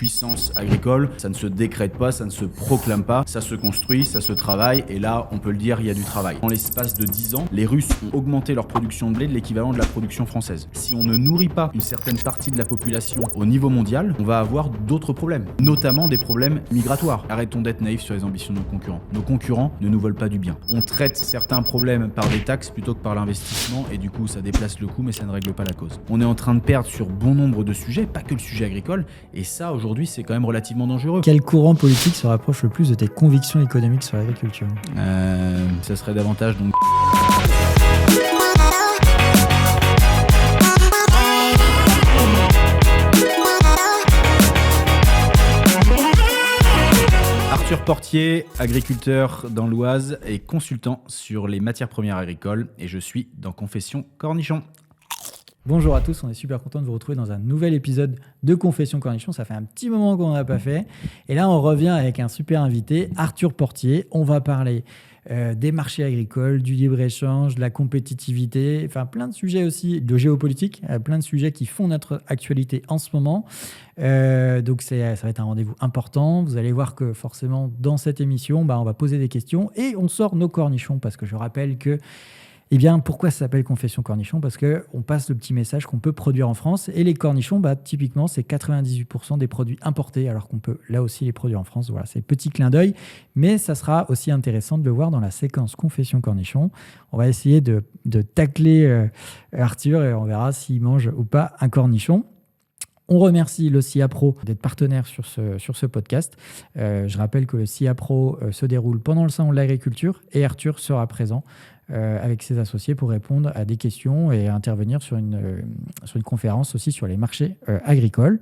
puissance agricole, ça ne se décrète pas, ça ne se proclame pas, ça se construit, ça se travaille, et là, on peut le dire, il y a du travail. En l'espace de 10 ans, les Russes ont augmenté leur production de blé de l'équivalent de la production française. Si on ne nourrit pas une certaine partie de la population au niveau mondial, on va avoir d'autres problèmes, notamment des problèmes migratoires. Arrêtons d'être naïfs sur les ambitions de nos concurrents. Nos concurrents ne nous veulent pas du bien. On traite certains problèmes par des taxes plutôt que par l'investissement, et du coup, ça déplace le coût, mais ça ne règle pas la cause. On est en train de perdre sur bon nombre de sujets, pas que le sujet agricole, et ça, aujourd'hui, c'est quand même relativement dangereux. Quel courant politique se rapproche le plus de tes convictions économiques sur l'agriculture ? Ça serait davantage donc... Arthur Portier, agriculteur dans l'Oise et consultant sur les matières premières agricoles, et je suis dans Confession Cornichon. Bonjour à tous, on est super content de vous retrouver dans un nouvel épisode de Confession Cornichon. Ça fait un petit moment qu'on n'en a pas fait. Et là, on revient avec un super invité, Arthur Portier. On va parler des marchés agricoles, du libre-échange, de la compétitivité, enfin plein de sujets aussi, de géopolitique, plein de sujets qui font notre actualité en ce moment. Donc ça va être un rendez-vous important. Vous allez voir que forcément, dans cette émission, on va poser des questions et on sort nos cornichons, parce que je rappelle que pourquoi ça s'appelle Confession Cornichon ? Parce qu'on passe le petit message qu'on peut produire en France. Et les cornichons, typiquement, c'est 98% des produits importés, alors qu'on peut là aussi les produire en France. Voilà, c'est petit clin d'œil. Mais ça sera aussi intéressant de le voir dans la séquence Confession Cornichon. On va essayer de tacler Arthur et on verra s'il mange ou pas un cornichon. On remercie le CIA Pro d'être partenaire sur ce podcast. Je rappelle que le CIA Pro se déroule pendant le salon de l'agriculture et Arthur sera présent avec ses associés pour répondre à des questions et intervenir sur une conférence aussi sur les marchés agricoles.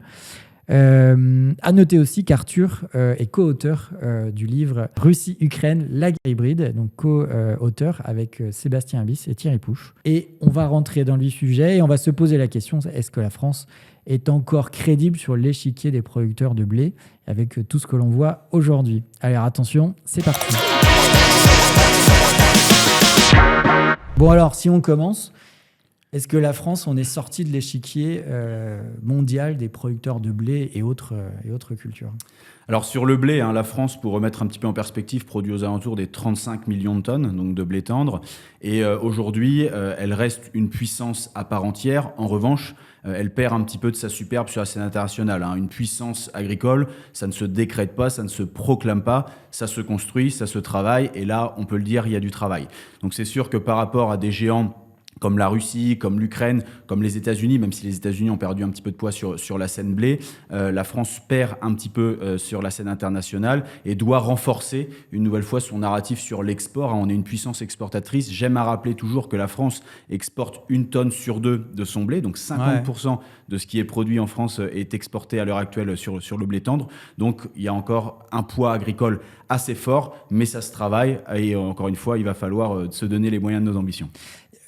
À noter aussi qu'Arthur est co-auteur du livre Russie-Ukraine, la guerre hybride, donc co-auteur avec Sébastien Abyss et Thierry Pouche. Et on va rentrer dans le vif du sujet et on va se poser la question, est-ce que la France est encore crédible sur l'échiquier des producteurs de blé avec tout ce que l'on voit aujourd'hui ? Alors attention, c'est parti. Bon alors, si on commence, est-ce que la France, on est sorti de l'échiquier mondial des producteurs de blé et autres cultures ? Alors sur le blé, la France, pour remettre un petit peu en perspective, produit aux alentours des 35 millions de tonnes donc de blé tendre. Et aujourd'hui, elle reste une puissance à part entière. En revanche, elle perd un petit peu de sa superbe sur la scène internationale. Une puissance agricole, ça ne se décrète pas, ça ne se proclame pas, ça se construit, ça se travaille. Et là, on peut le dire, il y a du travail. Donc c'est sûr que par rapport à des géants comme la Russie, comme l'Ukraine, comme les États-Unis, même si les États-Unis ont perdu un petit peu de poids sur la scène blé, la France perd un petit peu sur la scène internationale et doit renforcer une nouvelle fois son narratif sur l'export. On est une puissance exportatrice. J'aime à rappeler toujours que la France exporte 1 tonne sur 2 de son blé, donc 50% de ce qui est produit en France est exporté à l'heure actuelle sur le blé tendre. Donc il y a encore un poids agricole assez fort, mais ça se travaille et encore une fois, il va falloir se donner les moyens de nos ambitions.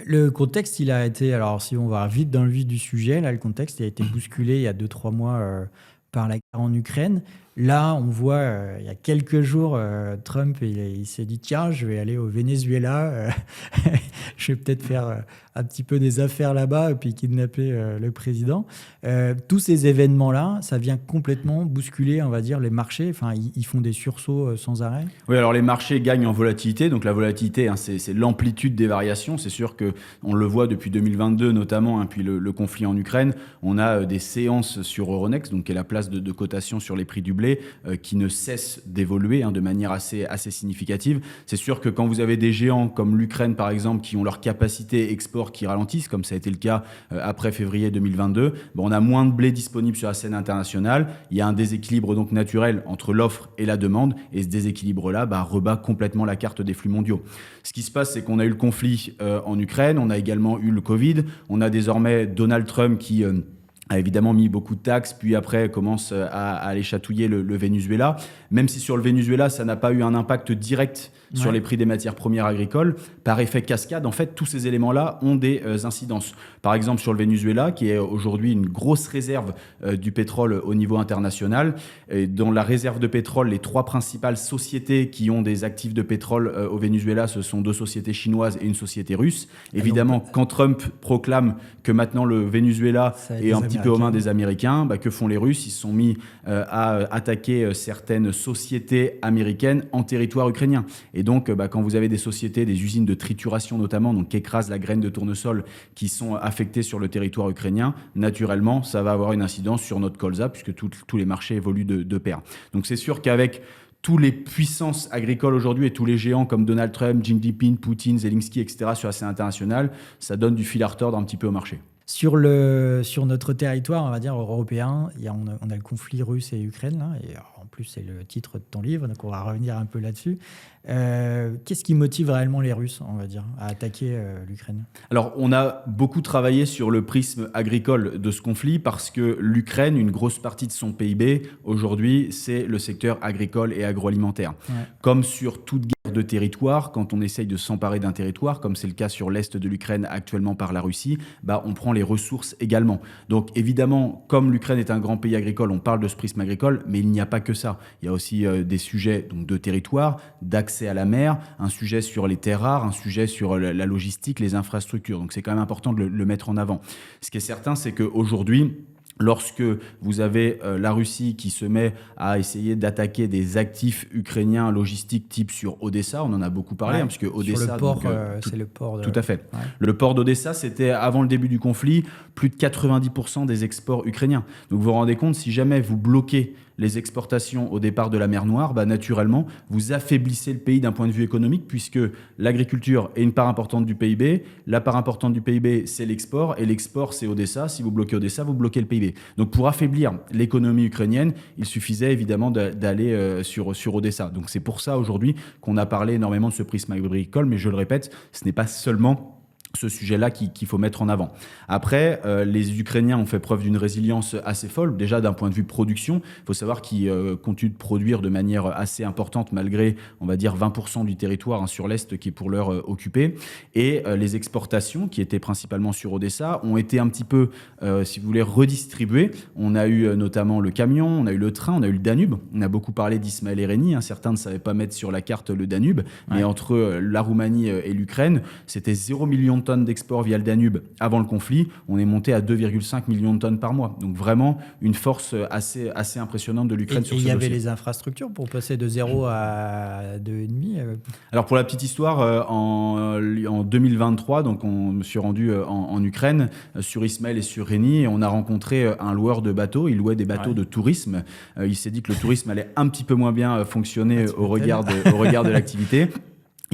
Le contexte, il a été, alors si on va vite dans le vif du sujet, là, le contexte il a été bousculé il y a 2-3 mois par la guerre en Ukraine. Là, on voit, il y a quelques jours, Trump, il s'est dit, tiens, je vais aller au Venezuela, je vais peut-être faire un petit peu des affaires là-bas et puis kidnapper le président. Tous ces événements-là, ça vient complètement bousculer, on va dire, les marchés. Enfin, ils font des sursauts sans arrêt. Oui, alors les marchés gagnent en volatilité. Donc la volatilité, c'est l'amplitude des variations. C'est sûr qu'on le voit depuis 2022 notamment, puis le conflit en Ukraine. On a des séances sur Euronext, donc qui est la place de cotation sur les prix du blé, qui ne cesse d'évoluer de manière assez significative. C'est sûr que quand vous avez des géants comme l'Ukraine, par exemple, qui ont leur capacité export qui ralentissent, comme ça a été le cas après février 2022, on a moins de blé disponible sur la scène internationale. Il y a un déséquilibre donc naturel entre l'offre et la demande, et ce déséquilibre-là rebat complètement la carte des flux mondiaux. Ce qui se passe, c'est qu'on a eu le conflit en Ukraine, on a également eu le Covid, on a désormais Donald Trump qui a évidemment mis beaucoup de taxes, puis après commence à aller chatouiller le Venezuela. Même si sur le Venezuela, ça n'a pas eu un impact direct sur les prix des matières premières agricoles, par effet cascade, en fait, tous ces éléments-là ont des incidences. Par exemple, sur le Venezuela, qui est aujourd'hui une grosse réserve du pétrole au niveau international. Et dans la réserve de pétrole, les 3 principales sociétés qui ont des actifs de pétrole au Venezuela, ce sont 2 sociétés chinoises et une société russe. Évidemment, quand Trump proclame que maintenant le Venezuela est un petit peu aux mains des Américains. Que font les Russes? Ils se sont mis à attaquer certaines sociétés américaines en territoire ukrainien. Et donc, quand vous avez des sociétés, des usines de trituration notamment, donc qui écrasent la graine de tournesol, qui sont affectées sur le territoire ukrainien, naturellement, ça va avoir une incidence sur notre colza, puisque tous les marchés évoluent de pair. Donc c'est sûr qu'avec tous les puissances agricoles aujourd'hui et tous les géants comme Donald Trump, Xi Jinping, Poutine, Zelensky, etc. sur la scène internationale, ça donne du fil à retordre un petit peu au marché. Sur notre territoire, on va dire européen, on a le conflit russe et Ukraine, là, et en plus c'est le titre de ton livre, donc on va revenir un peu là-dessus. Qu'est-ce qui motive réellement les Russes, on va dire, à attaquer l'Ukraine? Alors, on a beaucoup travaillé sur le prisme agricole de ce conflit parce que l'Ukraine, une grosse partie de son PIB, aujourd'hui, c'est le secteur agricole et agroalimentaire. Ouais. Comme sur toute guerre de territoire, quand on essaye de s'emparer d'un territoire, comme c'est le cas sur l'est de l'Ukraine actuellement par la Russie, on prend les ressources également. Donc, évidemment, comme l'Ukraine est un grand pays agricole, on parle de ce prisme agricole, mais il n'y a pas que ça. Il y a aussi des sujets donc, de territoire, d'accès à la mer, un sujet sur les terres rares, un sujet sur la logistique, les infrastructures. Donc c'est quand même important de le mettre en avant. Ce qui est certain, c'est qu'aujourd'hui, lorsque vous avez la Russie qui se met à essayer d'attaquer des actifs ukrainiens logistiques type sur Odessa, on en a beaucoup parlé, parce que Odessa, sur le port, c'est le port de... Tout à fait. Ouais. Le port d'Odessa, c'était avant le début du conflit, plus de 90% des exports ukrainiens. Donc vous vous rendez compte, si jamais vous bloquez les exportations au départ de la mer Noire, naturellement, vous affaiblissez le pays d'un point de vue économique puisque l'agriculture est une part importante du PIB. La part importante du PIB, c'est l'export et l'export, c'est Odessa. Si vous bloquez Odessa, vous bloquez le PIB. Donc, pour affaiblir l'économie ukrainienne, il suffisait évidemment d'aller sur Odessa. Donc, c'est pour ça aujourd'hui qu'on a parlé énormément de ce prisme agricole, mais je le répète, ce n'est pas seulement ce sujet-là qu'il faut mettre en avant. Après, les Ukrainiens ont fait preuve d'une résilience assez folle. Déjà, d'un point de vue production, il faut savoir qu'ils continuent de produire de manière assez importante, malgré, on va dire, 20% du territoire sur l'Est qui est pour l'heure occupé. Et les exportations, qui étaient principalement sur Odessa, ont été un petit peu, si vous voulez, redistribuées. On a eu notamment le camion, on a eu le train, on a eu le Danube. On a beaucoup parlé d'Ismaël Ereni. Certains ne savaient pas mettre sur la carte le Danube. Mais entre la Roumanie et l'Ukraine, c'était 0 million de tonnes d'export via le Danube avant le conflit, on est monté à 2,5 millions de tonnes par mois. Donc vraiment une force assez impressionnante de l'Ukraine sur ce dossier. Et il y avait les infrastructures pour passer de 0 à 2,5 Alors pour la petite histoire, en 2023, donc on me suis rendu en Ukraine sur Ismaël et sur Reni et on a rencontré un loueur de bateaux. Il louait des bateaux de tourisme. Il s'est dit que le tourisme allait un petit peu moins bien fonctionner au regard de l'activité.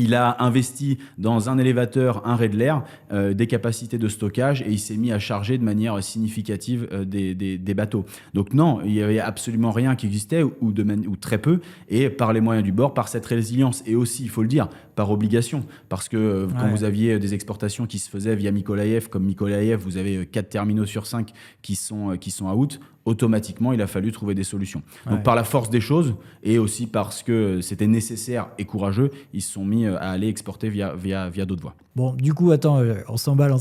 Il a investi dans un élévateur, un raid de l'air, des capacités de stockage et il s'est mis à charger de manière significative des bateaux. Donc non, il n'y avait absolument rien qui existait ou très peu. Et par les moyens du bord, par cette résilience et aussi, il faut le dire, par obligation. Parce que quand vous aviez des exportations qui se faisaient via Mykolaïev, comme Mykolaïev, vous avez 4 terminaux sur 5 qui sont out. Automatiquement, il a fallu trouver des solutions. Donc, par la force des choses et aussi parce que c'était nécessaire et courageux, ils se sont mis à aller exporter via d'autres voies. Bon, du coup, attends, on s'emballe.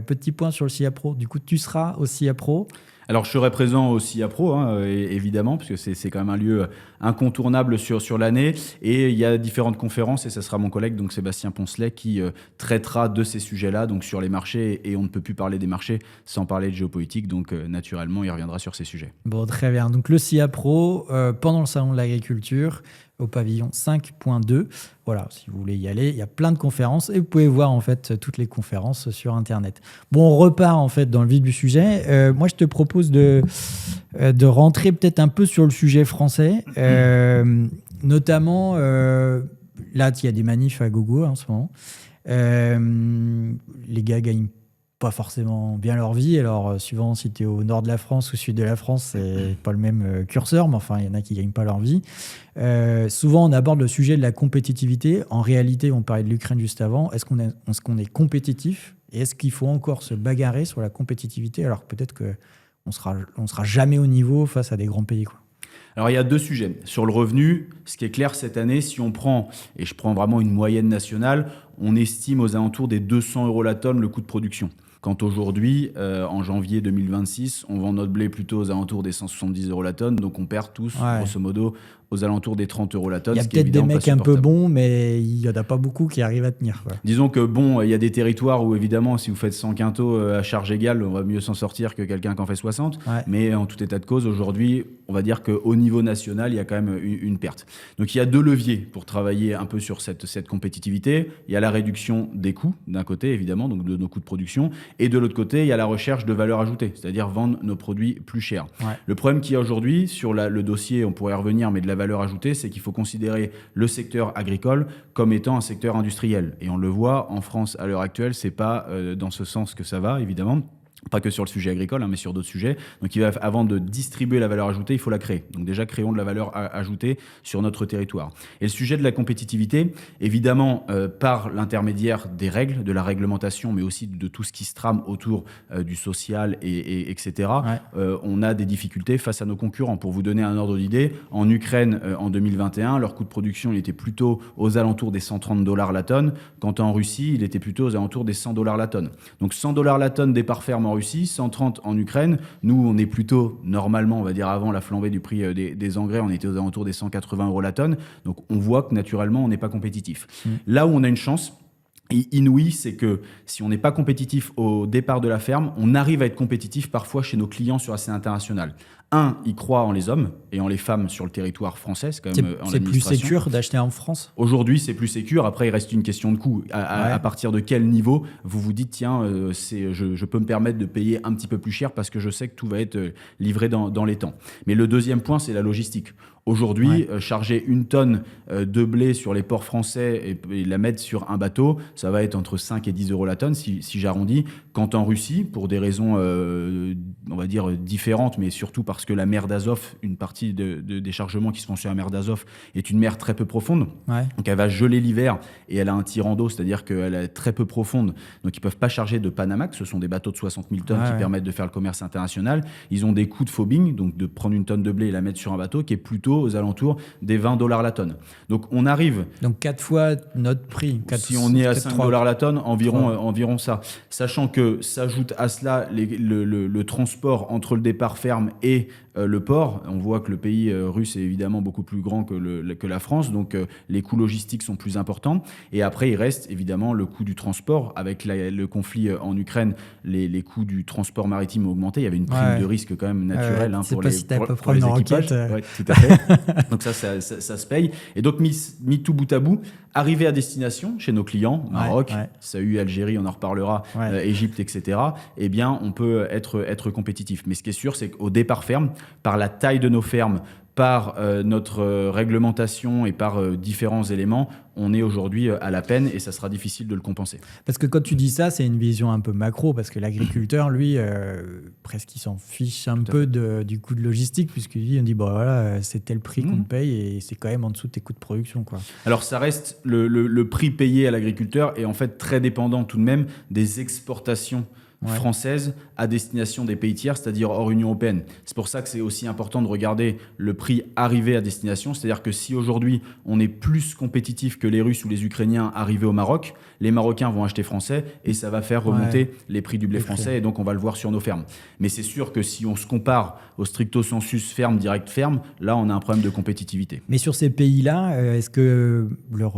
Petit point sur le SIA Pro. Du coup, tu seras au SIA Pro. Alors, je serai présent au SIA Pro, évidemment, parce que c'est quand même un lieu incontournable sur l'année. Et il y a différentes conférences, et ça sera mon collègue, donc Sébastien Poncelet, qui traitera de ces sujets-là, donc sur les marchés. Et on ne peut plus parler des marchés sans parler de géopolitique. Donc, naturellement, il reviendra sur ces sujets. Bon, très bien. Donc, le SIA Pro, pendant le Salon de l'Agriculture, au pavillon 5.2. Voilà, si vous voulez y aller, il y a plein de conférences et vous pouvez voir en fait toutes les conférences sur Internet. Bon, on repart en fait dans le vif du sujet. Moi, je te propose de rentrer peut-être un peu sur le sujet français, notamment là, il y a des manifs à gogo en ce moment. Les gars gagnent pas forcément bien leur vie. Alors, suivant si tu es au nord de la France ou au sud de la France, c'est pas le même curseur, mais enfin, il y en a qui gagnent pas leur vie. Souvent, on aborde le sujet de la compétitivité. En réalité, on parlait de l'Ukraine juste avant. Est-ce qu'on est compétitif et est-ce qu'il faut encore se bagarrer sur la compétitivité alors que peut-être qu'on sera jamais au niveau face à des grands pays, quoi. Alors, il y a deux sujets. Sur le revenu, ce qui est clair cette année, si on prend, et je prends vraiment une moyenne nationale, on estime aux alentours des 200 € la tonne le coût de production. quand aujourd'hui, en janvier 2026, on vend notre blé plutôt aux alentours des 170 € la tonne, donc on perd tous, grosso modo, aux alentours des 30 € la tonne. Il y a peut-être des mecs un peu bons, mais il n'y en a pas beaucoup qui arrivent à tenir, quoi. Disons que il y a des territoires où évidemment, si vous faites 100 quintaux à charge égale, on va mieux s'en sortir que quelqu'un qui en fait 60. Mais en tout état de cause, aujourd'hui, on va dire qu'au niveau national, il y a quand même une perte. Donc il y a 2 leviers pour travailler un peu sur cette compétitivité. Il y a la réduction des coûts, d'un côté évidemment, donc de nos coûts de production, et de l'autre côté, il y a la recherche de valeur ajoutée, c'est-à-dire vendre nos produits plus chers. Le problème qu'il y a aujourd'hui sur le dossier, on pourrait y revenir, mais de la valeur ajoutée, c'est qu'il faut considérer le secteur agricole comme étant un secteur industriel. Et on le voit, en France, à l'heure actuelle, c'est pas dans ce sens que ça va, évidemment. Pas que sur le sujet agricole, mais sur d'autres sujets. Donc, avant de distribuer la valeur ajoutée, il faut la créer. Donc, déjà, créons de la valeur ajoutée sur notre territoire. Et le sujet de la compétitivité, évidemment, par l'intermédiaire des règles, de la réglementation, mais aussi de tout ce qui se trame autour du social, etc., on a des difficultés face à nos concurrents. Pour vous donner un ordre d'idée, en Ukraine, en 2021, leur coût de production, il était plutôt aux alentours des 130 $ la tonne, quand en Russie, il était plutôt aux alentours des 100 $ la tonne. Donc, 100 $ la tonne départ ferme en Russie, 130 en Ukraine. Nous, on est plutôt, normalement, on va dire avant la flambée du prix des engrais, on était aux alentours des 180 € la tonne. Donc, on voit que naturellement, on n'est pas compétitif. Là où on a une chance inouïe, c'est que si on n'est pas compétitif au départ de la ferme, on arrive à être compétitif parfois chez nos clients sur la scène internationale. Ils croient en les hommes et en les femmes sur le territoire français. C'est quand même c'est plus sécure d'acheter en France. Aujourd'hui, c'est plus sécure. Après, il reste une question de coût. À partir de quel niveau vous vous dites, tiens, je peux me permettre de payer un petit peu plus cher parce que je sais que tout va être livré dans les temps. Mais le deuxième point, c'est la logistique. Aujourd'hui, charger 1 tonne de blé sur les ports français et la mettre sur un bateau, ça va être entre 5 et 10 € la tonne, si j'arrondis. Quand en Russie, pour des raisons, on va dire, différentes, mais surtout parce que la mer d'Azov, une partie des chargements qui se font sur la mer d'Azov, est une mer très peu profonde. Donc elle va geler l'hiver et elle a un tirant d'eau, c'est-à-dire qu'elle est très peu profonde. Donc ils ne peuvent pas charger de Panamax, ce sont des bateaux de 60 000 tonnes qui permettent de faire le commerce international. Ils ont des coûts de phobbing, donc de prendre 1 tonne de blé et la mettre sur un bateau, qui est plutôt aux alentours des 20 $ la tonne. Donc on arrive... Donc 4 fois notre prix. Si on est à 5 $ la tonne, environ ça. Sachant que s'ajoute à cela le transport entre le départ ferme et le port. On voit que le pays russe est évidemment beaucoup plus grand que la France, donc les coûts logistiques sont plus importants. Et après, il reste évidemment le coût du transport. Avec le conflit en Ukraine, les coûts du transport maritime ont augmenté. Il y avait une prime de risque quand même naturelle pour les équipages. Tout à fait. Donc ça se paye. Et donc, mis tout bout à bout, arrivé à destination chez nos clients, Maroc, SAU, Algérie, on en reparlera, Égypte, etc., eh bien, on peut être compétitif. Mais ce qui est sûr, c'est qu'au départ ferme, par la taille de nos fermes, par notre réglementation et par différents éléments, on est aujourd'hui à la peine et ça sera difficile de le compenser. Parce que quand tu dis ça, c'est une vision un peu macro, parce que l'agriculteur, lui, presque il s'en fiche un peu du coût de logistique, puisqu'il dit, bon voilà, c'est tel prix qu'on te paye et c'est quand même en dessous de tes coûts de production, quoi. Alors ça reste le prix payé à l'agriculteur est en fait très dépendant tout de même des exportations française à destination des pays tiers, c'est-à-dire hors Union européenne. C'est pour ça que c'est aussi important de regarder le prix arrivé à destination, c'est-à-dire que si aujourd'hui on est plus compétitif que les Russes ou les Ukrainiens arrivés au Maroc, les Marocains vont acheter français et ça va faire remonter les prix du blé français et donc on va le voir sur nos fermes. Mais c'est sûr que si on se compare au stricto sensus ferme, direct ferme, là on a un problème de compétitivité. Mais sur ces pays-là, est-ce que leur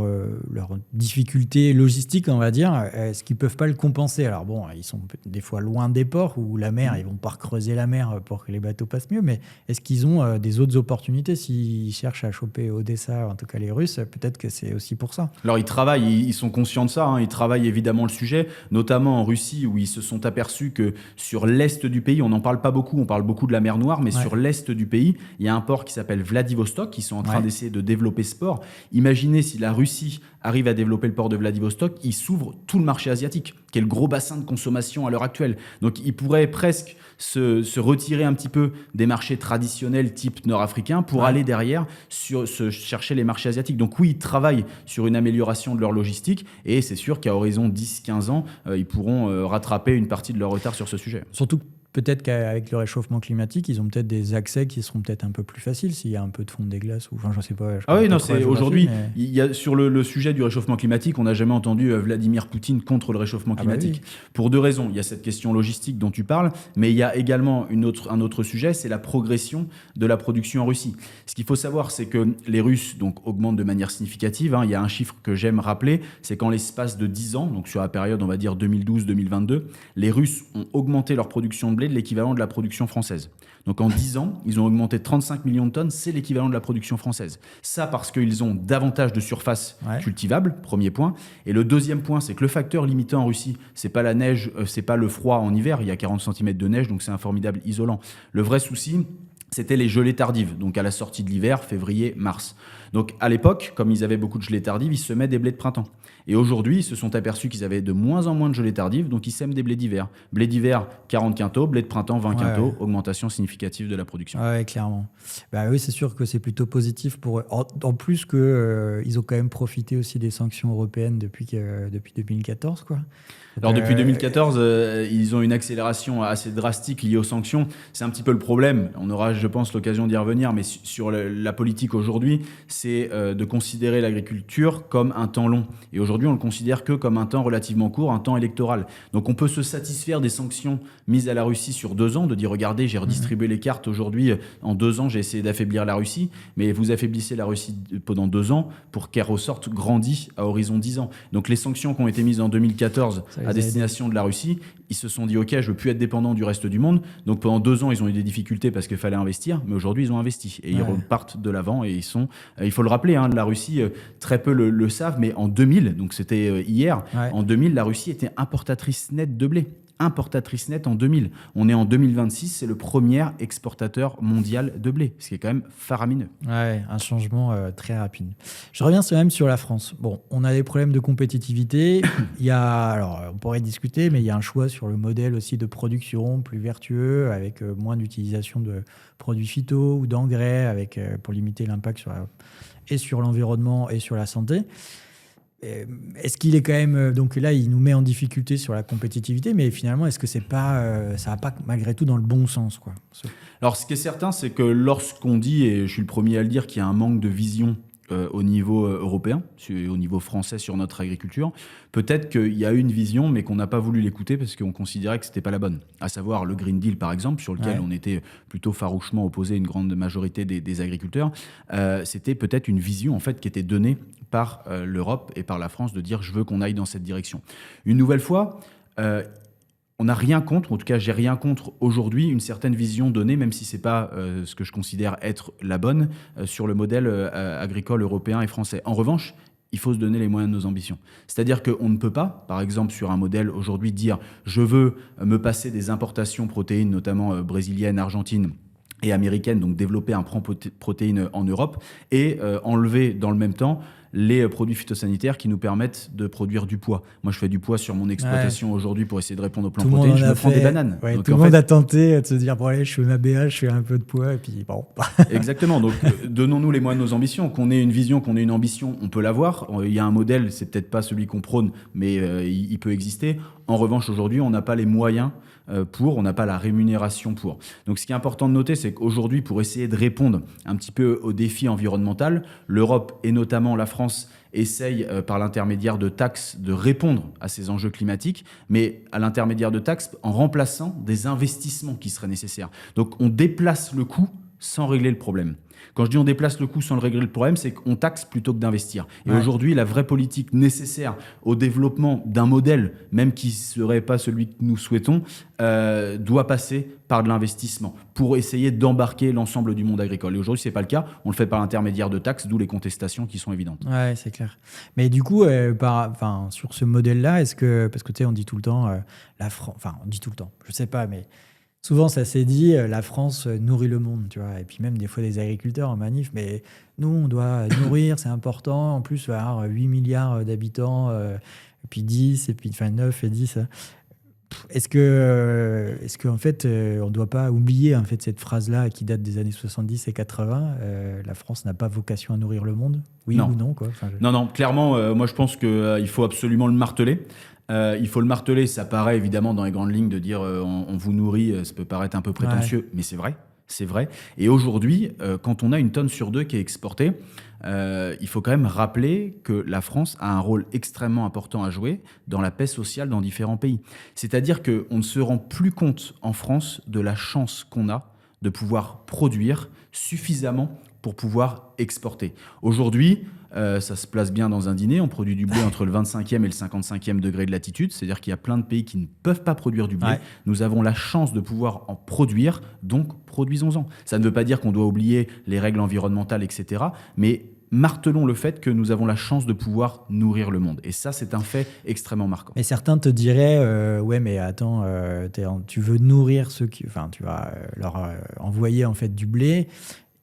difficulté logistique, on va dire, est-ce qu'ils ne peuvent pas le compenser? Alors bon, ils sont des fois loin des ports où la mer, ils vont pas creuser la mer pour que les bateaux passent mieux, mais est-ce qu'ils ont des autres opportunités s'ils cherchent à choper Odessa, en tout cas les Russes, peut-être que c'est aussi pour ça. Alors ils travaillent, ils sont conscients de ça, ils travaillent évidemment le sujet, notamment en Russie où ils se sont aperçus que sur l'est du pays, on n'en parle pas beaucoup, on parle beaucoup de la mer Noire, mais sur l'est du pays, il y a un port qui s'appelle Vladivostok, ils sont en train d'essayer de développer ce port. Imaginez si la Russie arrive à développer le port de Vladivostok, il s'ouvre tout le marché asiatique, qui est le gros bassin de consommation à l'heure actuelle. Donc il pourrait presque se retirer un petit peu des marchés traditionnels type nord-africain pour aller derrière chercher les marchés asiatiques. Donc oui, ils travaillent sur une amélioration de leur logistique et c'est sûr qu'à horizon 10-15 ans, ils pourront rattraper une partie de leur retard sur ce sujet. Surtout peut-être qu'avec le réchauffement climatique, ils ont peut-être des accès qui seront peut-être un peu plus faciles s'il y a un peu de fonte des glaces. Ou, enfin, je sais pas. Ah oui, non, c'est aujourd'hui, il y a, sur le sujet du réchauffement climatique, on n'a jamais entendu Vladimir Poutine contre le réchauffement climatique. Bah oui. Pour deux raisons. Il y a cette question logistique dont tu parles, mais il y a également un autre sujet, c'est la progression de la production en Russie. Ce qu'il faut savoir, c'est que les Russes donc, augmentent de manière significative. Il y a un chiffre que j'aime rappeler, c'est qu'en l'espace de 10 ans, donc sur la période, on va dire 2012-2022, les Russes ont augmenté leur production de blé de l'équivalent de la production française. Donc en 10 ans, ils ont augmenté 35 millions de tonnes, c'est l'équivalent de la production française. Ça parce qu'ils ont davantage de surface cultivable, premier point. Et le deuxième point, c'est que le facteur limitant en Russie, c'est pas la neige, c'est pas le froid en hiver, il y a 40 cm de neige, donc c'est un formidable isolant. Le vrai souci, c'était les gelées tardives, donc à la sortie de l'hiver, février, mars. Donc à l'époque, comme ils avaient beaucoup de gelées tardives, ils semaient des blés de printemps. Et aujourd'hui, ils se sont aperçus qu'ils avaient de moins en moins de gelées tardives, donc ils sèment des blés d'hiver. Blé d'hiver, 40 quintaux, blé de printemps, 20 quintaux, augmentation significative de la production. Oui, clairement. Bah oui, c'est sûr que c'est plutôt positif pour eux. En plus qu'ils ont quand même profité aussi des sanctions européennes depuis 2014, quoi. Alors depuis 2014, ils ont une accélération assez drastique liée aux sanctions. C'est un petit peu le problème. On aura, je pense, l'occasion d'y revenir. Mais sur la politique aujourd'hui, c'est de considérer l'agriculture comme un temps long. Et aujourd'hui, on le considère que comme un temps relativement court, un temps électoral. Donc on peut se satisfaire des sanctions mises à la Russie sur 2 ans, de dire, regardez, j'ai redistribué les cartes aujourd'hui. En 2 ans, j'ai essayé d'affaiblir la Russie. Mais vous affaiblissez la Russie pendant 2 ans pour qu'elle ressorte grandie à horizon 10 ans. Donc les sanctions qui ont été mises en 2014 à destination de la Russie, ils se sont dit, OK, je veux plus être dépendant du reste du monde. Donc pendant 2 ans, ils ont eu des difficultés parce qu'il fallait investir. Mais aujourd'hui, ils ont investi. Et ils repartent de l'avant. Et ils sont, il faut le rappeler, la Russie, très peu le savent, mais en 2000, donc c'était hier, en 2000, la Russie était importatrice nette de blé. Importatrice nette en 2000. On est en 2026, c'est le premier exportateur mondial de blé, ce qui est quand même faramineux. Ouais, un changement très rapide. Je reviens quand même sur la France. Bon, on a des problèmes de compétitivité. Alors, on pourrait discuter, mais il y a un choix sur le modèle aussi de production plus vertueux, avec moins d'utilisation de produits phyto ou d'engrais, pour limiter l'impact sur l'environnement et sur la santé. Est-ce qu'il est quand même... Donc là, il nous met en difficulté sur la compétitivité, mais finalement, est-ce que ça va pas malgré tout dans le bon sens, quoi? Alors, ce qui est certain, c'est que lorsqu'on dit, et je suis le premier à le dire, qu'il y a un manque de vision au niveau européen, au niveau français sur notre agriculture, peut-être qu'il y a eu une vision, mais qu'on n'a pas voulu l'écouter parce qu'on considérait que ce n'était pas la bonne. À savoir le Green Deal, par exemple, sur lequel on était plutôt farouchement opposé, une grande majorité des agriculteurs. C'était peut-être une vision, en fait, qui était donnée par l'Europe et par la France de dire « je veux qu'on aille dans cette direction ». Une nouvelle fois, on n'a rien contre, en tout cas j'ai rien contre aujourd'hui, une certaine vision donnée, même si ce n'est pas ce que je considère être la bonne, sur le modèle agricole européen et français. En revanche, il faut se donner les moyens de nos ambitions. C'est-à-dire qu'on ne peut pas, par exemple sur un modèle aujourd'hui, dire « je veux me passer des importations protéines, notamment brésiliennes, argentines, et américaines, donc développer un prend protéines en Europe, et enlever dans le même temps les produits phytosanitaires qui nous permettent de produire du poids. Moi, je fais du poids sur mon exploitation aujourd'hui pour essayer de répondre au plan protéines. Je me prends des bananes. Ouais, donc, tout le monde a tenté de se dire, bon allez, je fais ma BH, je fais un peu de poids, et puis bon. Exactement. Donc, donnons-nous les moyens de nos ambitions. Qu'on ait une vision, qu'on ait une ambition, on peut l'avoir. Il y a un modèle, c'est peut-être pas celui qu'on prône, mais il peut exister. En revanche, aujourd'hui, on n'a pas les moyens on n'a pas la rémunération pour. Donc, ce qui est important de noter, c'est qu'aujourd'hui, pour essayer de répondre un petit peu aux défis environnementaux, l'Europe et notamment la France essaye par l'intermédiaire de taxes de répondre à ces enjeux climatiques, mais à l'intermédiaire de taxes en remplaçant des investissements qui seraient nécessaires. Donc, on déplace le coût sans régler le problème. Quand je dis on déplace le coût sans le régler le problème, c'est qu'on taxe plutôt que d'investir. Et aujourd'hui, la vraie politique nécessaire au développement d'un modèle, même qui ne serait pas celui que nous souhaitons, doit passer par de l'investissement pour essayer d'embarquer l'ensemble du monde agricole. Et aujourd'hui, ce n'est pas le cas. On le fait par l'intermédiaire de taxes, d'où les contestations qui sont évidentes. Oui, c'est clair. Mais du coup, sur ce modèle-là, parce que tu sais, on dit tout le temps, on dit tout le temps, je ne sais pas, mais... Souvent, ça s'est dit, la France nourrit le monde, tu vois. Et puis même des fois des agriculteurs en manif, mais nous, on doit nourrir, c'est important. En plus, il va y avoir 8 milliards d'habitants, et puis 10, et puis 9 et 10. Est-ce qu'en fait, on ne doit pas oublier en fait, cette phrase-là qui date des années 70 et 80, la France n'a pas vocation à nourrir le monde? Oui ou non, quoi. Non, clairement, moi je pense qu'il faut absolument le marteler. Il faut le marteler. Ça paraît évidemment dans les grandes lignes de dire on vous nourrit, ça peut paraître un peu prétentieux, mais c'est vrai. C'est vrai. Et aujourd'hui, quand on a 1 tonne sur 2 qui est exportée, il faut quand même rappeler que la France a un rôle extrêmement important à jouer dans la paix sociale dans différents pays. C'est-à-dire qu'on ne se rend plus compte en France de la chance qu'on a de pouvoir produire suffisamment pour pouvoir exporter. Aujourd'hui, ça se place bien dans un dîner, on produit du blé entre le 25e et le 55e degré de latitude, c'est-à-dire qu'il y a plein de pays qui ne peuvent pas produire du blé. Ouais. Nous avons la chance de pouvoir en produire, donc produisons-en. Ça ne veut pas dire qu'on doit oublier les règles environnementales, etc., mais martelons le fait que nous avons la chance de pouvoir nourrir le monde. Et ça, c'est un fait extrêmement marquant. Et certains te diraient, ouais, mais attends, tu veux nourrir ceux qui... Enfin, tu vas leur envoyer en fait du blé.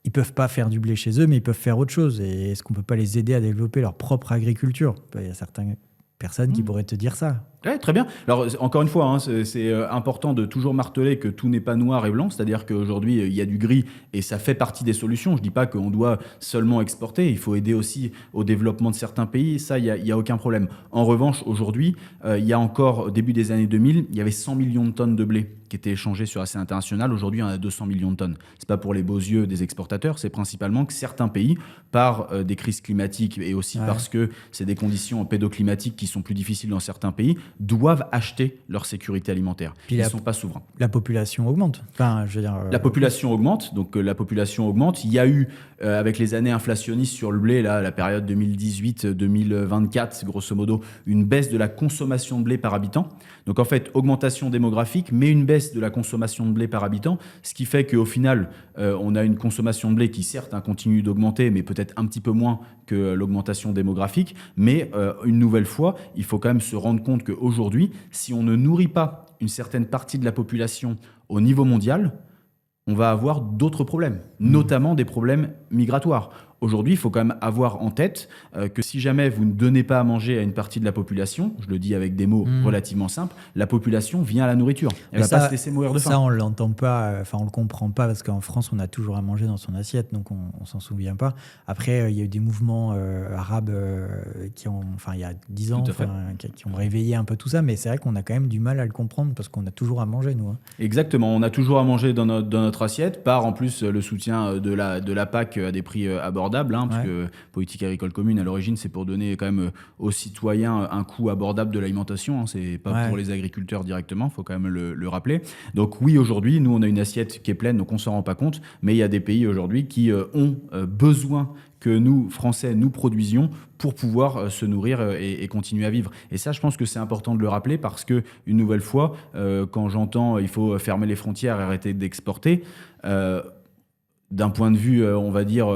Ils ne peuvent pas faire du blé chez eux, mais ils peuvent faire autre chose. Et est-ce qu'on ne peut pas les aider à développer leur propre agriculture ? Il y a certaines personnes qui pourraient te dire ça. Ouais, très bien. Alors, encore une fois, c'est important de toujours marteler que tout n'est pas noir et blanc. C'est-à-dire qu'aujourd'hui, il y a du gris et ça fait partie des solutions. Je ne dis pas qu'on doit seulement exporter. Il faut aider aussi au développement de certains pays. Ça, il n'y a aucun problème. En revanche, aujourd'hui, il y a encore, au début des années 2000, il y avait 100 millions de tonnes de blé qui étaient échangées sur la scène internationale. Aujourd'hui, on a 200 millions de tonnes. Ce n'est pas pour les beaux yeux des exportateurs. C'est principalement que certains pays, par des crises climatiques et aussi parce que c'est des conditions pédoclimatiques qui sont plus difficiles dans certains pays, doivent acheter leur sécurité alimentaire. Puis ils ne sont pas souverains. La population augmente. Enfin, je veux dire, La population augmente. Donc, la population augmente. Il y a eu, avec les années inflationnistes sur le blé, là, la période 2018-2024, grosso modo, une baisse de la consommation de blé par habitant. Donc, en fait, augmentation démographique, mais une baisse de la consommation de blé par habitant, ce qui fait qu'au final, on a une consommation de blé qui, certes, continue d'augmenter, mais peut-être un petit peu moins que l'augmentation démographique. Mais une nouvelle fois, il faut quand même se rendre compte qu'aujourd'hui, si on ne nourrit pas une certaine partie de la population au niveau mondial, on va avoir d'autres problèmes, notamment des problèmes migratoires. Aujourd'hui, il faut quand même avoir en tête que si jamais vous ne donnez pas à manger à une partie de la population, je le dis avec des mots relativement simples, la population vient à la nourriture. Elle ne va pas se laisser mourir de faim. Ça, on ne l'entend pas, on ne le comprend pas, parce qu'en France, on a toujours à manger dans son assiette, donc on ne s'en souvient pas. Après, il y a eu des mouvements arabes qui ont, il y a 10 ans, qui ont réveillé un peu tout ça, mais c'est vrai qu'on a quand même du mal à le comprendre, parce qu'on a toujours à manger, nous. Exactement, on a toujours à manger dans notre assiette, par en plus le soutien de la PAC à des prix abordables, parce que politique agricole commune, à l'origine, c'est pour donner quand même aux citoyens un coût abordable de l'alimentation. C'est pas pour les agriculteurs directement, il faut quand même le rappeler. Donc oui, aujourd'hui, nous, on a une assiette qui est pleine, donc on ne s'en rend pas compte, mais il y a des pays aujourd'hui qui ont besoin que nous, Français, nous produisions pour pouvoir se nourrir et continuer à vivre. Et ça, je pense que c'est important de le rappeler parce que, une nouvelle fois, quand j'entends il faut fermer les frontières et arrêter d'exporter, d'un point de vue, on va dire,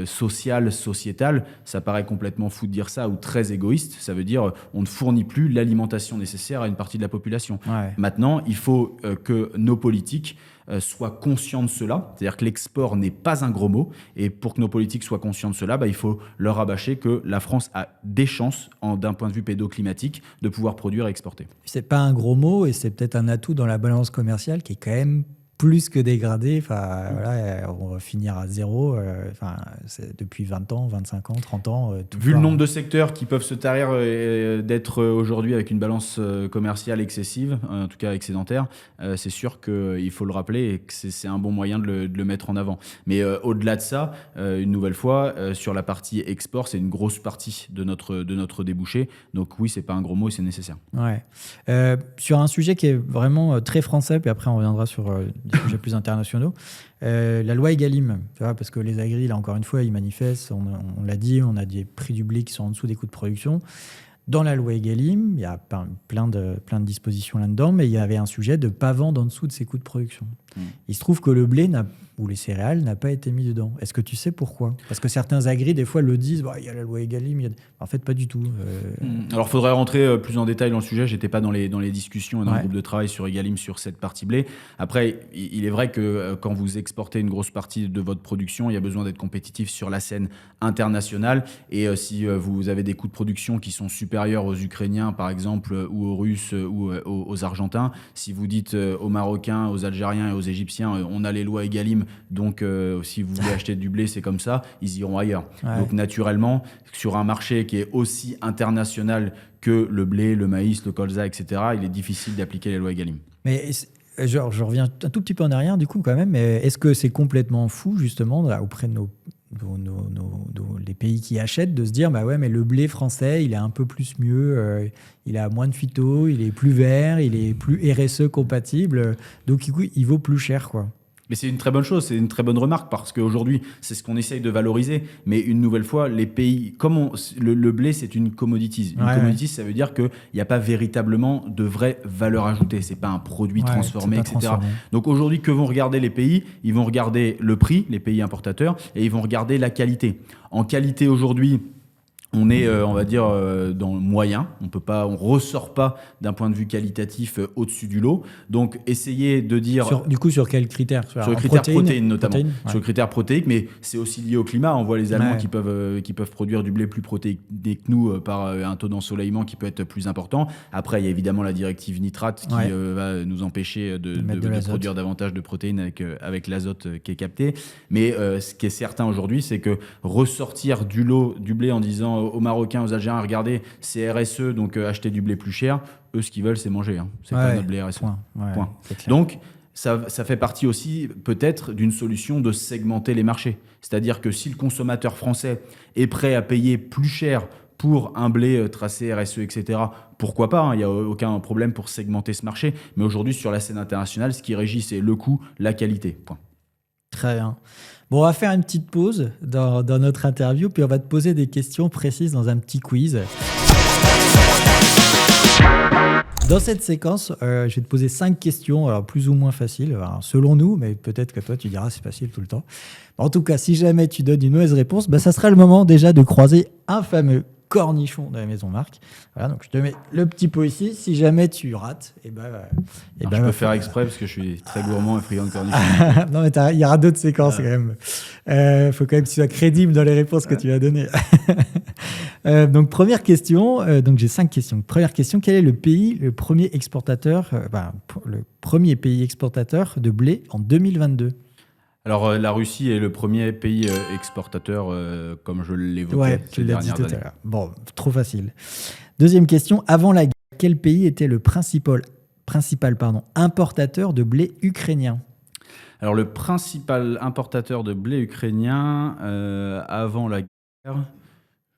social, sociétal, ça paraît complètement fou de dire ça ou très égoïste. Ça veut dire on ne fournit plus l'alimentation nécessaire à une partie de la population. Maintenant, il faut que nos politiques soient conscients de cela. C'est-à-dire que l'export n'est pas un gros mot. Et pour que nos politiques soient conscients de cela, il faut leur rabâcher que la France a des chances, d'un point de vue pédoclimatique, de pouvoir produire et exporter. C'est pas un gros mot et c'est peut-être un atout dans la balance commerciale qui est quand même plus que dégradé, on va finir à zéro, depuis 20 ans, 25 ans, 30 ans. Vu le nombre de secteurs qui peuvent se tarir d'être aujourd'hui avec une balance commerciale excessive, en tout cas excédentaire, c'est sûr qu'il faut le rappeler et que c'est un bon moyen de le mettre en avant. Mais au-delà de ça, une nouvelle fois, sur la partie export, c'est une grosse partie de notre débouché. Donc oui, c'est pas un gros mot et c'est nécessaire. Sur un sujet qui est vraiment très français, puis après on reviendra sur des sujets plus internationaux. La loi Egalim, parce que les agris, là encore une fois, ils manifestent, on l'a dit, on a des prix du blé qui sont en dessous des coûts de production. Dans la loi Egalim, il y a plein de dispositions là-dedans, mais il y avait un sujet de ne pas vendre en dessous de ses coûts de production. Il se trouve que le blé ou les céréales n'a pas été mis dedans. Est-ce que tu sais pourquoi ? Parce que certains agris, des fois, le disent, il y a la loi Egalim. En fait, pas du tout. Alors, il faudrait rentrer plus en détail dans le sujet. Je n'étais pas dans les discussions et dans le groupe de travail sur Egalim sur cette partie blé. Après, il est vrai que quand vous exportez une grosse partie de votre production, il y a besoin d'être compétitif sur la scène internationale. Et si vous avez des coûts de production qui sont supérieurs aux Ukrainiens, par exemple, ou aux Russes ou aux Argentins, si vous dites aux Marocains, aux Algériens et aux Égyptiens, on a les lois Egalim, donc si vous voulez acheter du blé, c'est comme ça, ils iront ailleurs. Ouais. Donc naturellement, sur un marché qui est aussi international que le blé, le maïs, le colza, etc., il est difficile d'appliquer les lois Egalim. Mais genre, je reviens un tout petit peu en arrière, du coup, quand même. Mais est-ce que c'est complètement fou, justement, là, auprès de les pays qui achètent, de se dire, bah ouais, mais le blé français, il est un peu plus mieux, il a moins de phyto, il est plus vert, il est plus RSE compatible, donc du coup, il vaut plus cher, quoi. Mais c'est une très bonne chose, c'est une très bonne remarque parce qu'aujourd'hui, c'est ce qu'on essaye de valoriser. Mais une nouvelle fois, les pays, le blé, c'est une commodity. Une commodity, ça veut dire qu'il n'y a pas véritablement de vraie valeur ajoutée. C'est pas un produit transformé, etc. Transformé. Donc aujourd'hui, que vont regarder les pays? Ils vont regarder le prix, les pays importateurs, et ils vont regarder la qualité. En qualité aujourd'hui, on est, on va dire, dans le moyen. On ressort pas d'un point de vue qualitatif au-dessus du lot. Donc, essayez de dire... Du coup, sur quels critères? Sur le critère protéines notamment. Ouais. Sur le critère protéique, mais c'est aussi lié au climat. On voit les Allemands Ouais. qui peuvent produire du blé plus protéiné que nous par un taux d'ensoleillement qui peut être plus important. Après, il y a évidemment la directive nitrate qui va nous empêcher de produire davantage de protéines avec l'azote qui est capté. Mais ce qui est certain aujourd'hui, c'est que ressortir du lot du blé en disant aux Marocains, aux Algériens, regardez, c'est RSE, donc achetez du blé plus cher. Eux, ce qu'ils veulent, c'est manger. Hein. C'est pas notre blé RSE. Point. Donc, ça fait partie aussi peut-être d'une solution de segmenter les marchés. C'est-à-dire que si le consommateur français est prêt à payer plus cher pour un blé tracé RSE, etc., pourquoi pas, il n'y a aucun problème pour segmenter ce marché. Mais aujourd'hui, sur la scène internationale, ce qui régit, c'est le coût, la qualité. Point. Très bien. Bon, on va faire une petite pause dans notre interview, puis on va te poser des questions précises dans un petit quiz. Dans cette séquence, je vais te poser 5 questions, alors plus ou moins faciles, alors, selon nous, mais peut-être que toi, tu diras c'est facile tout le temps. En tout cas, si jamais tu donnes une mauvaise réponse, ça sera le moment déjà de croiser un fameux cornichon de la maison Marc. Voilà, donc je te mets le petit pot ici. Si jamais tu rates, je peux faire exprès parce que je suis très gourmand et friand de cornichons. Non, mais il y aura d'autres séquences quand même. Faut quand même que tu sois crédible dans les réponses que tu vas donner. Donc, première question. Donc, j'ai 5 questions. Première question, quel est le premier pays exportateur de blé en 2022? Alors, la Russie est le premier pays exportateur, comme je l'évoquais ces dernières années. Bon, trop facile. Deuxième question. Avant la guerre, quel pays était le principal importateur de blé ukrainien? Alors, le principal importateur de blé ukrainien avant la guerre,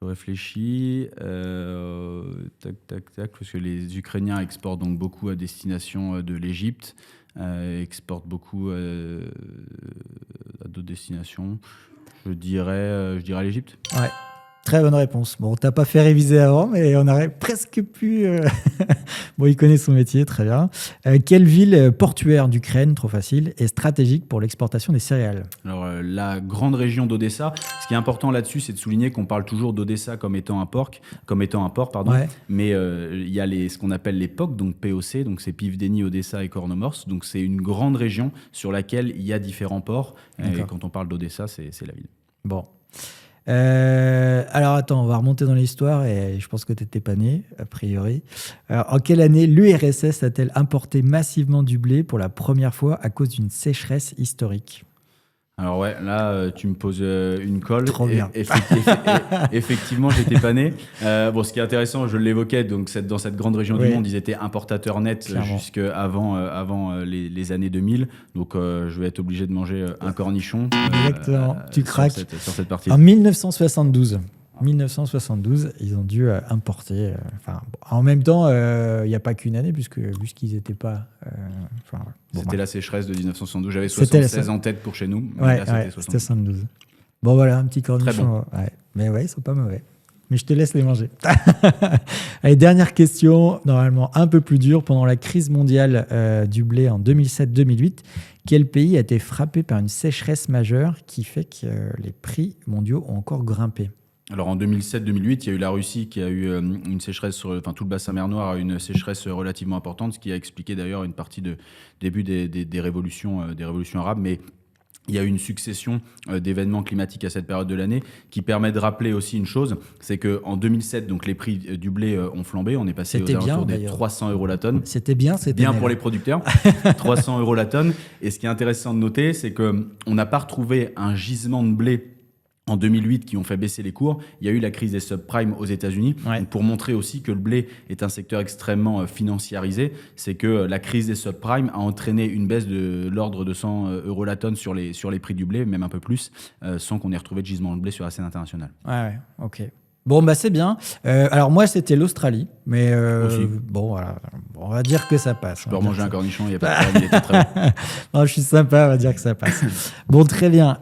je réfléchis, parce que les Ukrainiens exportent donc beaucoup à destination de l'Égypte. Exportent beaucoup à d'autres destinations. Je dirais l'Égypte. Ouais, très bonne réponse. Bon, t'as pas fait réviser avant, mais on aurait presque pu... Bon, il connaît son métier, très bien. Quelle ville portuaire d'Ukraine, trop facile, est stratégique pour l'exportation des céréales? Alors, la grande région d'Odessa. Ce qui est important là-dessus, c'est de souligner qu'on parle toujours d'Odessa comme étant un port, Ouais. mais il y a ce qu'on appelle les POC, donc POC, donc c'est Pivdeni, Odessa et Kornomorsk. Donc c'est une grande région sur laquelle il y a différents ports. Et quand on parle d'Odessa, c'est la ville. Bon. Alors attends, on va remonter dans l'histoire et je pense que tu n'étais pas né, a priori. Alors, en quelle année l'URSS a-t-elle importé massivement du blé pour la première fois à cause d'une sécheresse historique? Alors ouais, là, tu me poses une colle. Trop bien. Effectivement, j'étais pas né. Bon, ce qui est intéressant, je l'évoquais, donc dans cette grande région du monde, ils étaient importateurs nets jusqu'avant les années 2000. Donc, je vais être obligé de manger un cornichon. Exactement, tu craques. Sur cette partie. En 1972, ils ont dû importer. En même temps, il n'y a pas qu'une année, puisqu'ils n'étaient pas. C'était la sécheresse de 1972. J'avais 76 en tête pour chez nous. Ouais, c'était 72. Bon, voilà, un petit cornichon. Très bon. Ouais. Mais ouais, ils sont pas mauvais. Mais je te laisse les manger. Allez, dernière question, normalement un peu plus dure. Pendant la crise mondiale du blé en 2007-2008, quel pays a été frappé par une sécheresse majeure qui fait que les prix mondiaux ont encore grimpé? Alors en 2007-2008, il y a eu la Russie qui a eu une sécheresse, tout le bassin mer Noire a eu une sécheresse relativement importante, ce qui a expliqué d'ailleurs une partie de début des révolutions arabes. Mais il y a eu une succession d'événements climatiques à cette période de l'année qui permet de rappeler aussi une chose, c'est qu'en 2007, donc les prix du blé ont flambé, on est passé aux alentours des 300 € la tonne. C'était bien pour les producteurs, 300 € la tonne. Et ce qui est intéressant de noter, c'est qu'on n'a pas retrouvé un gisement de blé en 2008 qui ont fait baisser les cours. Il y a eu la crise des subprimes aux États-Unis. Ouais. Donc pour montrer aussi que le blé est un secteur extrêmement financiarisé, c'est que la crise des subprimes a entraîné une baisse de l'ordre de 100 € la tonne sur les prix du blé, même un peu plus, sans qu'on ait retrouvé de gisement de blé sur la scène internationale. Ouais, ok. Bon, bah c'est bien. Alors moi, c'était l'Australie, mais bon, voilà. On va dire que ça passe. Je peux remanger un cornichon, il n'y a pas de problème, il était très bon. Non, je suis sympa, on va dire que ça passe. Bon, très bien.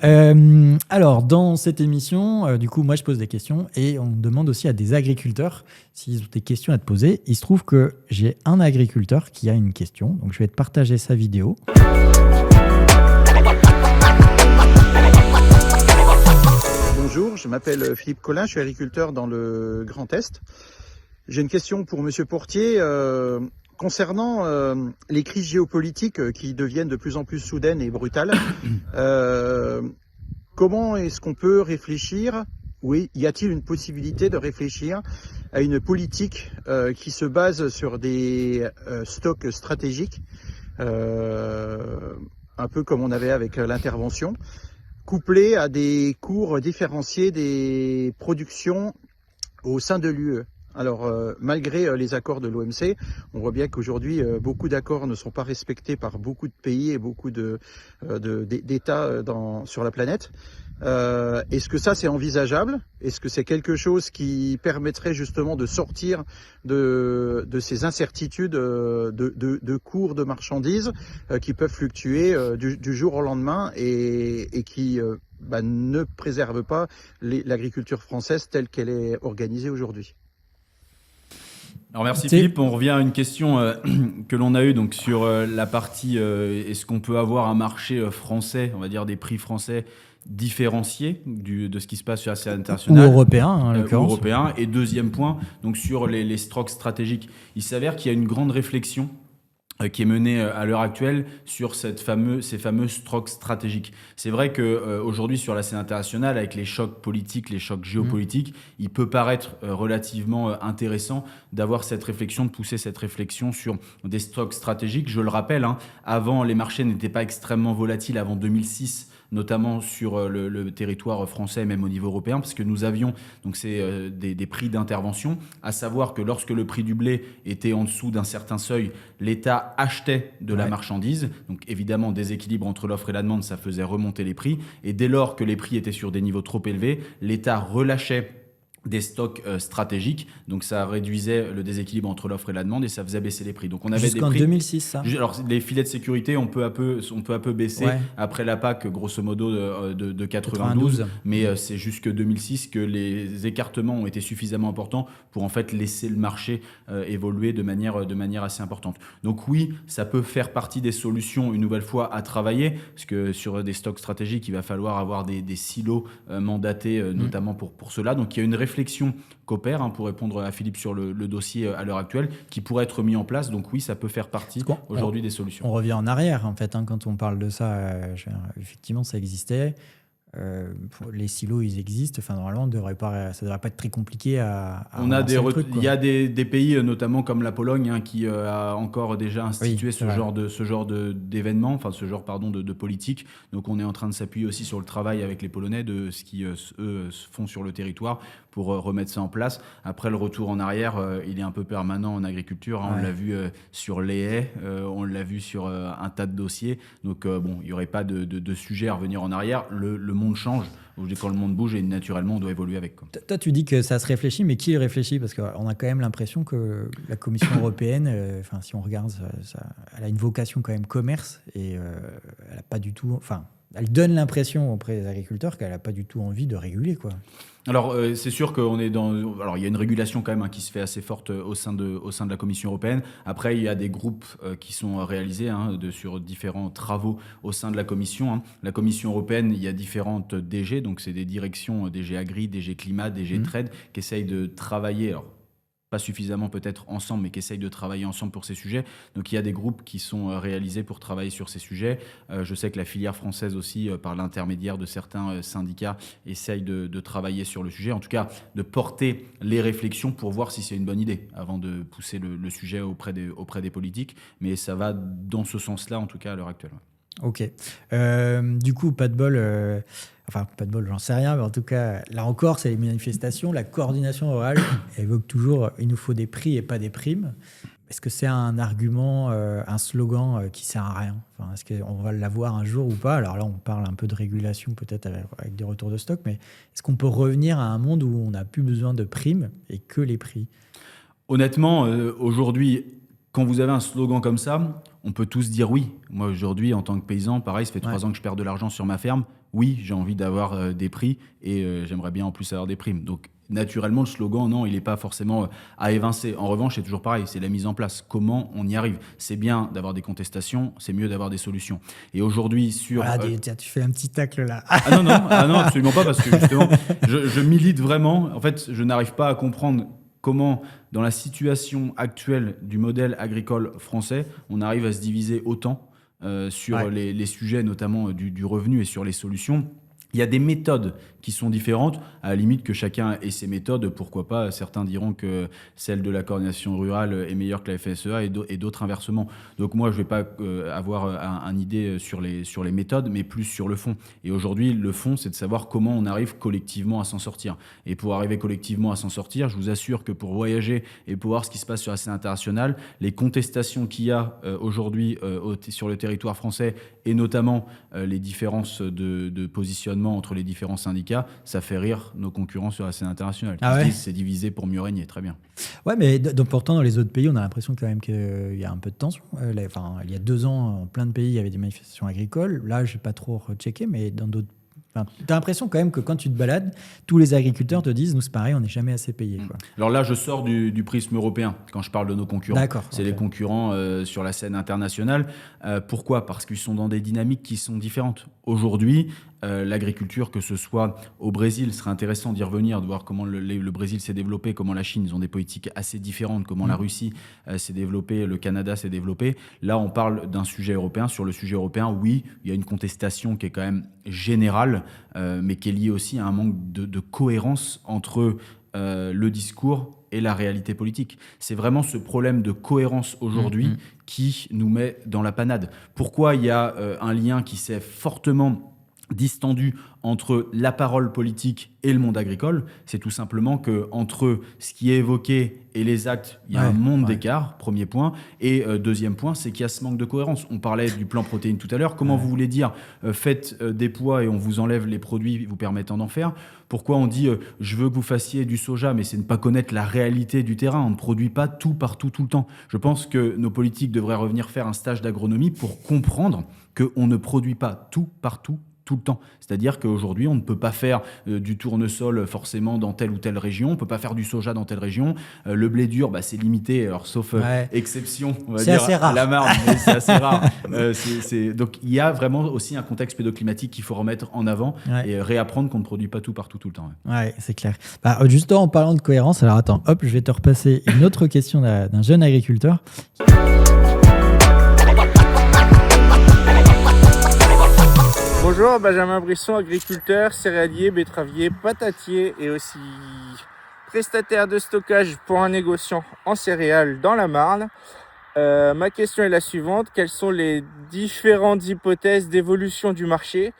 Alors, dans cette émission, du coup, moi, je pose des questions et on demande aussi à des agriculteurs s'ils ont des questions à te poser. Il se trouve que j'ai un agriculteur qui a une question, donc je vais te partager sa vidéo. Bonjour, je m'appelle Philippe Collin, je suis agriculteur dans le Grand Est. J'ai une question pour Monsieur Portier concernant les crises géopolitiques qui deviennent de plus en plus soudaines et brutales. Comment est-ce qu'on peut réfléchir, oui, y a-t-il une possibilité de réfléchir à une politique qui se base sur des stocks stratégiques, un peu comme on avait avec l'intervention, couplé à des cours différenciés des productions au sein de l'UE. Alors, malgré les accords de l'OMC, on voit bien qu'aujourd'hui, beaucoup d'accords ne sont pas respectés par beaucoup de pays et beaucoup d'États sur la planète. Est-ce que ça, c'est envisageable? Est-ce que c'est quelque chose qui permettrait justement de sortir de ces incertitudes de cours de marchandises qui peuvent fluctuer du jour au lendemain et qui ne préservent pas l'agriculture française telle qu'elle est organisée aujourd'hui? Alors merci Philippe, on revient à une question que l'on a eue donc sur la partie est-ce qu'on peut avoir un marché français, on va dire des prix français différenciés de ce qui se passe sur la scène internationale. Ou européen, en l'occurrence. Européen. Et deuxième point, donc sur les stocks stratégiques, il s'avère qu'il y a une grande réflexion qui est menée à l'heure actuelle sur ces fameux stocks stratégiques. C'est vrai qu'aujourd'hui, sur la scène internationale, avec les chocs politiques, les chocs géopolitiques, il peut paraître relativement intéressant d'avoir cette réflexion, de pousser cette réflexion sur des stocks stratégiques. Je le rappelle, avant, les marchés n'étaient pas extrêmement volatiles avant 2006, notamment sur le territoire français, même au niveau européen, parce que nous avions donc des prix d'intervention, à savoir que lorsque le prix du blé était en dessous d'un certain seuil, l'État achetait de la marchandise. Donc évidemment, déséquilibre entre l'offre et la demande, ça faisait remonter les prix. Et dès lors que les prix étaient sur des niveaux trop élevés, l'État relâchait des stocks stratégiques, donc ça réduisait le déséquilibre entre l'offre et la demande et ça faisait baisser les prix. Donc on avait jusqu'en des prix, 2006, ça. Alors les filets de sécurité ont peu à peu baissé après la PAC, grosso modo de 92, mais c'est jusque 2006 que les écartements ont été suffisamment importants pour en fait laisser le marché évoluer de manière assez importante. Donc oui, ça peut faire partie des solutions une nouvelle fois à travailler, parce que sur des stocks stratégiques, il va falloir avoir des silos mandatés notamment pour cela. Donc il y a une réflexion qu'opère, pour répondre à Philippe sur le dossier à l'heure actuelle, qui pourrait être mis en place. Donc oui, ça peut faire partie aujourd'hui des solutions. On revient en arrière, en fait, quand on parle de ça. Effectivement, ça existait. Les silos, ils existent. Enfin, normalement, ça devrait pas être très compliqué à il y a des pays, notamment comme la Pologne, qui a encore déjà institué ce genre d'événement, enfin ce genre de politique. Donc, on est en train de s'appuyer aussi sur le travail avec les Polonais de ce qui eux font sur le territoire pour remettre ça en place. Après, le retour en arrière, il est un peu permanent en agriculture. On l'a vu sur les haies, on l'a vu sur un tas de dossiers. Donc, il n'y aurait pas de sujet à revenir en arrière. Le monde change. Quand le monde bouge, et naturellement, on doit évoluer avec. Toi, tu dis que ça se réfléchit, mais qui réfléchit? Parce qu'on a quand même l'impression que la Commission européenne, si on regarde, elle a une vocation quand même commerce et elle a pas du tout... Elle donne l'impression auprès des agriculteurs qu'elle n'a pas du tout envie de réguler, quoi. Alors, c'est sûr qu'on est dans... Alors, il y a une régulation quand même qui se fait assez forte au sein de la Commission européenne. Après, il y a des groupes qui sont réalisés sur différents travaux au sein de la Commission. La Commission européenne, il y a différentes DG, donc c'est des directions DG Agri, DG Climat, DG Trade, qui essayent de travailler... Alors, pas suffisamment peut-être ensemble, mais qui essayent de travailler ensemble pour ces sujets. Donc il y a des groupes qui sont réalisés pour travailler sur ces sujets. Je sais que la filière française aussi, par l'intermédiaire de certains syndicats, essaye de travailler sur le sujet, en tout cas de porter les réflexions pour voir si c'est une bonne idée, avant de pousser le sujet auprès des politiques. Mais ça va dans ce sens-là, en tout cas à l'heure actuelle. Ok. Du coup, pas de bol. Enfin, pas de bol, j'en sais rien, mais en tout cas, là encore, c'est les manifestations. La coordination rurale évoque toujours il nous faut des prix et pas des primes. Est-ce que c'est un argument, un slogan qui sert à rien? Enfin, est-ce qu'on va l'avoir un jour ou pas? Alors là, on parle un peu de régulation, peut-être avec des retours de stock, mais est-ce qu'on peut revenir à un monde où on n'a plus besoin de primes et que les prix? Honnêtement, aujourd'hui, quand vous avez un slogan comme ça, on peut tous dire oui. Moi, aujourd'hui, en tant que paysan, pareil, ça fait 3 ans que je perds de l'argent sur ma ferme. Oui, j'ai envie d'avoir des prix et j'aimerais bien en plus avoir des primes. Donc, naturellement, le slogan, non, il n'est pas forcément à évincer. En revanche, c'est toujours pareil, c'est la mise en place. Comment on y arrive? C'est bien d'avoir des contestations, c'est mieux d'avoir des solutions. Et aujourd'hui, sur... Voilà, tiens, tu fais un petit tacle là. Ah non, absolument pas, parce que justement, je milite vraiment. En fait, je n'arrive pas à comprendre comment, dans la situation actuelle du modèle agricole français, on arrive à se diviser autant sur les sujets, notamment du revenu et sur les solutions. Il y a des méthodes qui sont différentes, à la limite que chacun ait ses méthodes, pourquoi pas. Certains diront que celle de la coordination rurale est meilleure que la FSEA et d'autres inversement. Donc moi, je ne vais pas avoir une idée sur les méthodes, mais plus sur le fond. Et aujourd'hui, le fond, c'est de savoir comment on arrive collectivement à s'en sortir. Et pour arriver collectivement à s'en sortir, je vous assure que pour voyager et pour voir ce qui se passe sur la scène internationale, les contestations qu'il y a aujourd'hui sur le territoire français, et notamment les différences de positionnement entre les différents syndicats, ça fait rire nos concurrents sur la scène internationale. Ils se disent c'est divisé pour mieux régner, très bien. Ouais, mais donc, pourtant, dans les autres pays, on a l'impression quand même qu'il y a un peu de tension. Il y a 2 ans, en plein de pays, il y avait des manifestations agricoles. Là, je n'ai pas trop rechecké, mais dans d'autres... tu as l'impression quand même que quand tu te balades, tous les agriculteurs te disent, nous c'est pareil, on n'est jamais assez payés. Quoi. Alors là, je sors du prisme européen quand je parle de nos concurrents. D'accord. C'est les concurrents sur la scène internationale. Pourquoi? Parce qu'ils sont dans des dynamiques qui sont différentes. Aujourd'hui, l'agriculture, que ce soit au Brésil, ce serait intéressant d'y revenir, de voir comment le Brésil s'est développé, comment la Chine, ils ont des politiques assez différentes, comment la Russie s'est développée, le Canada s'est développé. Là, on parle d'un sujet européen. Sur le sujet européen, oui, il y a une contestation qui est quand même générale, mais qui est liée aussi à un manque de cohérence entre le discours et la réalité politique. C'est vraiment ce problème de cohérence aujourd'hui qui nous met dans la panade. Pourquoi il y a un lien qui s'est fortement distendu entre la parole politique et le monde agricole? C'est tout simplement qu'entre ce qui est évoqué et les actes, il y a un monde d'écart, premier point. Et deuxième point, c'est qu'il y a ce manque de cohérence. On parlait du plan protéines tout à l'heure. Comment vous voulez dire faites des poids et on vous enlève les produits vous permettant d'en faire? Pourquoi on dit je veux que vous fassiez du soja, mais c'est ne pas connaître la réalité du terrain. On ne produit pas tout partout tout le temps. Je pense que nos politiques devraient revenir faire un stage d'agronomie pour comprendre qu'on ne produit pas tout partout tout le temps. C'est-à-dire qu'aujourd'hui, on ne peut pas faire du tournesol forcément dans telle ou telle région, on ne peut pas faire du soja dans telle région. Le blé dur, c'est limité, alors, sauf exception, on va dire, assez rare. à la Marne, mais c'est assez rare. Donc il y a vraiment aussi un contexte pédoclimatique qu'il faut remettre en avant et réapprendre qu'on ne produit pas tout partout tout le temps. Ouais, c'est clair. Justement, en parlant de cohérence, alors attends, hop, je vais te repasser une autre question d'un jeune agriculteur. Bonjour, Benjamin Brisson, agriculteur, céréalier, betteravier, patatier et aussi prestataire de stockage pour un négociant en céréales dans la Marne. Ma question est la suivante, quelles sont les différentes hypothèses d'évolution du marché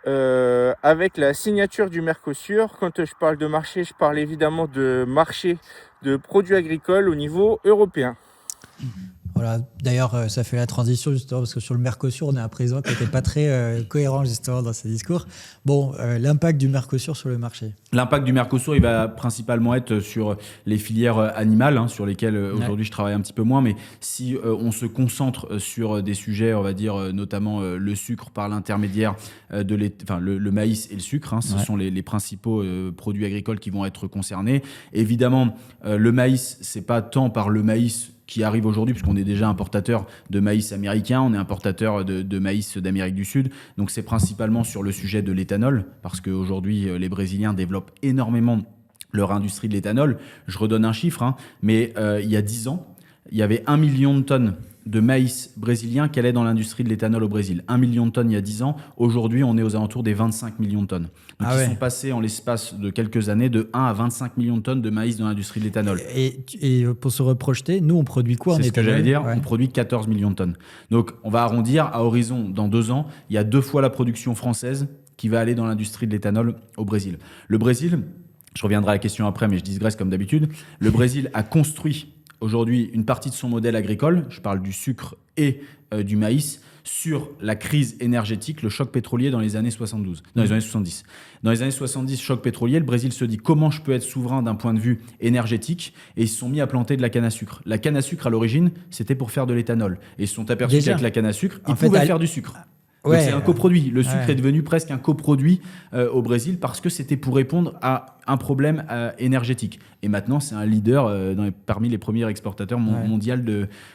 avec la signature du Mercosur? Quand je parle de marché, je parle évidemment de marché de produits agricoles au niveau européen. Voilà. D'ailleurs, ça fait la transition justement parce que sur le Mercosur, on est un président qui n'était pas très cohérent justement dans ses discours. Bon, l'impact du Mercosur sur le marché. L'impact du Mercosur, il va principalement être sur les filières animales, sur lesquelles aujourd'hui je travaille un petit peu moins. Mais si on se concentre sur des sujets, on va dire notamment le sucre par l'intermédiaire le maïs et le sucre, ce sont les principaux produits agricoles qui vont être concernés. Évidemment, le maïs, c'est pas tant par le maïs qui arrive aujourd'hui, puisqu'on est déjà importateur de maïs américain, on est importateur de maïs d'Amérique du Sud. Donc c'est principalement sur le sujet de l'éthanol, parce qu'aujourd'hui, les Brésiliens développent énormément leur industrie de l'éthanol. Je redonne un chiffre, mais il y a 10 ans, il y avait 1 million de tonnes de maïs brésilien qui allait dans l'industrie de l'éthanol au Brésil. 1 million de tonnes il y a 10 ans. Aujourd'hui, on est aux alentours des 25 millions de tonnes. Donc, ils sont passés en l'espace de quelques années de 1 à 25 millions de tonnes de maïs dans l'industrie de l'éthanol. Et pour se reprojeter, nous, on produit quoi en éthanol ? C'est ce que j'allais dire. On produit 14 millions de tonnes. Donc, on va arrondir à horizon, dans 2 ans, il y a 2 fois la production française qui va aller dans l'industrie de l'éthanol au Brésil. Le Brésil, je reviendrai à la question après, mais je digresse comme d'habitude. Le Brésil a construit aujourd'hui une partie de son modèle agricole, je parle du sucre et du maïs, sur la crise énergétique, le choc pétrolier dans les années 70. Dans les années 70, choc pétrolier, le Brésil se dit comment je peux être souverain d'un point de vue énergétique, et ils se sont mis à planter de la canne à sucre. La canne à sucre, à l'origine, c'était pour faire de l'éthanol. Et ils se sont aperçus qu'avec la canne à sucre, ils pouvaient faire du sucre. Donc c'est un coproduit. Le sucre est devenu presque un coproduit au Brésil parce que c'était pour répondre à un problème énergétique. Et maintenant, c'est un leader parmi les premiers exportateurs mondiaux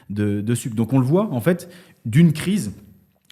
de sucre. Donc on le voit, en fait, d'une crise,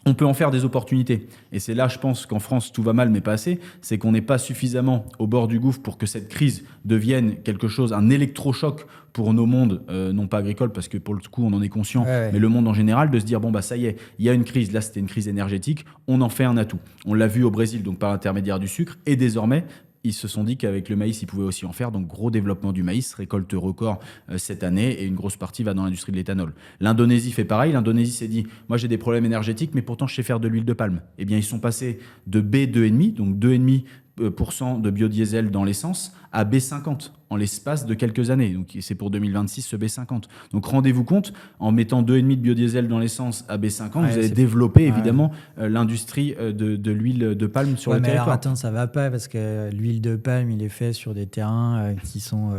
on peut en faire des opportunités. Et c'est là, je pense qu'en France, tout va mal, mais pas assez. C'est qu'on n'est pas suffisamment au bord du gouffre pour que cette crise devienne quelque chose, un électrochoc pour nos mondes, non pas agricoles, parce que pour le coup, on en est conscient, mais le monde en général, de se dire, bon, bah ça y est, il y a une crise. Là, c'était une crise énergétique. On en fait un atout. On l'a vu au Brésil, donc par l'intermédiaire du sucre. Et désormais, ils se sont dit qu'avec le maïs, ils pouvaient aussi en faire. Donc, gros développement du maïs, récolte record cette année, et une grosse partie va dans l'industrie de l'éthanol. L'Indonésie fait pareil. L'Indonésie s'est dit, moi, j'ai des problèmes énergétiques, mais pourtant, je sais faire de l'huile de palme. Eh bien, ils sont passés de B2,5, donc 2,5% de biodiesel dans l'essence, à B50 en l'espace de quelques années. Donc, c'est pour 2026 ce B50. Donc, rendez-vous compte, en mettant 2,5 de biodiesel dans l'essence à B50, vous allez développer évidemment l'industrie de l'huile de palme sur le territoire. Alors attends, ça va pas parce que l'huile de palme, il est fait sur des terrains qui sont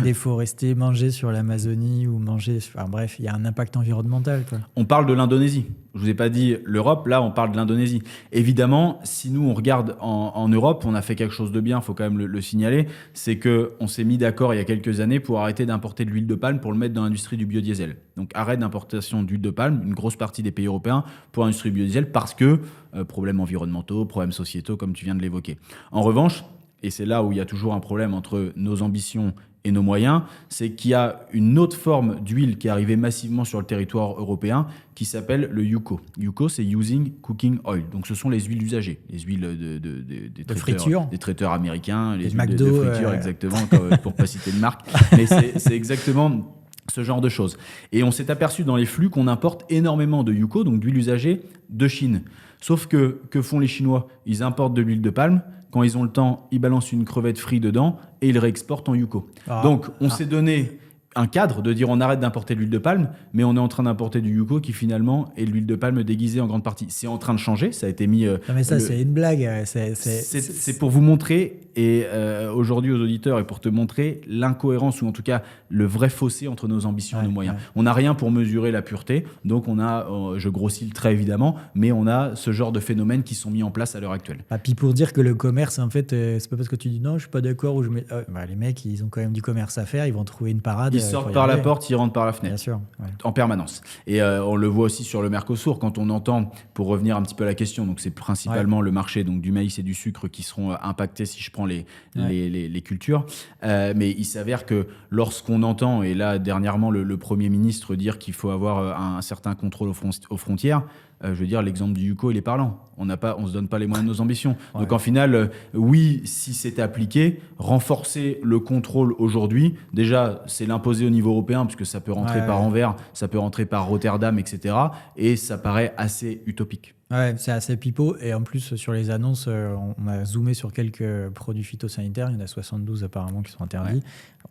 déforestés, mangés sur l'Amazonie ou mangés... Enfin bref, il y a un impact environnemental, quoi. On parle de l'Indonésie. Je vous ai pas dit l'Europe, là on parle de l'Indonésie. Évidemment, si nous on regarde en Europe, on a fait quelque chose de bien, il faut quand même le signaler, c'est qu'on s'est mis d'accord il y a quelques années pour arrêter d'importer de l'huile de palme pour le mettre dans l'industrie du biodiesel. Donc arrêt d'importation d'huile de palme, une grosse partie des pays européens pour l'industrie du biodiesel parce que problèmes environnementaux, problèmes sociétaux comme tu viens de l'évoquer. En revanche, et c'est là où il y a toujours un problème entre nos ambitions et nos moyens, c'est qu'il y a une autre forme d'huile qui est arrivée massivement sur le territoire européen qui s'appelle le UCO. UCO, c'est Using Cooking Oil. Donc, ce sont les huiles usagées, les huiles des traiteurs américains, les huiles McDo, de friture, exactement, pour ne pas citer de marque. Mais c'est exactement ce genre de choses. Et on s'est aperçu dans les flux qu'on importe énormément de UCO, donc d'huile usagée, de Chine. Sauf que font les Chinois ? Ils importent de l'huile de palme. Quand ils ont le temps, ils balancent une crevette frite dedans et ils réexportent en UCO. Donc, on s'est donné un cadre de dire on arrête d'importer de l'huile de palme, mais on est en train d'importer du UCO qui finalement est de l'huile de palme déguisée en grande partie. C'est en train de changer, ça a été mis... non mais ça c'est une blague. C'est pour vous montrer, et aujourd'hui aux auditeurs, et pour te montrer l'incohérence, ou en tout cas le vrai fossé entre nos ambitions et nos moyens. On n'a rien pour mesurer la pureté, donc on a, je grossis le trait évidemment, mais on a ce genre de phénomènes qui sont mis en place à l'heure actuelle. Puis pour dire que le commerce, en fait, c'est pas parce que tu dis non, je suis pas d'accord, ou les mecs, ils ont quand même du commerce à faire, ils vont trouver une parade. Ils sortent par la porte, ils rentrent par la fenêtre. Bien sûr. En permanence. Et on le voit aussi sur le Mercosur, quand on entend, pour revenir un petit peu à la question, donc c'est principalement le marché donc du maïs et du sucre qui seront impactés si je prends les cultures. Mais il s'avère que lorsqu'on entend, et là dernièrement le Premier ministre dire qu'il faut avoir un certain contrôle aux frontières, je veux dire, l'exemple du UCO, il est parlant. On ne se donne pas les moyens de nos ambitions. Donc, en final, oui, si c'était appliqué, renforcer le contrôle aujourd'hui, déjà, c'est l'imposer au niveau européen, puisque ça peut rentrer par Anvers, ça peut rentrer par Rotterdam, etc. Et ça paraît assez utopique. Ouais, c'est assez pipeau. Et en plus, sur les annonces, on a zoomé sur quelques produits phytosanitaires. Il y en a 72 apparemment qui sont interdits. Ouais.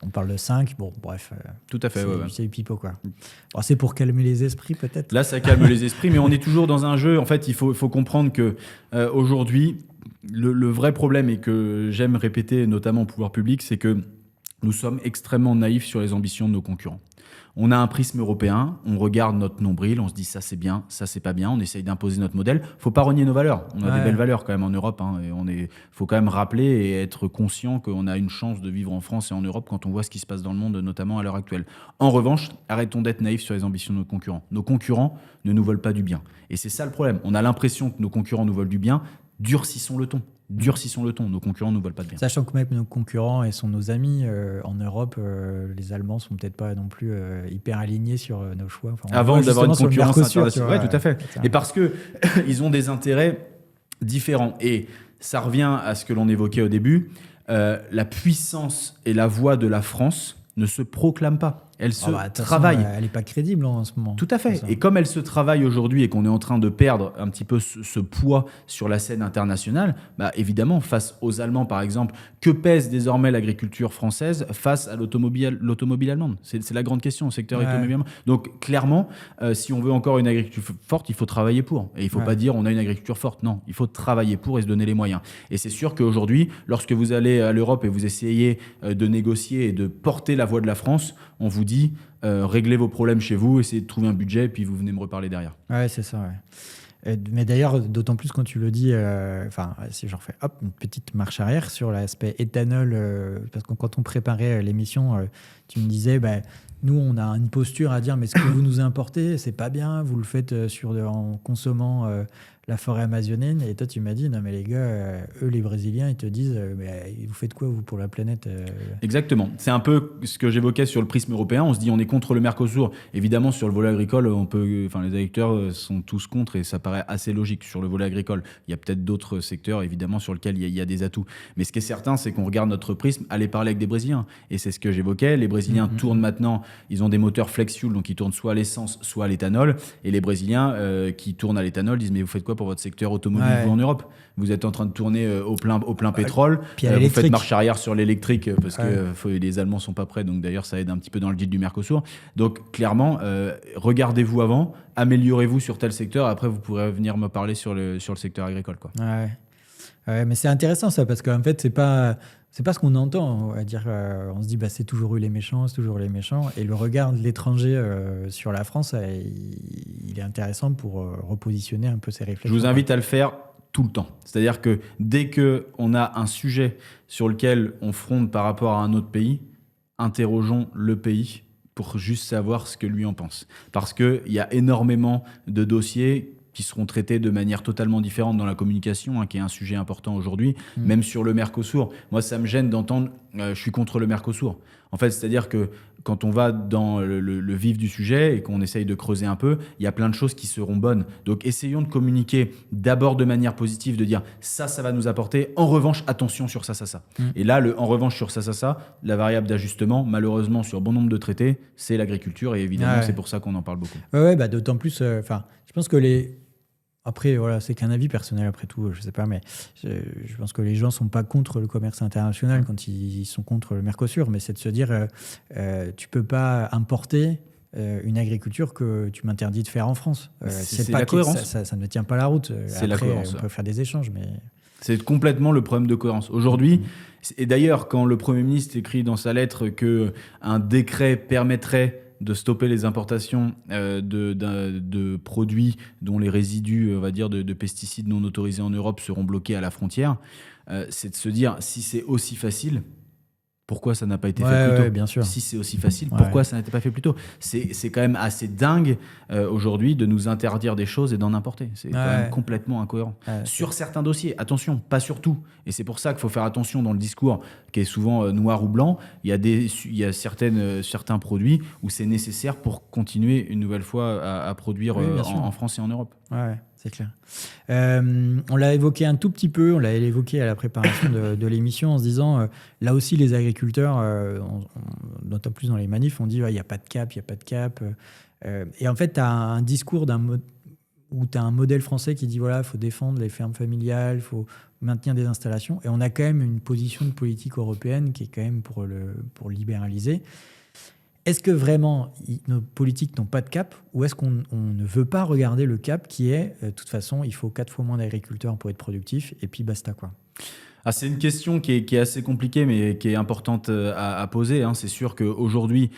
On parle de 5. Bon, bref. Tout à fait, c'est pipeau, quoi. Bon, c'est pour calmer les esprits, peut-être. Là, ça calme les esprits, mais on est toujours dans un jeu. En fait, il faut comprendre que aujourd'hui, le vrai problème, et que j'aime répéter, notamment au pouvoir public, c'est que nous sommes extrêmement naïfs sur les ambitions de nos concurrents. On a un prisme européen, on regarde notre nombril, on se dit ça c'est bien, ça c'est pas bien, on essaye d'imposer notre modèle. Faut pas renier nos valeurs. On a des belles valeurs quand même en Europe, et faut quand même rappeler et être conscient qu'on a une chance de vivre en France et en Europe quand on voit ce qui se passe dans le monde, notamment à l'heure actuelle. En revanche, arrêtons d'être naïfs sur les ambitions de nos concurrents. Nos concurrents ne nous veulent pas du bien. Et c'est ça le problème. On a l'impression que nos concurrents nous veulent du bien. Durcissons le ton. Durcissons le ton. Nos concurrents nous volent pas de bien. Sachant que même nos concurrents et sont nos amis en Europe, les Allemands sont peut-être pas non plus hyper alignés sur nos choix. Enfin, avant d'avoir une concurrence Mercosur, internationale. Oui, tout à fait. Et parce que ils ont des intérêts différents. Et ça revient à ce que l'on évoquait au début. La puissance et la voix de la France ne se proclament pas. Elle se travaille. Elle n'est pas crédible en ce moment. Tout à fait. Et comme elle se travaille aujourd'hui et qu'on est en train de perdre un petit peu ce poids sur la scène internationale, bah évidemment, face aux Allemands, par exemple, que pèse désormais l'agriculture française face à l'automobile allemande? C'est la grande question au secteur automobile allemand. Donc, clairement, si on veut encore une agriculture forte, il faut travailler pour. Et il ne faut pas dire on a une agriculture forte. Non, il faut travailler pour et se donner les moyens. Et c'est sûr qu'aujourd'hui, lorsque vous allez à l'Europe et vous essayez de négocier et de porter la voix de la France, on vous dit réglez vos problèmes chez vous, essayez de trouver un budget et puis vous venez me reparler derrière. Ouais, c'est ça. Mais d'ailleurs, d'autant plus quand tu le dis, si j'en fais une petite marche arrière sur l'aspect éthanol, parce que quand on préparait l'émission, tu me disais, nous, on a une posture à dire, mais ce que vous nous importez, c'est pas bien, vous le faites en consommant la forêt amazonienne. Et toi, tu m'as dit, non, mais les gars, eux, les Brésiliens, ils te disent, vous faites quoi, vous, pour la planète Exactement. C'est un peu ce que j'évoquais sur le prisme européen. On se dit, on est contre le Mercosur. Évidemment, sur le volet agricole, les agriculteurs sont tous contre et ça paraît assez logique sur le volet agricole. Il y a peut-être d'autres secteurs, évidemment, sur lesquels il y a des atouts. Mais ce qui est certain, c'est qu'on regarde notre prisme, aller parler avec des Brésiliens. Et c'est ce que j'évoquais. Les Brésiliens tournent maintenant, ils ont des moteurs flex-fuel, donc ils tournent soit à l'essence, soit à l'éthanol. Et les Brésiliens qui tournent à l'éthanol disent, mais vous faites quoi pour votre secteur automobile vous, en Europe? Vous êtes en train de tourner au plein pétrole. Vous faites marche arrière sur l'électrique parce que les Allemands sont pas prêts. Donc d'ailleurs, ça aide un petit peu dans le deal du Mercosur. Donc clairement, regardez-vous avant, améliorez-vous sur tel secteur. Après, vous pourrez venir me parler sur le secteur agricole, quoi. Mais c'est intéressant ça parce qu'en fait, c'est pas ce qu'on entend. On va dire, on se dit, c'est toujours eu les méchants, c'est toujours eu les méchants. Et le regard de l'étranger sur la France, il est intéressant pour repositionner un peu ses réflexions. Je vous invite à le faire tout le temps. C'est-à-dire que dès qu'on a un sujet sur lequel on fronde par rapport à un autre pays, interrogeons le pays pour juste savoir ce que lui en pense. Parce qu'il y a énormément de dossiers qui seront traités de manière totalement différente dans la communication, qui est un sujet important aujourd'hui, même sur le Mercosur. Moi, ça me gêne d'entendre « je suis contre le Mercosur ». En fait, c'est-à-dire que quand on va dans le vif du sujet et qu'on essaye de creuser un peu, il y a plein de choses qui seront bonnes. Donc, essayons de communiquer d'abord de manière positive, de dire « ça va nous apporter. En revanche, attention sur ça, ça, ça ». Et là, en revanche sur ça, ça, ça, la variable d'ajustement, malheureusement, sur bon nombre de traités, c'est l'agriculture. Et évidemment, c'est pour ça qu'on en parle beaucoup. D'autant plus, je pense que Après, c'est qu'un avis personnel, après tout, je sais pas, mais je pense que les gens sont pas contre le commerce international quand ils sont contre le Mercosur, mais c'est de se dire, tu peux pas importer une agriculture que tu m'interdis de faire en France. C'est la cohérence. Ça ne tient pas la route. C'est la cohérence. On peut faire des échanges, mais... C'est complètement le problème de cohérence. Aujourd'hui, et d'ailleurs, quand le Premier ministre écrit dans sa lettre qu'un décret permettrait de stopper les importations de produits dont les résidus, on va dire, de pesticides non autorisés en Europe seront bloqués à la frontière, c'est de se dire, si c'est aussi facile, pourquoi ça n'a pas été fait plus tôt ? Bien sûr. Si c'est aussi facile, pourquoi ça n'a pas été fait plus tôt ? C'est quand même assez dingue aujourd'hui de nous interdire des choses et d'en importer. C'est quand même complètement incohérent. Sur certains dossiers, attention, pas sur tout. Et c'est pour ça qu'il faut faire attention dans le discours qui est souvent noir ou blanc. Il y a certains produits où c'est nécessaire pour continuer une nouvelle fois à produire en France et en Europe. C'est clair. On l'a évoqué un tout petit peu, on l'a évoqué à la préparation de l'émission en se disant, là aussi les agriculteurs, d'autant plus dans les manifs, on dit il n'y a pas de cap, il n'y a pas de cap. Et en fait, tu as un discours où tu as un modèle français qui dit il faut défendre les fermes familiales, il faut maintenir des installations. Et on a quand même une position de politique européenne qui est quand même pour libéraliser. Est-ce que vraiment nos politiques n'ont pas de cap ou est-ce qu'on ne veut pas regarder le cap qui est, de toute façon, il faut 4 fois moins d'agriculteurs pour être productif et puis basta quoi. C'est une question qui est assez compliquée mais qui est importante à poser. C'est sûr qu'aujourd'hui,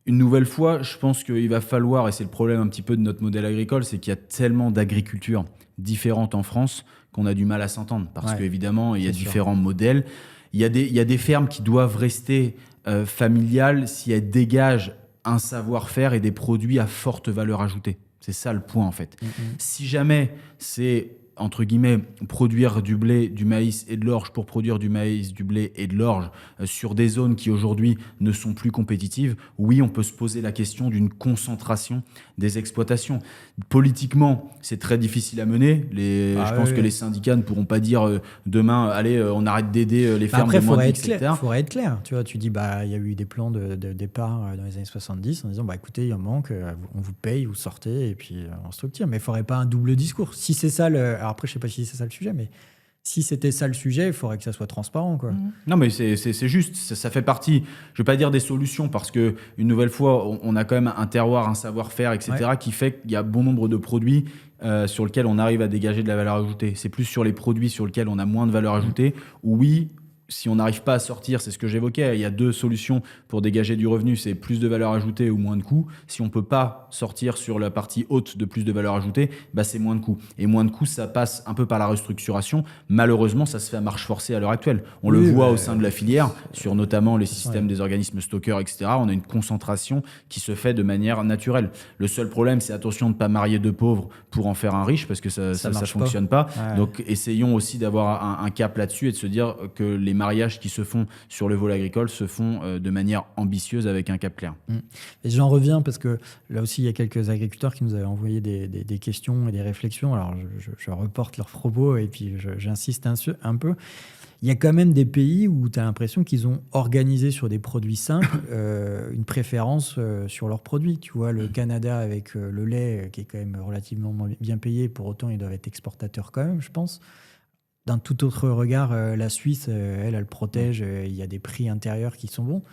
une nouvelle fois, je pense qu'il va falloir, et c'est le problème un petit peu de notre modèle agricole, c'est qu'il y a tellement d'agricultures différentes en France qu'on a du mal à s'entendre parce qu'évidemment, il y a différents modèles. Il y a des fermes qui doivent rester familiales si elles dégagent un savoir-faire et des produits à forte valeur ajoutée. C'est ça le point en fait. Si jamais c'est entre guillemets, produire du blé, du maïs et de l'orge pour produire du maïs, du blé et de l'orge sur des zones qui aujourd'hui ne sont plus compétitives, oui, on peut se poser la question d'une concentration des exploitations. Politiquement, c'est très difficile à mener. Je pense que les syndicats ne pourront pas dire demain, allez, on arrête d'aider les fermes après, de moins de 10, etc. Il faudrait être clair. Tu vois, tu dis, il y a eu des plans de départ dans les années 70 en disant, écoutez, il en manque, on vous paye, vous sortez, et puis on structure. Mais il ne faudrait pas un double discours. Si c'est ça, alors après, je ne sais pas si c'est ça le sujet, mais si c'était ça le sujet, il faudrait que ça soit transparent, quoi. Non, mais c'est juste, ça fait partie, je ne vais pas dire des solutions, parce qu'une nouvelle fois, on a quand même un terroir, un savoir-faire, etc., qui fait qu'il y a bon nombre de produits sur lesquels on arrive à dégager de la valeur ajoutée. C'est plus sur les produits sur lesquels on a moins de valeur ajoutée, où oui, si on n'arrive pas à sortir, c'est ce que j'évoquais, il y a 2 solutions pour dégager du revenu, c'est plus de valeur ajoutée ou moins de coûts. Si on ne peut pas sortir sur la partie haute de plus de valeur ajoutée, c'est moins de coûts. Et moins de coûts, ça passe un peu par la restructuration. Malheureusement, ça se fait à marche forcée à l'heure actuelle. On le voit au sein de la filière, sur notamment les systèmes des organismes stockeurs, etc. On a une concentration qui se fait de manière naturelle. Le seul problème, c'est attention de ne pas marier 2 pauvres pour en faire un riche, parce que ça ne fonctionne pas. Ouais. Donc, essayons aussi d'avoir un cap là-dessus et de se dire que les mariages qui se font sur le volet agricole se font de manière ambitieuse avec un cap clair. Et j'en reviens parce que là aussi, il y a quelques agriculteurs qui nous avaient envoyé des questions et des réflexions. Alors, je reporte leurs propos et puis j'insiste un peu. Il y a quand même des pays où tu as l'impression qu'ils ont organisé sur des produits simples une préférence sur leurs produits. Tu vois, le Canada avec le lait qui est quand même relativement bien payé, pour autant ils doivent être exportateurs quand même, je pense. D'un tout autre regard, la Suisse, elle protège, il y a des prix intérieurs qui sont bons.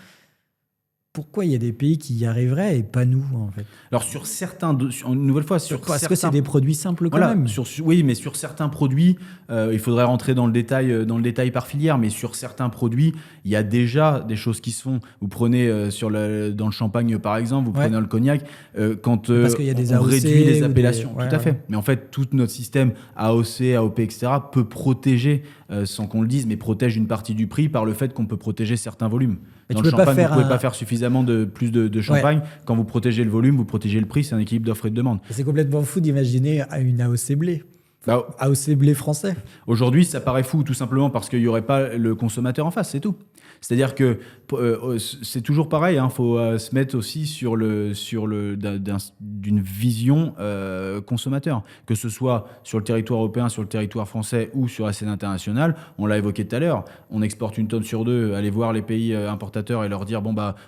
Pourquoi il y a des pays qui y arriveraient et pas nous, en fait? Alors, sur certains... Une nouvelle fois, sur parce certains... que c'est des produits simples quand même. Oui, mais sur certains produits, il faudrait rentrer dans le détail par filière, mais sur certains produits, il y a déjà des choses qui se font. Vous prenez dans le champagne, par exemple, vous prenez dans le cognac, quand parce qu'il y a des on AOC réduit les appellations. tout à fait. Mais en fait, tout notre système AOC, AOP, etc., peut protéger, sans qu'on le dise, mais protège une partie du prix par le fait qu'on peut protéger certains volumes. Dans le champagne, vous ne pouvez pas faire suffisamment plus de champagne. Ouais. Quand vous protégez le volume, vous protégez le prix. C'est un équilibre d'offre et de demande. Et c'est complètement fou d'imaginer une AOC blé. AOC blé français. Aujourd'hui, ça paraît fou, tout simplement parce qu'il n'y aurait pas le consommateur en face, c'est tout. C'est-à-dire que c'est toujours pareil, il faut se mettre aussi d'une vision consommateur. Que ce soit sur le territoire européen, sur le territoire français ou sur la scène internationale, on l'a évoqué tout à l'heure, on exporte 1 tonne sur 2, aller voir les pays importateurs et leur dire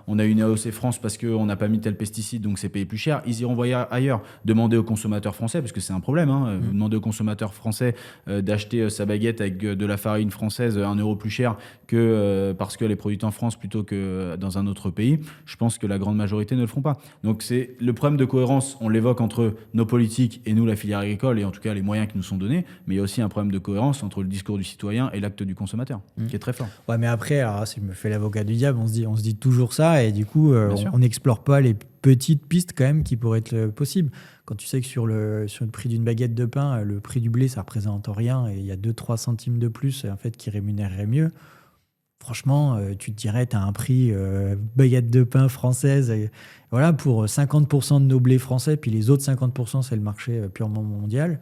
on a une AOC France parce qu'on n'a pas mis tel pesticide, donc c'est payé plus cher. Ils iront voir ailleurs. Demandez aux consommateurs français, parce que c'est un problème, vous demandez aux consommateurs français d'acheter sa baguette avec de la farine française 1 euro plus cher que parce qu'elle est produite en France plutôt que dans un autre pays. Je pense que la grande majorité ne le feront pas. Donc c'est le problème de cohérence, on l'évoque entre nos politiques et nous, la filière agricole, et en tout cas les moyens qui nous sont donnés, mais il y a aussi un problème de cohérence entre le discours du citoyen et l'acte du consommateur, qui est très fort. Ouais, mais après, alors, si je me fais l'avocat du diable, on se dit toujours ça, et du coup, on n'explore pas les petites pistes quand même qui pourraient être possibles. Quand tu sais que sur le prix d'une baguette de pain, le prix du blé, ça représente rien, et il y a 2-3 centimes de plus en fait, qui rémunérerait mieux. Franchement, tu te dirais, tu as un prix baguette de pain française, et voilà, pour 50% de nos blés français, puis les autres 50%, c'est le marché purement mondial.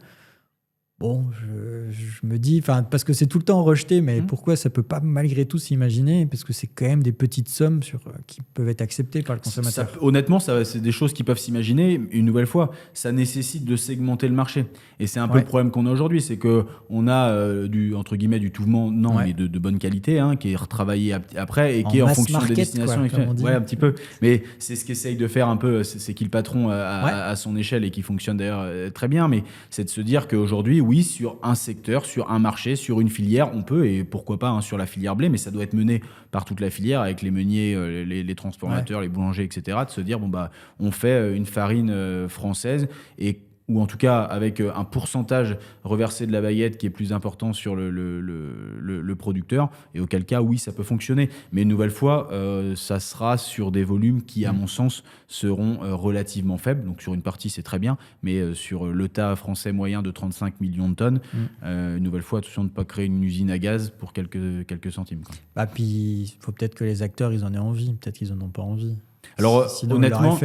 Bon, je me dis, parce que c'est tout le temps rejeté, mais pourquoi ça ne peut pas malgré tout s'imaginer? Parce que c'est quand même des petites sommes qui peuvent être acceptées par le consommateur. Honnêtement, c'est des choses qui peuvent s'imaginer. Une nouvelle fois, ça nécessite de segmenter le marché. Et c'est un peu le problème qu'on a aujourd'hui, c'est qu'on a entre guillemets, du tout venant, mais de bonne qualité, qui est retravaillé après et qui est en fonction des destinations. Ouais, un petit peu. Mais c'est ce qu'essaye de faire un peu, c'est qui le patron à son échelle et qui fonctionne d'ailleurs très bien, mais c'est de se dire qu'aujourd'hui, oui, sur un secteur, sur un marché, sur une filière, on peut, et pourquoi pas sur la filière blé, mais ça doit être mené par toute la filière, avec les meuniers, les transformateurs, les boulangers, etc., de se dire, on fait une farine française, ou en tout cas avec un pourcentage reversé de la baguette qui est plus important sur le producteur, et auquel cas, oui, ça peut fonctionner. Mais une nouvelle fois, ça sera sur des volumes qui, à mon sens, seront relativement faibles. Donc sur une partie, c'est très bien, mais sur le tas français moyen de 35 millions de tonnes, une nouvelle fois, attention de ne pas créer une usine à gaz pour quelques centimes. Puis il faut peut-être que les acteurs, ils en aient envie. Peut-être qu'ils n'en ont pas envie. Alors sinon, honnêtement...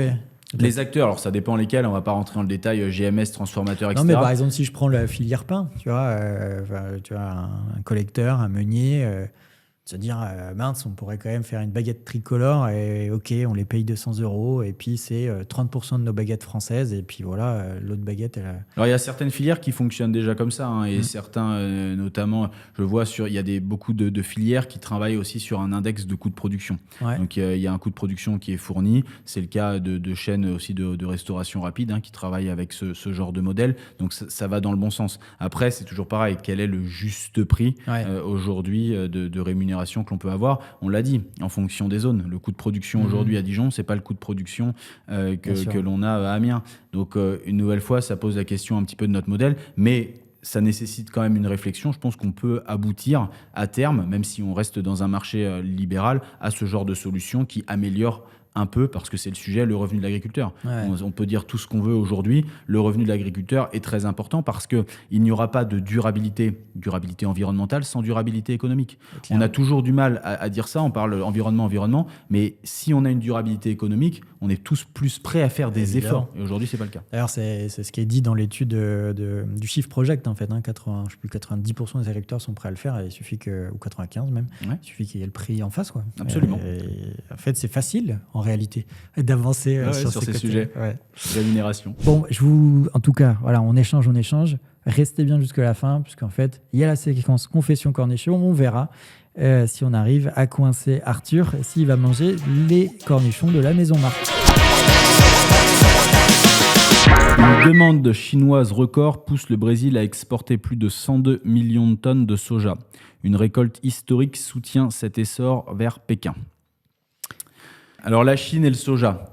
Les acteurs, alors ça dépend lesquels, on va pas rentrer dans le détail, GMS, transformateur, etc. Non, mais par exemple, si je prends la filière pain, tu vois, un collecteur, un meunier, se dire, mince, on pourrait quand même faire une baguette tricolore et ok, on les paye 200 € et puis c'est 30% de nos baguettes françaises et puis voilà, l'autre baguette, elle a... Alors il y a certaines filières qui fonctionnent déjà comme ça, hein, et certains, notamment, je vois il y a beaucoup de filières qui travaillent aussi sur un index de coût de production. Ouais. Donc il y a un coût de production qui est fourni. C'est le cas de chaînes aussi de restauration rapide, hein, qui travaillent avec ce genre de modèle. Donc ça va dans le bon sens. Après, c'est toujours pareil. Quel est le juste prix aujourd'hui de rémunération que l'on peut avoir? On l'a dit, en fonction des zones. Le coût de production aujourd'hui à Dijon, c'est pas le coût de production que l'on a à Amiens. Donc une nouvelle fois, ça pose la question un petit peu de notre modèle, mais ça nécessite quand même une réflexion. Je pense qu'on peut aboutir à terme, même si on reste dans un marché libéral, à ce genre de solution qui améliore un peu, parce que c'est le sujet, le revenu de l'agriculteur. Ouais. On peut dire tout ce qu'on veut aujourd'hui. Le revenu de l'agriculteur est très important parce qu'il n'y aura pas de durabilité environnementale sans durabilité économique. On a toujours du mal à dire ça. On parle environnement, mais si on a une durabilité économique, on est tous plus prêts à faire des efforts. Et aujourd'hui, c'est pas le cas. D'ailleurs, c'est ce qui est dit dans l'étude du Shift Project, en fait. 90% des agriculteurs sont prêts à le faire, et il suffit ou 95 même, il suffit qu'il y ait le prix en face, quoi. Absolument. Et en fait, c'est facile, en réalité, d'avancer sur ces sujets. Ouais. Rémunération. Bon, en tout cas, voilà, on échange. Restez bien jusqu'à la fin, puisqu'en fait, il y a la séquence Confession Cornichon. On verra si on arrive à coincer Arthur, s'il va manger les cornichons de la Maison Marc. Une demande chinoise record pousse le Brésil à exporter plus de 102 millions de tonnes de soja. Une récolte historique soutient cet essor vers Pékin. Alors la Chine et le soja.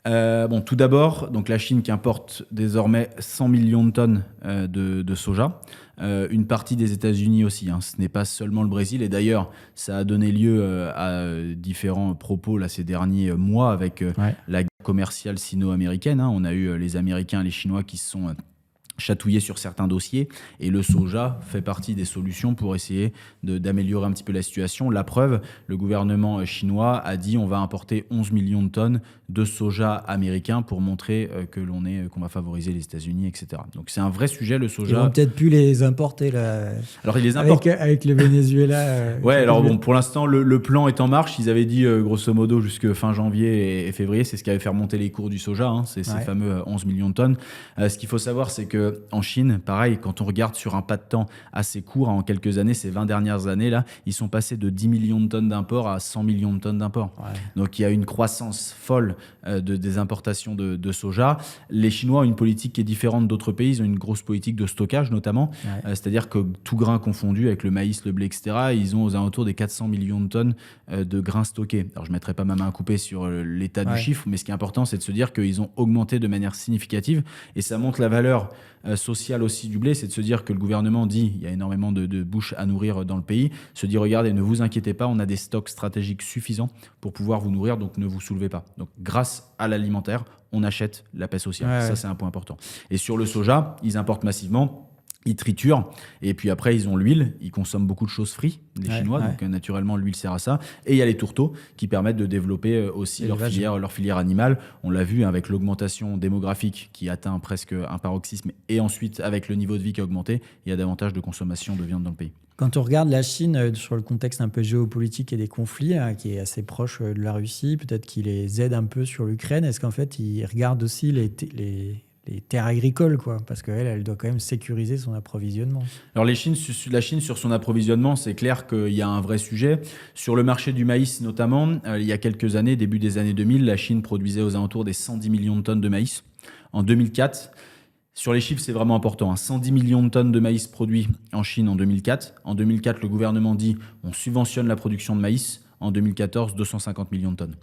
Tout d'abord, donc la Chine qui importe désormais 100 millions de tonnes de soja. Une partie des États-Unis aussi, hein. Ce n'est pas seulement le Brésil. Et d'ailleurs, ça a donné lieu à différents propos là, ces derniers mois avec la guerre commerciale sino-américaine, hein. On a eu les Américains et les Chinois qui se sont chatouillés sur certains dossiers, et le soja fait partie des solutions pour essayer d'améliorer un petit peu la situation. La preuve, le gouvernement chinois a dit on va importer 11 millions de tonnes de soja américain pour montrer qu'on va favoriser les États-Unis, etc. Donc c'est un vrai sujet, le soja. Ils vont peut-être plus les importer là. Alors ils les importent avec le Venezuela. Pour l'instant le plan est en marche. Ils avaient dit grosso modo jusque fin janvier et février, c'est ce qui avait fait remonter les cours du soja, hein, ces fameux 11 millions de tonnes. Ce qu'il faut savoir, c'est que en Chine, pareil, quand on regarde sur un pas de temps assez court, en quelques années, ces 20 dernières années là, ils sont passés de 10 millions de tonnes d'import à 100 millions de tonnes d'import. Donc il y a une croissance folle des importations de soja. Les Chinois ont une politique qui est différente d'autres pays. Ils ont une grosse politique de stockage notamment. C'est-à-dire que tout grain confondu avec le maïs, le blé, etc., ils ont aux alentours des 400 millions de tonnes de grains stockés. Alors je ne mettrai pas ma main à couper sur l'état du chiffre, mais ce qui est important, c'est de se dire qu'ils ont augmenté de manière significative, et ça montre la valeur sociale aussi du blé. C'est de se dire que le gouvernement dit, il y a énormément de bouches à nourrir dans le pays, se dit regardez, ne vous inquiétez pas, on a des stocks stratégiques suffisants pour pouvoir vous nourrir, donc ne vous soulevez pas. Donc grâce à l'alimentaire, on achète la paix sociale. Ça, c'est un point important. Et sur le soja, ils importent massivement. Ils triturent, et puis après ils ont l'huile, ils consomment beaucoup de choses frites, les Chinois, donc naturellement l'huile sert à ça. Et il y a les tourteaux qui permettent de développer aussi leur filière animale. On l'a vu avec l'augmentation démographique qui atteint presque un paroxysme, et ensuite avec le niveau de vie qui a augmenté, il y a davantage de consommation de viande dans le pays. Quand on regarde la Chine sur le contexte un peu géopolitique et des conflits, qui est assez proche de la Russie, peut-être qu'il les aide un peu sur l'Ukraine, est-ce qu'en fait ils regardent aussi les terres agricoles, quoi, parce qu'elle doit quand même sécuriser son approvisionnement. Alors la Chine sur son approvisionnement, c'est clair qu'il y a un vrai sujet. Sur le marché du maïs notamment, il y a quelques années, début des années 2000, la Chine produisait aux alentours des 110 millions de tonnes de maïs. En 2004, sur les chiffres, c'est vraiment important, 110 millions de tonnes de maïs produits en Chine en 2004. En 2004, le gouvernement dit on subventionne la production de maïs. En 2014, 250 millions de tonnes.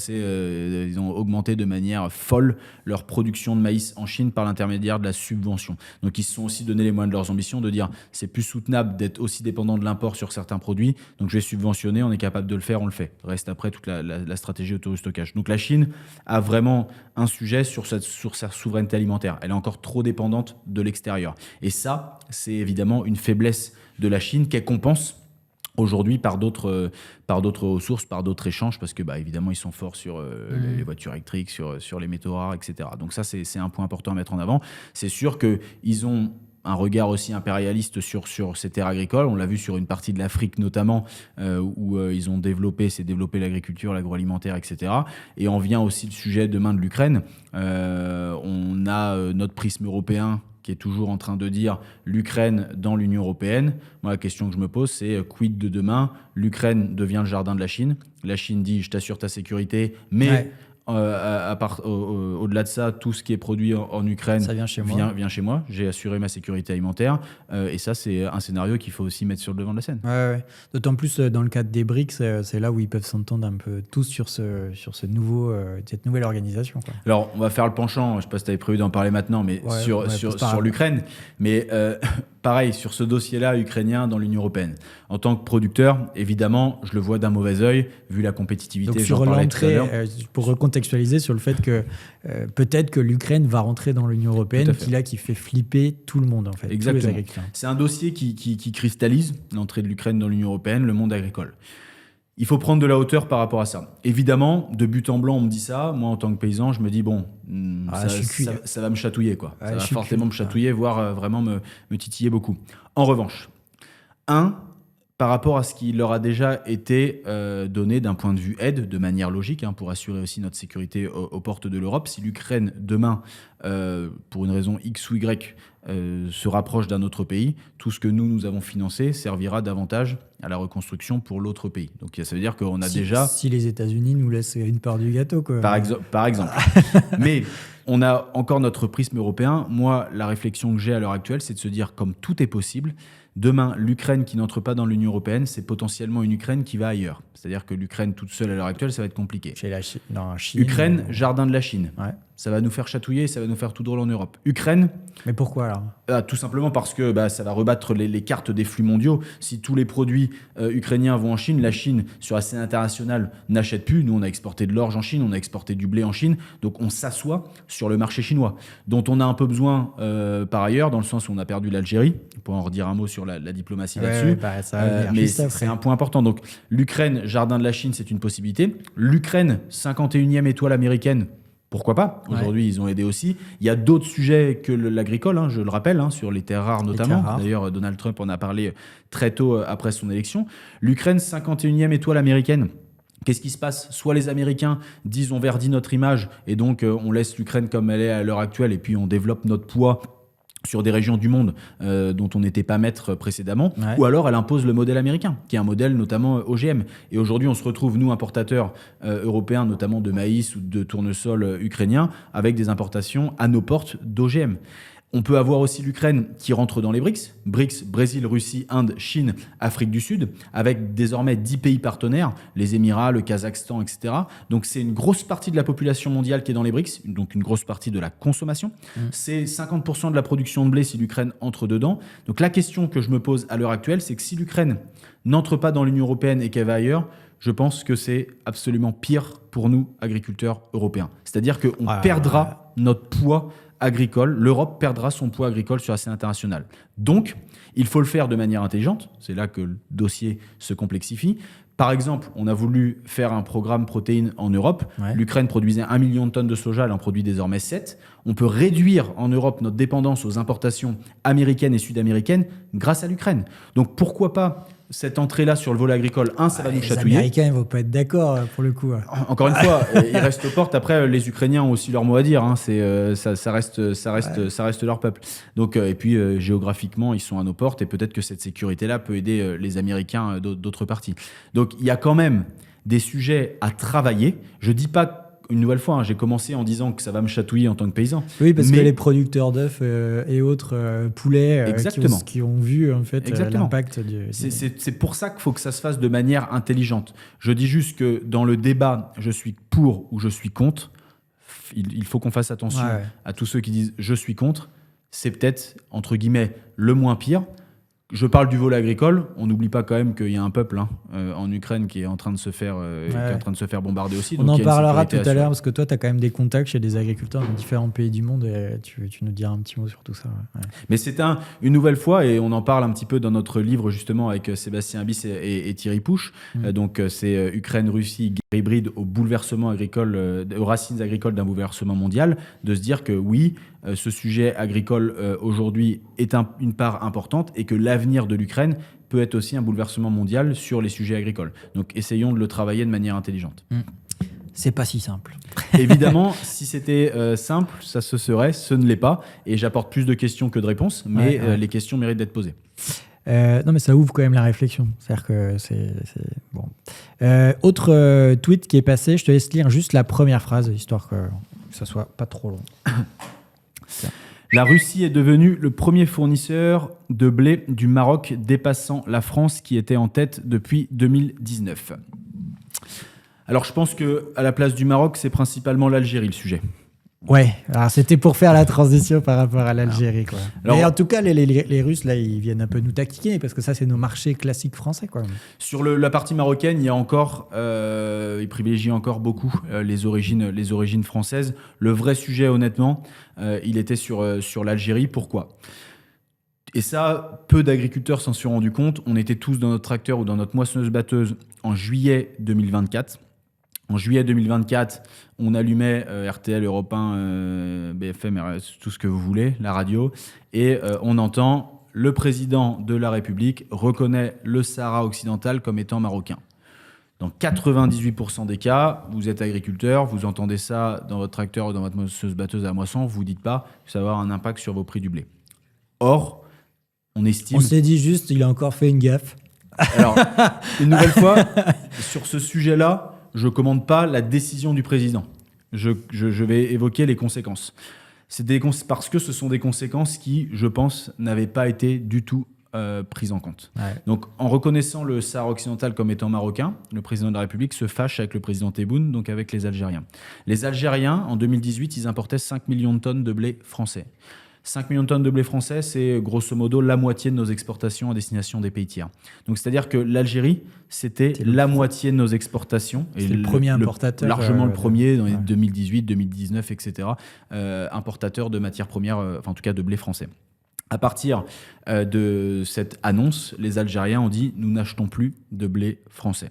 Ils ont augmenté de manière folle leur production de maïs en Chine par l'intermédiaire de la subvention. Donc ils se sont aussi donné les moyens de leurs ambitions, de dire c'est plus soutenable d'être aussi dépendant de l'import sur certains produits, donc je vais subventionner, on est capable de le faire, on le fait. Reste après toute la stratégie autostockage. Donc la Chine a vraiment un sujet sur sa souveraineté alimentaire. Elle est encore trop dépendante de l'extérieur. Et ça, c'est évidemment une faiblesse de la Chine qu'elle compense aujourd'hui par d'autres ressources, par d'autres échanges, parce que évidemment ils sont forts sur les voitures électriques, sur les métaux rares, etc. Donc ça c'est un point important à mettre en avant. C'est sûr qu'ils ont un regard aussi impérialiste sur ces terres agricoles. On l'a vu sur une partie de l'Afrique notamment, où ils ont développé l'agriculture, l'agroalimentaire, etc. Et on vient aussi le sujet demain de l'Ukraine. On a notre prisme européen qui est toujours en train de dire l'Ukraine dans l'Union européenne. Moi, la question que je me pose, c'est quid de demain ? L'Ukraine devient le jardin de la Chine. La Chine dit, je t'assure ta sécurité, mais... Ouais. Au-delà de ça, tout ce qui est produit en Ukraine Ça vient chez moi. J'ai assuré ma sécurité alimentaire. Et ça, c'est un scénario qu'il faut aussi mettre sur le devant de la scène. Ouais. D'autant plus dans le cadre des BRICS, c'est là où ils peuvent s'entendre un peu tous sur cette nouvelle organisation, quoi. Alors, on va faire le penchant. Je ne sais pas si tu avais prévu d'en parler maintenant, mais sur l'Ukraine. Mais pareil, sur ce dossier-là ukrainien dans l'Union européenne. En tant que producteur, évidemment, je le vois d'un mauvais œil, vu la compétitivité. Donc sur l'entrée, pour recontextualiser sur le fait que peut-être que l'Ukraine va rentrer dans l'Union européenne, qui fait flipper tout le monde, en fait. Exactement. Tous les agriculteurs. C'est un dossier qui cristallise l'entrée de l'Ukraine dans l'Union européenne, le monde agricole. Il faut prendre de la hauteur par rapport à ça. Évidemment, de but en blanc, on me dit ça. Moi, en tant que paysan, je me dis, ça va me chatouiller, quoi. Ça va fortement me chatouiller, voire vraiment me titiller beaucoup. En revanche, par rapport à ce qui leur a déjà été donné d'un point de vue aide, de manière logique, pour assurer aussi notre sécurité aux portes de l'Europe, si l'Ukraine, demain, pour une raison X ou Y, se rapproche d'un autre pays, tout ce que nous avons financé servira davantage à la reconstruction pour l'autre pays. Donc ça veut dire qu'on a déjà... Si les États-Unis nous laissent une part du gâteau, quoi. Par exemple. Mais on a encore notre prisme européen. Moi, la réflexion que j'ai à l'heure actuelle, c'est de se dire, comme tout est possible, demain, l'Ukraine qui n'entre pas dans l'Union européenne, c'est potentiellement une Ukraine qui va ailleurs. C'est-à-dire que l'Ukraine toute seule à l'heure actuelle, ça va être compliqué. Chez la Chine. Ukraine, jardin de la Chine. Ouais. Ça va nous faire chatouiller, ça va nous faire tout drôle en Europe. Ukraine. Mais pourquoi alors ? Tout simplement parce que ça va rebattre les cartes des flux mondiaux. Si tous les produits ukrainiens vont en Chine, la Chine, sur la scène internationale, n'achète plus. Nous, on a exporté de l'orge en Chine, on a exporté du blé en Chine. Donc, on s'assoit sur le marché chinois, dont on a un peu besoin par ailleurs, dans le sens où on a perdu l'Algérie. On peut en redire un mot sur la diplomatie là-dessus. Mais c'est un point important. Donc, l'Ukraine, jardin de la Chine, c'est une possibilité. L'Ukraine, 51e étoile américaine, pourquoi pas ? Aujourd'hui, ils ont aidé aussi. Il y a d'autres sujets que l'agricole, je le rappelle, sur les terres rares notamment. D'ailleurs, Donald Trump en a parlé très tôt après son élection. L'Ukraine, 51e étoile américaine. Qu'est-ce qui se passe ? Soit les Américains disent on verdit notre image et donc on laisse l'Ukraine comme elle est à l'heure actuelle et puis on développe notre poids sur des régions du monde dont on n'était pas maître précédemment, ou alors elle impose le modèle américain, qui est un modèle notamment OGM. Et aujourd'hui, on se retrouve, nous, importateurs européens, notamment de maïs ou de tournesol ukrainien, avec des importations à nos portes d'OGM. On peut avoir aussi l'Ukraine qui rentre dans les BRICS, Brésil, Russie, Inde, Chine, Afrique du Sud, avec désormais 10 pays partenaires, les Émirats, le Kazakhstan, etc. Donc c'est une grosse partie de la population mondiale qui est dans les BRICS, donc une grosse partie de la consommation. C'est 50% de la production de blé si l'Ukraine entre dedans. Donc la question que je me pose à l'heure actuelle, c'est que si l'Ukraine n'entre pas dans l'Union européenne et qu'elle va ailleurs, je pense que c'est absolument pire pour nous, agriculteurs européens. C'est-à-dire qu'on perdra notre poids agricole, l'Europe perdra son poids agricole sur la scène internationale. Donc, il faut le faire de manière intelligente, c'est là que le dossier se complexifie. Par exemple, on a voulu faire un programme protéines en Europe. L'Ukraine produisait 1 million de tonnes de soja, elle en produit désormais 7. On peut réduire en Europe notre dépendance aux importations américaines et sud-américaines grâce à l'Ukraine. Donc pourquoi pas cette entrée-là sur le volet agricole, ça va nous chatouiller. Les Américains ne vont pas être d'accord pour le coup. Encore une fois, ils restent aux portes. Après, les Ukrainiens ont aussi leur mot à dire. Ça reste leur peuple. Donc, et puis, géographiquement, ils sont à nos portes. Et peut-être que cette sécurité-là peut aider les Américains d'autres parties. Donc, il y a quand même des sujets à travailler. Je ne dis pas une nouvelle fois, j'ai commencé en disant que ça va me chatouiller en tant que paysan. Oui, parce que les producteurs d'œufs et autres poulets qui ont vu en fait l'impact du... C'est pour ça qu'il faut que ça se fasse de manière intelligente. Je dis juste que dans le débat, je suis pour ou je suis contre, il faut qu'on fasse attention à tous ceux qui disent je suis contre. C'est peut-être, entre guillemets, le moins pire. Je parle du volet agricole. On n'oublie pas quand même qu'il y a un peuple en Ukraine qui est en train de se faire, qui est en train de se faire bombarder aussi. On donc en il y a une parlera tout sécurité à à l'heure parce que toi, tu as quand même des contacts chez des agriculteurs dans différents pays du monde et tu nous diras un petit mot sur tout ça. Ouais. Mais c'est une nouvelle fois, et on en parle un petit peu dans notre livre justement avec Sébastien Abyss et Thierry Pouche. Donc c'est Ukraine-Russie, guerre hybride au bouleversement agricole, aux racines agricoles d'un bouleversement mondial, de se dire que oui, ce sujet agricole aujourd'hui est une part importante et que l'avenir de l'Ukraine peut être aussi un bouleversement mondial sur les sujets agricoles. Donc essayons de le travailler de manière intelligente. C'est pas si simple. Évidemment, si c'était simple, ça se serait, ce ne l'est pas. Et j'apporte plus de questions que de réponses, mais les questions méritent d'être posées. Non, mais ça ouvre quand même la réflexion. C'est-à-dire que c'est bon. Autre tweet qui est passé, je te laisse lire juste la première phrase, histoire que ça soit pas trop long. La Russie est devenue le premier fournisseur de blé du Maroc, dépassant la France qui était en tête depuis 2019. Alors je pense qu'à la place du Maroc, c'est principalement l'Algérie le sujet. Ouais, alors c'était pour faire la transition par rapport à l'Algérie, quoi. Mais en tout cas, les Russes, là, ils viennent un peu nous taquiner, parce que ça, c'est nos marchés classiques français, quoi. Sur la partie marocaine, il y a encore, ils privilégient encore beaucoup les origines françaises. Le vrai sujet, honnêtement, il était sur l'Algérie. Pourquoi ? Et ça, peu d'agriculteurs s'en sont rendus compte. On était tous dans notre tracteur ou dans notre moissonneuse-batteuse en juillet 2024. En juillet 2024, on allumait RTL, Europe 1, BFM, tout ce que vous voulez, la radio, et on entend le président de la République reconnaît le Sahara occidental comme étant marocain. Dans 98% des cas, vous êtes agriculteur, vous entendez ça dans votre tracteur ou dans votre moissonneuse-batteuse à moisson, vous ne vous dites pas que ça va avoir un impact sur vos prix du blé. Or, on estime... On s'est dit juste, il a encore fait une gaffe. Alors, une nouvelle fois, sur ce sujet-là, je ne commande pas la décision du président. Je vais évoquer les conséquences. Parce que ce sont des conséquences qui, je pense, n'avaient pas été du tout prises en compte. Ouais. Donc, en reconnaissant le Sahara occidental comme étant marocain, le président de la République se fâche avec le président Tebboune, donc avec les Algériens. Les Algériens, en 2018, ils importaient 5 millions de tonnes de blé français. 5 millions de tonnes de blé français, c'est grosso modo la moitié de nos exportations à destination des pays tiers. Donc, c'est-à-dire que l'Algérie, c'était la moitié de nos exportations. C'était le premier importateur. Largement le premier dans les 2018, 2019, etc. Importateur de matières premières, en tout cas de blé français. À partir de cette annonce, les Algériens ont dit « nous n'achetons plus de blé français ».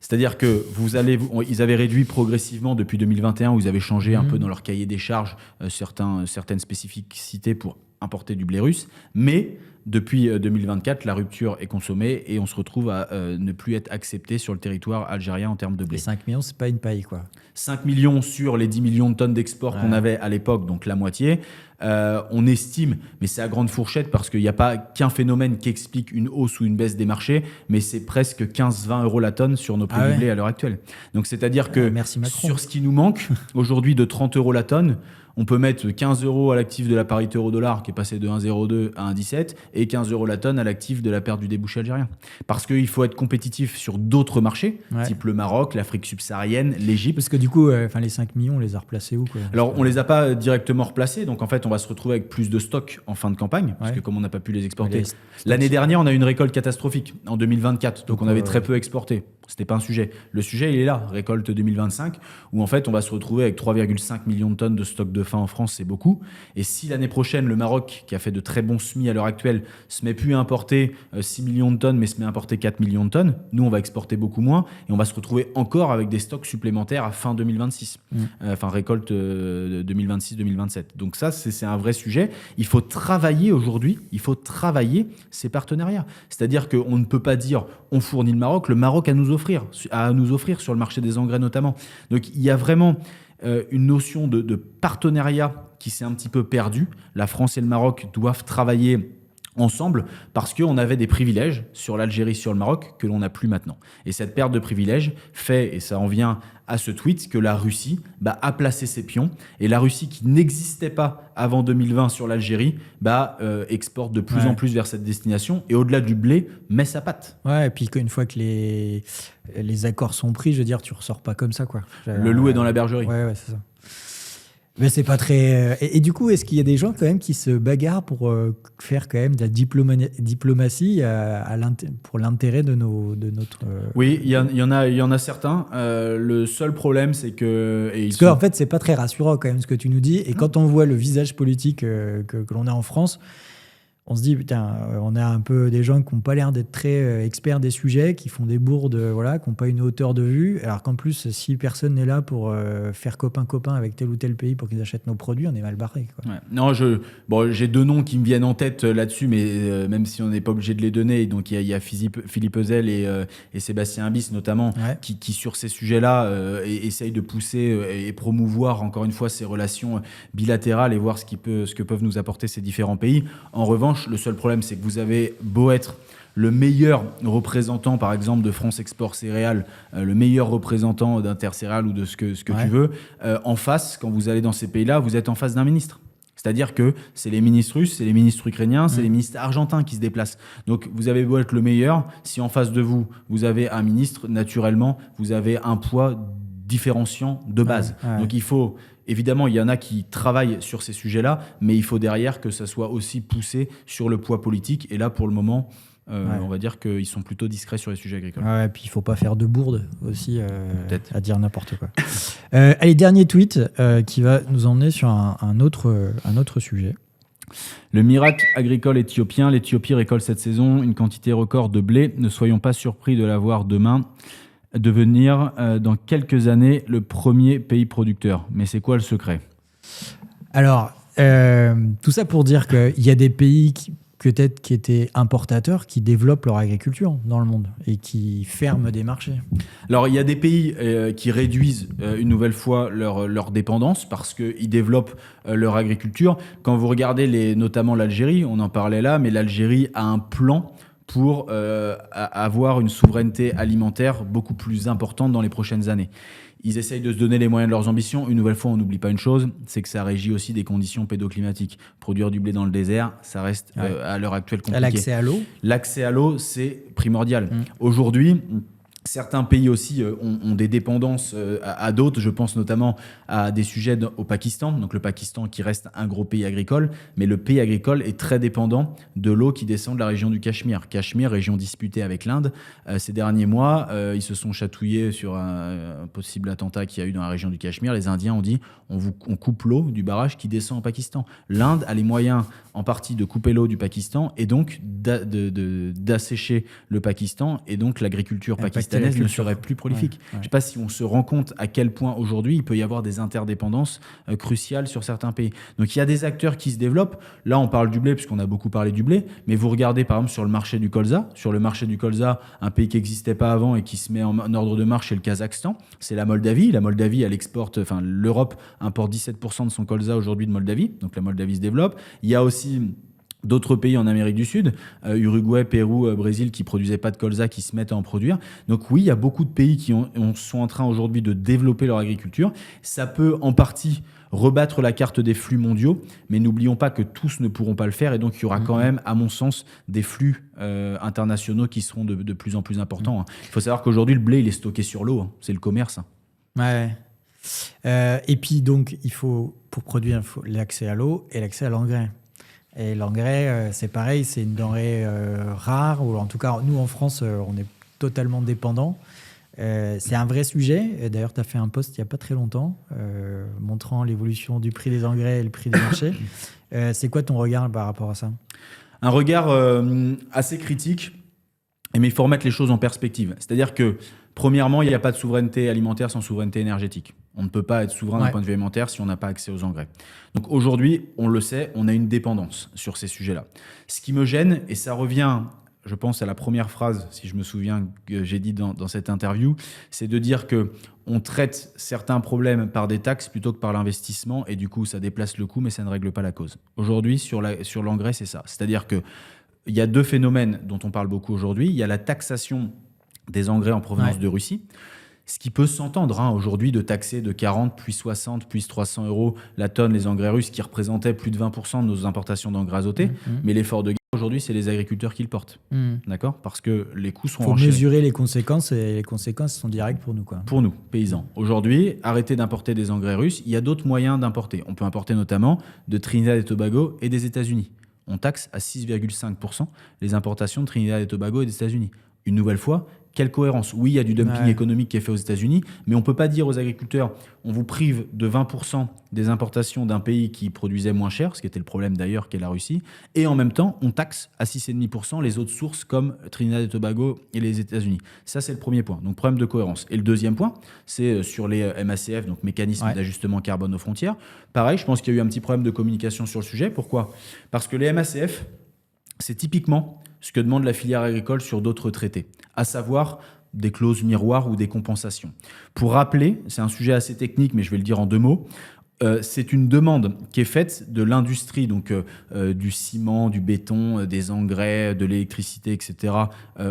C'est-à-dire qu'ils avaient réduit progressivement depuis 2021, où ils avaient changé un peu dans leur cahier des charges certaines spécificités pour importer du blé russe. Mais depuis 2024, la rupture est consommée et on se retrouve à ne plus être accepté sur le territoire algérien en termes de blé. Et 5 millions, c'est pas une paille, quoi. 5 millions sur les 10 millions de tonnes d'export qu'on avait à l'époque, donc la moitié. On estime, mais c'est à grande fourchette parce qu'il n'y a pas qu'un phénomène qui explique une hausse ou une baisse des marchés, mais c'est presque 15-20 euros la tonne sur nos prix du blé à l'heure actuelle. Donc c'est-à-dire que sur ce qui nous manque, aujourd'hui de 30 euros la tonne, on peut mettre 15 euros à l'actif de la parité euro-dollar qui est passé de 1,02 à 1,17 et 15 euros la tonne à l'actif de la perte du débouché algérien. Parce qu'il faut être compétitif sur d'autres marchés, type le Maroc, l'Afrique subsaharienne, l'Égypte. Parce que du coup, les 5 millions, on les a replacés où, quoi ? Alors, on ne les a pas directement replacés. Donc, en fait, on va se retrouver avec plus de stocks en fin de campagne. Parce que comme on n'a pas pu les exporter. L'année dernière, on a eu une récolte catastrophique en 2024. Donc on avait très peu exporté. C'était pas un sujet. Le sujet, il est là, récolte 2025, où en fait, on va se retrouver avec 3,5 millions de tonnes de stock de fin en France, c'est beaucoup. Et si l'année prochaine, le Maroc, qui a fait de très bons semis à l'heure actuelle, se met plus à importer 6 millions de tonnes, mais se met à importer 4 millions de tonnes, nous, on va exporter beaucoup moins et on va se retrouver encore avec des stocks supplémentaires à fin 2026. Récolte 2026-2027. Donc ça, c'est un vrai sujet. Il faut travailler aujourd'hui, ces partenariats. C'est-à-dire qu'on ne peut pas dire on fournit le Maroc à nous offrir sur le marché des engrais notamment. Donc il y a vraiment une notion de partenariat qui s'est un petit peu perdue. La France et le Maroc doivent travailler ensemble parce qu'on avait des privilèges sur l'Algérie, sur le Maroc que l'on n'a plus maintenant. Et cette perte de privilèges fait, et ça en vient à ce tweet, que la Russie a placé ses pions. Et la Russie, qui n'existait pas avant 2020 sur l'Algérie, exporte de plus en plus vers cette destination. Et au-delà du blé, met sa patte. Ouais, et puis une fois que les accords sont pris, je veux dire, tu ressors pas comme ça, quoi. Le loup est dans la bergerie. Ouais, c'est ça. Mais c'est pas très. Et du coup, est-ce qu'il y a des gens quand même qui se bagarrent pour faire quand même de la diplomatie pour l'intérêt de notre. Oui, il y en a certains. Le seul problème, c'est que. Parce qu'en fait, c'est pas très rassurant quand même ce que tu nous dis. Et quand on voit le visage politique que l'on a en France, on se dit, putain, on a un peu des gens qui n'ont pas l'air d'être très experts des sujets, qui font des bourdes, voilà, qui n'ont pas une hauteur de vue. Alors qu'en plus, si personne n'est là pour faire copain-copain avec tel ou tel pays pour qu'ils achètent nos produits, on est mal barré, quoi. Ouais. Non, j'ai 2 noms qui me viennent en tête là-dessus, mais même si on n'est pas obligé de les donner. Donc, il y a Philippe Ezel et Sébastien Imbis, notamment, Ouais. qui, sur ces sujets-là, essayent de pousser et promouvoir, encore une fois, ces relations bilatérales et voir ce que peuvent nous apporter ces différents pays. En revanche, le seul problème, c'est que vous avez beau être le meilleur représentant, par exemple, de France Export Céréales, le meilleur représentant d'Intercéréales ou de ce que Ouais. tu veux, en face, quand vous allez dans ces pays-là, vous êtes en face d'un ministre. C'est-à-dire que c'est les ministres russes, c'est les ministres ukrainiens, c'est les ministres argentins qui se déplacent. Donc, vous avez beau être le meilleur, si en face de vous, vous avez un ministre, naturellement, vous avez un poids différenciant de base. Ouais. Donc, il faut... Évidemment, il y en a qui travaillent sur ces sujets-là, mais il faut derrière que ça soit aussi poussé sur le poids politique. Et là, pour le moment, on va dire qu'ils sont plutôt discrets sur les sujets agricoles. Ouais, puis il faut pas faire de bourde aussi Peut-être. à dire n'importe quoi. Allez, dernier tweet qui va nous emmener sur un autre sujet. Le miracle agricole éthiopien. L'Éthiopie récolte cette saison une quantité record de blé. Ne soyons pas surpris de la voir demain devenir dans quelques années le premier pays producteur. Mais c'est quoi le secret ? Alors, tout ça pour dire qu'il y a des pays peut-être qui étaient importateurs, qui développent leur agriculture dans le monde et qui ferment des marchés. Alors, il y a des pays qui réduisent une nouvelle fois leur dépendance parce qu'ils développent leur agriculture. Quand vous regardez notamment l'Algérie, on en parlait là, mais l'Algérie a un plan pour avoir une souveraineté alimentaire beaucoup plus importante dans les prochaines années. Ils essayent de se donner les moyens de leurs ambitions. Une nouvelle fois, on n'oublie pas une chose, c'est que ça régit aussi des conditions pédoclimatiques. Produire du blé dans le désert, ça reste à l'heure actuelle compliqué. L'accès à l'eau ? L'accès à l'eau, c'est primordial. Aujourd'hui, certains pays aussi ont des dépendances à d'autres. Je pense notamment à des sujets au Pakistan. Donc le Pakistan qui reste un gros pays agricole, mais le pays agricole est très dépendant de l'eau qui descend de la région du Cachemire. Cachemire, région disputée avec l'Inde. Ces derniers mois, ils se sont chatouillés sur un possible attentat qu'il y a eu dans la région du Cachemire. Les Indiens ont dit on coupe l'eau du barrage qui descend au Pakistan. L'Inde a les moyens en partie de couper l'eau du Pakistan et donc d'assécher le Pakistan, et donc l'agriculture pakistanaise ne serait plus prolifique. Je ne sais pas si on se rend compte à quel point aujourd'hui il peut y avoir des interdépendances cruciales sur certains pays. Donc il y a des acteurs qui se développent. Là, on parle du blé puisqu'on a beaucoup parlé du blé, mais vous regardez par exemple sur le marché du colza. Sur le marché du colza, un pays qui n'existait pas avant et qui se met en ordre de marche, c'est le Kazakhstan. C'est la Moldavie. La Moldavie, elle exporte, l'Europe importe 17% de son colza aujourd'hui de Moldavie. Donc la Moldavie se développe. Il y a aussi d'autres pays en Amérique du Sud, Uruguay, Pérou, Brésil, qui ne produisaient pas de colza, qui se mettent à en produire. Donc oui, il y a beaucoup de pays qui sont en train aujourd'hui de développer leur agriculture. Ça peut en partie rebattre la carte des flux mondiaux, mais n'oublions pas que tous ne pourront pas le faire, et donc il y aura quand même, à mon sens, des flux internationaux qui seront de plus en plus importants. Il faut savoir qu'aujourd'hui, le blé, il est stocké sur l'eau. C'est le commerce. Ouais. Et puis donc, pour produire, il faut l'accès à l'eau et l'accès à l'engrais. Et l'engrais, c'est pareil, c'est une denrée rare, ou en tout cas, nous en France, on est totalement dépendant. C'est un vrai sujet. Et d'ailleurs, tu as fait un post il n'y a pas très longtemps montrant l'évolution du prix des engrais et le prix des marchés. C'est quoi ton regard par rapport à ça ? Un regard assez critique, mais il faut remettre les choses en perspective. C'est-à-dire que, premièrement, il n'y a pas de souveraineté alimentaire sans souveraineté énergétique. On ne peut pas être souverain d'un point de vue alimentaire si on n'a pas accès aux engrais. Donc aujourd'hui, on le sait, on a une dépendance sur ces sujets-là. Ce qui me gêne, et ça revient, je pense, à la première phrase, si je me souviens, que j'ai dit dans cette interview, c'est de dire qu'on traite certains problèmes par des taxes plutôt que par l'investissement, et du coup, ça déplace le coût, mais ça ne règle pas la cause. Aujourd'hui, sur l'engrais, c'est ça. C'est-à-dire qu'il y a 2 phénomènes dont on parle beaucoup aujourd'hui. Il y a la taxation des engrais en provenance de Russie. Ce qui peut s'entendre aujourd'hui de taxer de 40, puis 60, puis 300 € la tonne les engrais russes qui représentaient plus de 20% de nos importations d'engrais azotés. Mais l'effort de aujourd'hui, c'est les agriculteurs qui le portent. D'accord ? Parce que les coûts sont Il faut enchaînés. mesurer les conséquences et les conséquences sont directes pour nous, quoi. Pour nous, paysans. Aujourd'hui, arrêtez d'importer des engrais russes. Il y a d'autres moyens d'importer. On peut importer notamment de Trinidad et Tobago et des États-Unis. On taxe à 6,5% les importations de Trinidad et Tobago et des États-Unis. Une nouvelle fois, quelle cohérence ? Oui, il y a du dumping économique qui est fait aux États-Unis, mais on ne peut pas dire aux agriculteurs on vous prive de 20% des importations d'un pays qui produisait moins cher, ce qui était le problème d'ailleurs qu'est la Russie, et en même temps, on taxe à 6,5% les autres sources comme Trinidad et Tobago et les États-Unis. Ça, c'est le premier point. Donc, problème de cohérence. Et le deuxième point, c'est sur les MACF, donc mécanismes d'ajustement carbone aux frontières. Pareil, je pense qu'il y a eu un petit problème de communication sur le sujet. Pourquoi ? Parce que les MACF, c'est typiquement ce que demande la filière agricole sur d'autres traités, à savoir des clauses miroirs ou des compensations. Pour rappeler, c'est un sujet assez technique, mais je vais le dire en 2 mots, c'est une demande qui est faite de l'industrie, donc du ciment, du béton, des engrais, de l'électricité, etc.,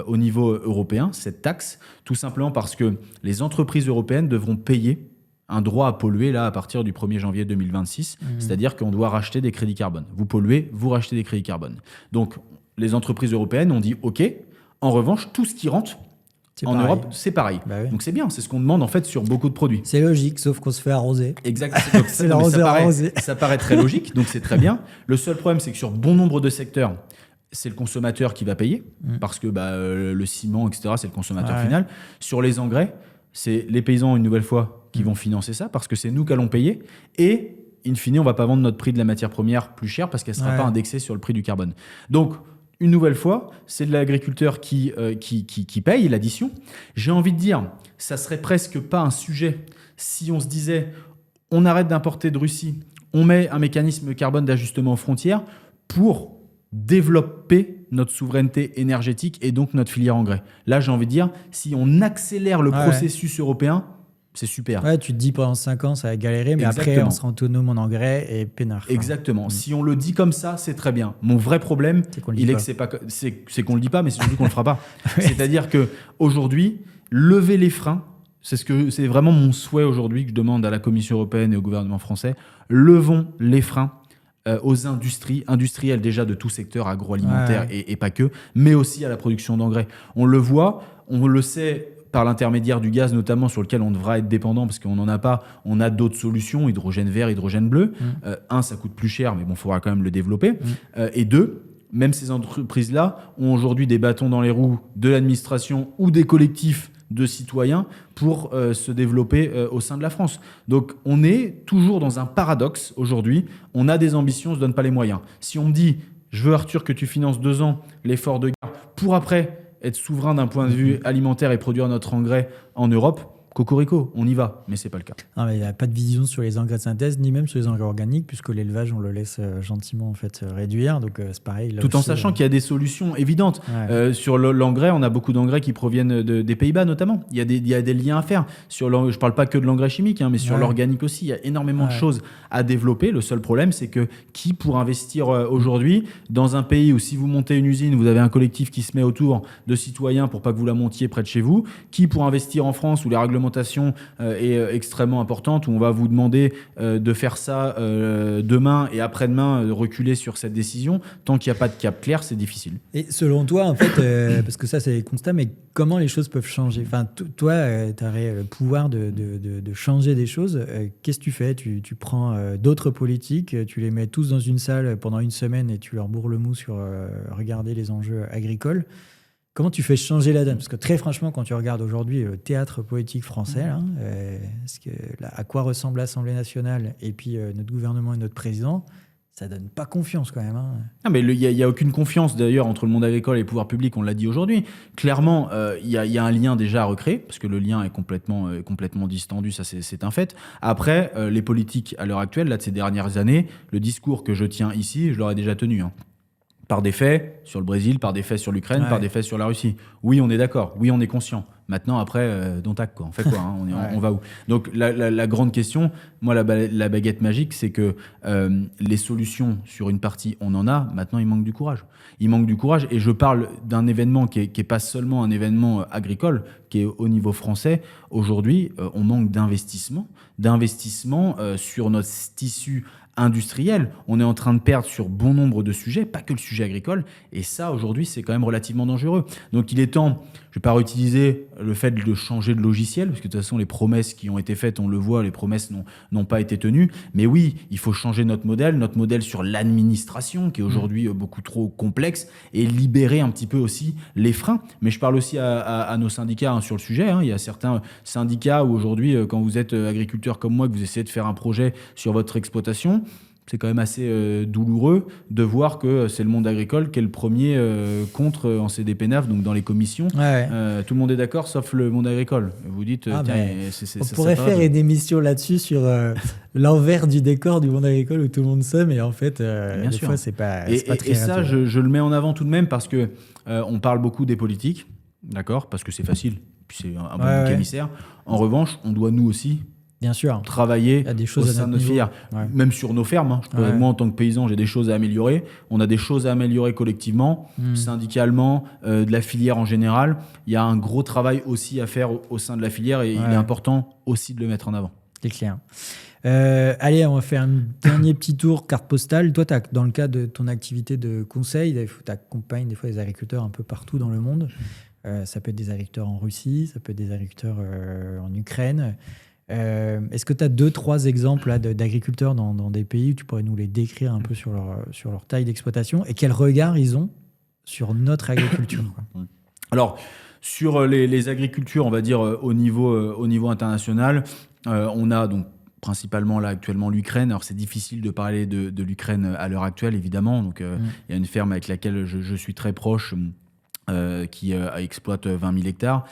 au niveau européen, cette taxe, tout simplement parce que les entreprises européennes devront payer un droit à polluer là à partir du 1er janvier 2026, c'est-à-dire qu'on doit racheter des crédits carbone. Vous polluez, vous rachetez des crédits carbone. Donc, les entreprises européennes ont dit « OK ». En revanche, tout ce qui rentre en Europe, c'est pareil. Bah oui. Donc c'est bien, c'est ce qu'on demande en fait sur beaucoup de produits. C'est logique, sauf qu'on se fait arroser. Exact. C'est l'arroseur arrosé. Ça paraît très logique, donc c'est très bien. Le seul problème, c'est que sur bon nombre de secteurs, c'est le consommateur qui va payer, parce que le ciment, etc., c'est le consommateur final. Sur les engrais, c'est les paysans, une nouvelle fois, qui vont financer ça, parce que c'est nous qui allons payer. Et, in fine, on ne va pas vendre notre prix de la matière première plus cher, parce qu'elle ne sera pas indexée sur le prix du carbone. Donc, une nouvelle fois, c'est de l'agriculteur qui paye l'addition. J'ai envie de dire, ça serait presque pas un sujet si on se disait on arrête d'importer de Russie, on met un mécanisme carbone d'ajustement aux frontières pour développer notre souveraineté énergétique et donc notre filière engrais. Là, j'ai envie de dire, si on accélère le processus européen, c'est super. Ouais, tu te dis pendant 5 ans, ça va galérer, mais après, on sera autonome en engrais et peinard. Exactement. Si on le dit comme ça, c'est très bien. Mon vrai problème, c'est qu'on le dit pas, mais c'est surtout qu'on le fera pas. C'est-à-dire que aujourd'hui, lever les freins, c'est vraiment mon souhait aujourd'hui que je demande à la Commission européenne et au gouvernement français. Levons les freins aux industriels déjà de tout secteur agroalimentaire et pas que, mais aussi à la production d'engrais. On le voit, on le sait par l'intermédiaire du gaz notamment, sur lequel on devra être dépendant parce qu'on n'en a pas. On a d'autres solutions, hydrogène vert, hydrogène bleu. Ça coûte plus cher, mais bon, il faudra quand même le développer. Et 2, même ces entreprises-là ont aujourd'hui des bâtons dans les roues de l'administration ou des collectifs de citoyens pour se développer au sein de la France. Donc on est toujours dans un paradoxe aujourd'hui. On a des ambitions, on ne se donne pas les moyens. Si on me dit, je veux Arthur que tu finances 2 ans l'effort de guerre pour après être souverain d'un point de vue alimentaire et produire notre engrais en Europe, cocorico, on y va, mais c'est pas le cas. Non, mais il n'y a pas de vision sur les engrais de synthèse, ni même sur les engrais organiques, puisque l'élevage, on le laisse gentiment en fait, réduire. Donc c'est pareil. Tout en sachant qu'il y a des solutions évidentes. Sur l'engrais, on a beaucoup d'engrais qui proviennent des Pays-Bas notamment. Il y a des liens à faire. Je ne parle pas que de l'engrais chimique, mais sur l'organique aussi. Il y a énormément de choses à développer. Le seul problème, c'est que qui pour investir aujourd'hui dans un pays où si vous montez une usine, vous avez un collectif qui se met autour de citoyens pour pas que vous la montiez près de chez vous, qui pour investir en France où les règlementations est extrêmement importante, où on va vous demander de faire ça demain et après-demain, reculer sur cette décision. Tant qu'il n'y a pas de cap clair, c'est difficile. Et selon toi, en fait, parce que ça c'est constat, mais comment les choses peuvent changer ? Enfin, toi, tu aurais le pouvoir de changer des choses. Qu'est-ce que tu fais ? Tu prends d'autres politiques, tu les mets tous dans une salle pendant une semaine et tu leur bourres le mou sur regarder les enjeux agricoles. Comment tu fais changer la donne ? Parce que très franchement, quand tu regardes aujourd'hui le théâtre politique français, à quoi ressemble l'Assemblée nationale et puis notre gouvernement et notre président, ça donne pas confiance quand même. Ah, mais il y a aucune confiance d'ailleurs entre le monde agricole et les pouvoirs publics, on l'a dit aujourd'hui. Clairement, il y a un lien déjà à recréer, parce que le lien est complètement distendu, ça c'est un fait. Après, les politiques à l'heure actuelle, là, de ces dernières années, le discours que je tiens ici, je l'aurais déjà tenu. Par des faits sur le Brésil, par des faits sur l'Ukraine, par des faits sur la Russie. Oui, on est d'accord. Oui, on est conscient. Maintenant, après, don't act, quoi. On fait quoi on va où ? Donc, la grande question, moi, la baguette magique, c'est que les solutions sur une partie, on en a. Maintenant, il manque du courage. Il manque du courage. Et je parle d'un événement qui est pas seulement un événement agricole, qui est au niveau français. Aujourd'hui, on manque d'investissement sur notre tissu industriel. On est en train de perdre sur bon nombre de sujets, pas que le sujet agricole. Et ça, aujourd'hui, c'est quand même relativement dangereux. Donc, il est temps, je ne vais pas réutiliser le fait de changer de logiciel, parce que de toute façon, les promesses qui ont été faites, on le voit, les promesses n'ont pas été tenues. Mais oui, il faut changer notre modèle sur l'administration, qui est aujourd'hui beaucoup trop complexe, et libérer un petit peu aussi les freins. Mais je parle aussi à nos syndicats sur le sujet. Il y a certains syndicats où aujourd'hui, quand vous êtes agriculteur comme moi, que vous essayez de faire un projet sur votre exploitation, c'est quand même assez douloureux de voir que c'est le monde agricole qui est le premier contre en CDPNAF, donc dans les commissions. Ouais. Tout le monde est d'accord, sauf le monde agricole. Vous dites, Ah, tiens, on pourrait faire une émission là-dessus sur l'envers du décor du monde agricole où tout le monde s'aime et en fait, des fois, c'est pas très Et ça, rassurant. je le mets en avant tout de même parce que on parle beaucoup des politiques, d'accord, parce que c'est facile, puis c'est un bon bouc émissaire. En revanche, on doit nous aussi Bien sûr. travailler Il y a des au choses à sein de notre nos filières, niveau. Ouais. même sur nos fermes. Moi, en tant que paysan, j'ai des choses à améliorer. On a des choses à améliorer collectivement, syndicalement, de la filière en général. Il y a un gros travail aussi à faire au sein de la filière et il est important aussi de le mettre en avant. C'est clair. Allez, on va faire un dernier petit tour carte postale. Toi, dans le cadre de ton activité de conseil, tu accompagnes des fois des agriculteurs un peu partout dans le monde. Ça peut être des agriculteurs en Russie, ça peut être des agriculteurs en Ukraine. Est-ce que tu as 2-3 exemples là, d'agriculteurs dans des pays où tu pourrais nous les décrire un peu sur leur taille d'exploitation et quel regard ils ont sur notre agriculture, quoi. Alors, sur les agricultures, on va dire au niveau international, on a donc principalement là actuellement l'Ukraine. Alors c'est difficile de parler de l'Ukraine à l'heure actuelle, évidemment. Donc il y a une ferme avec laquelle je suis très proche qui exploite 20 000 hectares.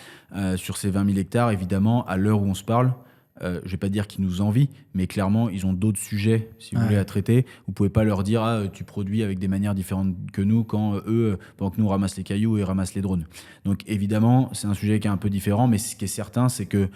Sur ces 20 000 hectares, évidemment, à l'heure où on se parle, je ne vais pas dire qu'ils nous envient, mais clairement, ils ont d'autres sujets, si vous voulez, à traiter. Vous ne pouvez pas leur dire tu produis avec des manières différentes que nous, quand eux, pendant que nous, on ramasse les cailloux et ramassent les drones. Donc évidemment, c'est un sujet qui est un peu différent, mais ce qui est certain, c'est que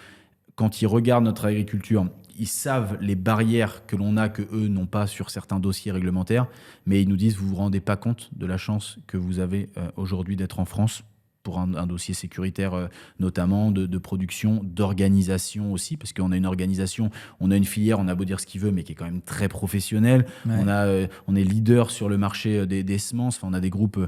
quand ils regardent notre agriculture, ils savent les barrières que l'on a, que eux n'ont pas sur certains dossiers réglementaires, mais ils nous disent, vous ne vous rendez pas compte de la chance que vous avez aujourd'hui d'être en France pour un dossier sécuritaire notamment, de production, d'organisation aussi, parce qu'on a une organisation, on a une filière, on a beau dire ce qu'il veut, mais qui est quand même très professionnelle. Ouais. On est leader sur le marché des semences, enfin, on a des groupes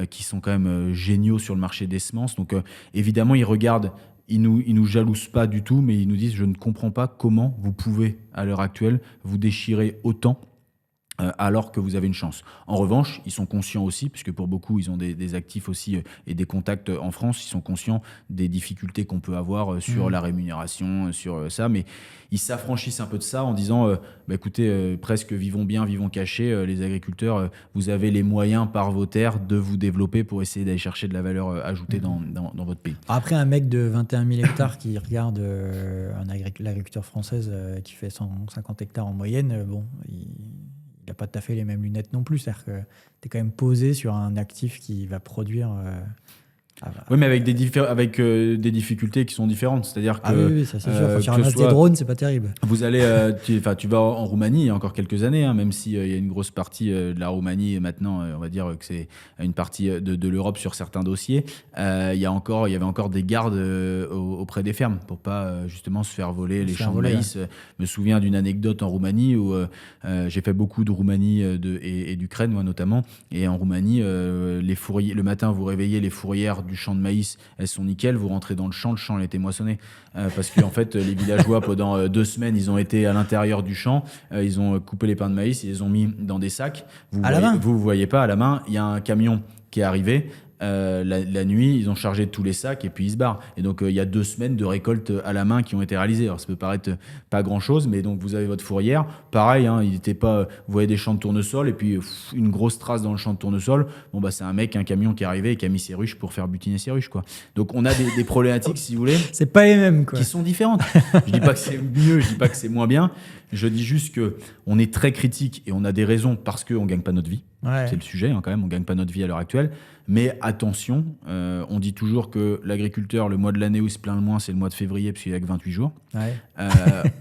qui sont quand même géniaux sur le marché des semences. Donc évidemment, ils regardent, ils nous jalousent pas du tout, mais ils nous disent, je ne comprends pas comment vous pouvez, à l'heure actuelle, vous déchirer autant alors que vous avez une chance. En revanche, ils sont conscients aussi, puisque pour beaucoup, ils ont des actifs aussi et des contacts en France, ils sont conscients des difficultés qu'on peut avoir sur la rémunération, sur ça, mais ils s'affranchissent un peu de ça en disant, écoutez, presque vivons bien, vivons cachés, les agriculteurs, vous avez les moyens par vos terres de vous développer pour essayer d'aller chercher de la valeur ajoutée dans votre pays. Après, un mec de 21 000 hectares qui regarde l'agriculture française qui fait 150 hectares en moyenne, il n'a pas tout à fait les mêmes lunettes non plus. C'est-à-dire que tu es quand même posé sur un actif qui va produire... Oui, mais avec des difficultés qui sont différentes. C'est-à-dire que... oui, ça c'est sûr. Quand tu ramasses des drones, c'est pas terrible. Vous allez... tu vas en Roumanie il y a encore quelques années, même s'il y a une grosse partie de la Roumanie, maintenant, on va dire que c'est une partie de l'Europe sur certains dossiers. Il y avait encore des gardes auprès des fermes pour pas justement se faire voler les champs de maïs. Je me souviens d'une anecdote en Roumanie où j'ai fait beaucoup de Roumanie et d'Ukraine, moi notamment. Et en Roumanie, les fourriers, le matin, vous réveillez les fourrières du champ de maïs, elles sont nickel, vous rentrez dans le champ a été moissonné. Parce qu'en fait, les villageois, pendant 2 semaines, ils ont été à l'intérieur du champ, ils ont coupé les pains de maïs, ils les ont mis dans des sacs. Vous voyez pas à la main, il y a un camion qui est arrivé. La nuit, ils ont chargé tous les sacs et puis ils se barrent. Et donc, il y a 2 semaines de récolte à la main qui ont été réalisées. Alors, ça peut paraître pas grand-chose, mais donc vous avez votre fourrière. Pareil, il était pas. Vous voyez des champs de tournesol et puis une grosse trace dans le champ de tournesol. C'est un camion qui est arrivé et qui a mis ses ruches pour faire butiner ses ruches, quoi. Donc, on a des problématiques, si vous voulez. C'est pas les mêmes, quoi. Qui sont différentes. Je dis pas que c'est mieux, je dis pas que c'est moins bien. Je dis juste que on est très critique et on a des raisons parce qu'on gagne pas notre vie. Ouais. C'est le sujet, quand même. On gagne pas notre vie à l'heure actuelle. Mais attention, on dit toujours que l'agriculteur, le mois de l'année où il se plaint le moins, c'est le mois de février, puisqu'il n'y a que 28 jours. Ouais.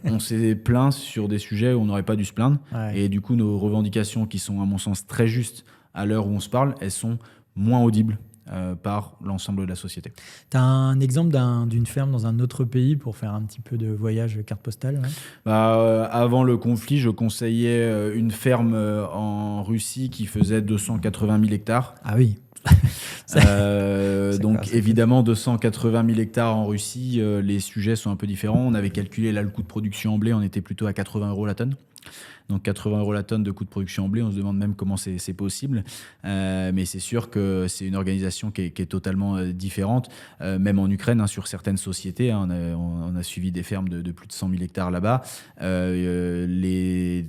On s'est plaint sur des sujets où on n'aurait pas dû se plaindre. Ouais. Et du coup, nos revendications, qui sont à mon sens très justes à l'heure où on se parle, elles sont moins audibles par l'ensemble de la société. Tu as un exemple d'une ferme dans un autre pays pour faire un petit peu de voyage carte postale, ouais? Avant le conflit, je conseillais une ferme en Russie qui faisait 280 000 hectares. Ah oui. Donc évidemment 280 000 hectares en Russie, les sujets sont un peu différents. On avait calculé là le coût de production en blé, on était plutôt à 80 € la tonne. Donc 80 € la tonne de coût de production en blé, on se demande même comment c'est possible. Mais c'est sûr que c'est une organisation qui est totalement différente. Même en Ukraine, sur certaines sociétés, on a suivi des fermes de plus de 100 000 hectares là-bas. Les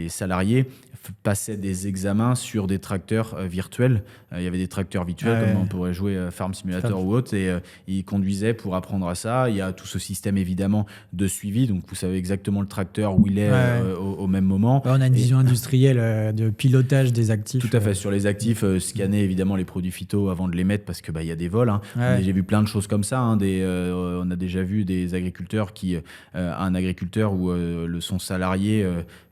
salariés passaient des examens sur des tracteurs virtuels. Il y avait des tracteurs virtuels, comme on pourrait jouer Farm Simulator ou autre, et ils conduisaient pour apprendre à ça. Il y a tout ce système évidemment de suivi, donc vous savez exactement le tracteur où il est au même moment. On a une vision industrielle de pilotage des actifs. Tout à fait, sur les actifs, scanner évidemment les produits phyto avant de les mettre parce que y a des vols. J'ai vu plein de choses comme ça. On a déjà vu des agriculteurs un agriculteur où son salarié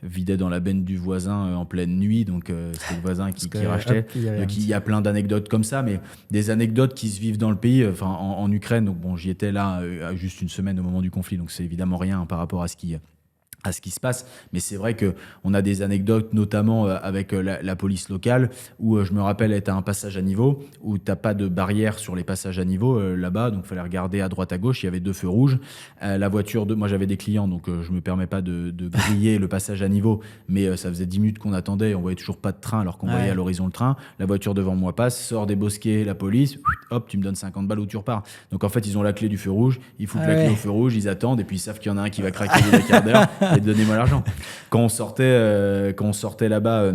vidait dans la benne du voisin en pleine nuit, donc c'était le voisin qui rachetait. Il y a plein d'anecdotes comme ça, mais des anecdotes qui se vivent dans le pays, en Ukraine. Donc bon, j'y étais là juste une semaine au moment du conflit, donc c'est évidemment rien par rapport à ce qui se passe, mais c'est vrai qu'on a des anecdotes, notamment avec la police locale, où je me rappelle être à un passage à niveau, où tu n'as pas de barrière sur les passages à niveau là-bas, donc il fallait regarder à droite à gauche, il y avait 2 feux rouges. La voiture moi j'avais des clients, donc je ne me permets pas de griller le passage à niveau, mais ça faisait 10 minutes qu'on attendait, et on voyait toujours pas de train alors qu'on voyait à l'horizon le train. La voiture devant moi passe, sort des bosquets, la police, hop, tu me donnes 50 balles ou tu repars. Donc en fait, ils ont la clé du feu rouge, ils foutent la clé au feu rouge, ils attendent, et puis ils savent qu'il y en a un qui va craquer au bout d'un quart d'heure. Et donnez-moi l'argent. Quand on sortait là-bas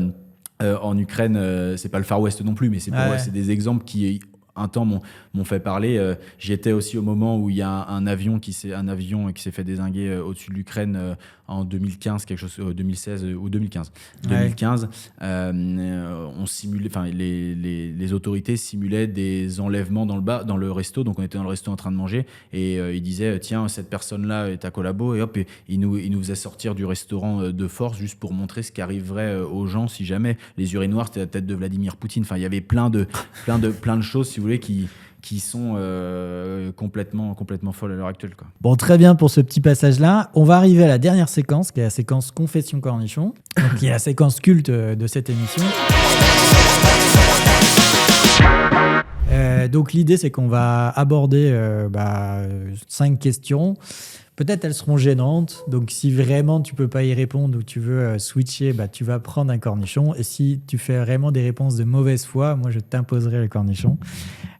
en Ukraine, c'est pas le Far West non plus, mais c'est des exemples qui un temps m'ont fait parler. J'y étais aussi au moment où il y a un avion qui s'est fait dézinguer au-dessus de l'Ukraine en 2015, 2016 ou 2015. 2015, on simulait, les autorités simulaient des enlèvements dans le resto. Donc on était dans le resto en train de manger et ils disaient tiens, cette personne-là est à collabo, et hop, et ils nous faisaient sortir du restaurant de force juste pour montrer ce qui arriverait aux gens si jamais les urinoirs c'était la tête de Vladimir Poutine. Enfin, il y avait plein de choses, si vous voulez, qui sont complètement folles à l'heure actuelle, quoi. Bon, très bien pour ce petit passage-là. On va arriver à la dernière séquence, qui est la séquence Confession Cornichon, qui est la séquence culte de cette émission. Donc l'idée, c'est qu'on va aborder 5 questions. Peut-être elles seront gênantes, donc si vraiment tu peux pas y répondre ou tu veux switcher, tu vas prendre un cornichon. Et si tu fais vraiment des réponses de mauvaise foi, moi je t'imposerai le cornichon.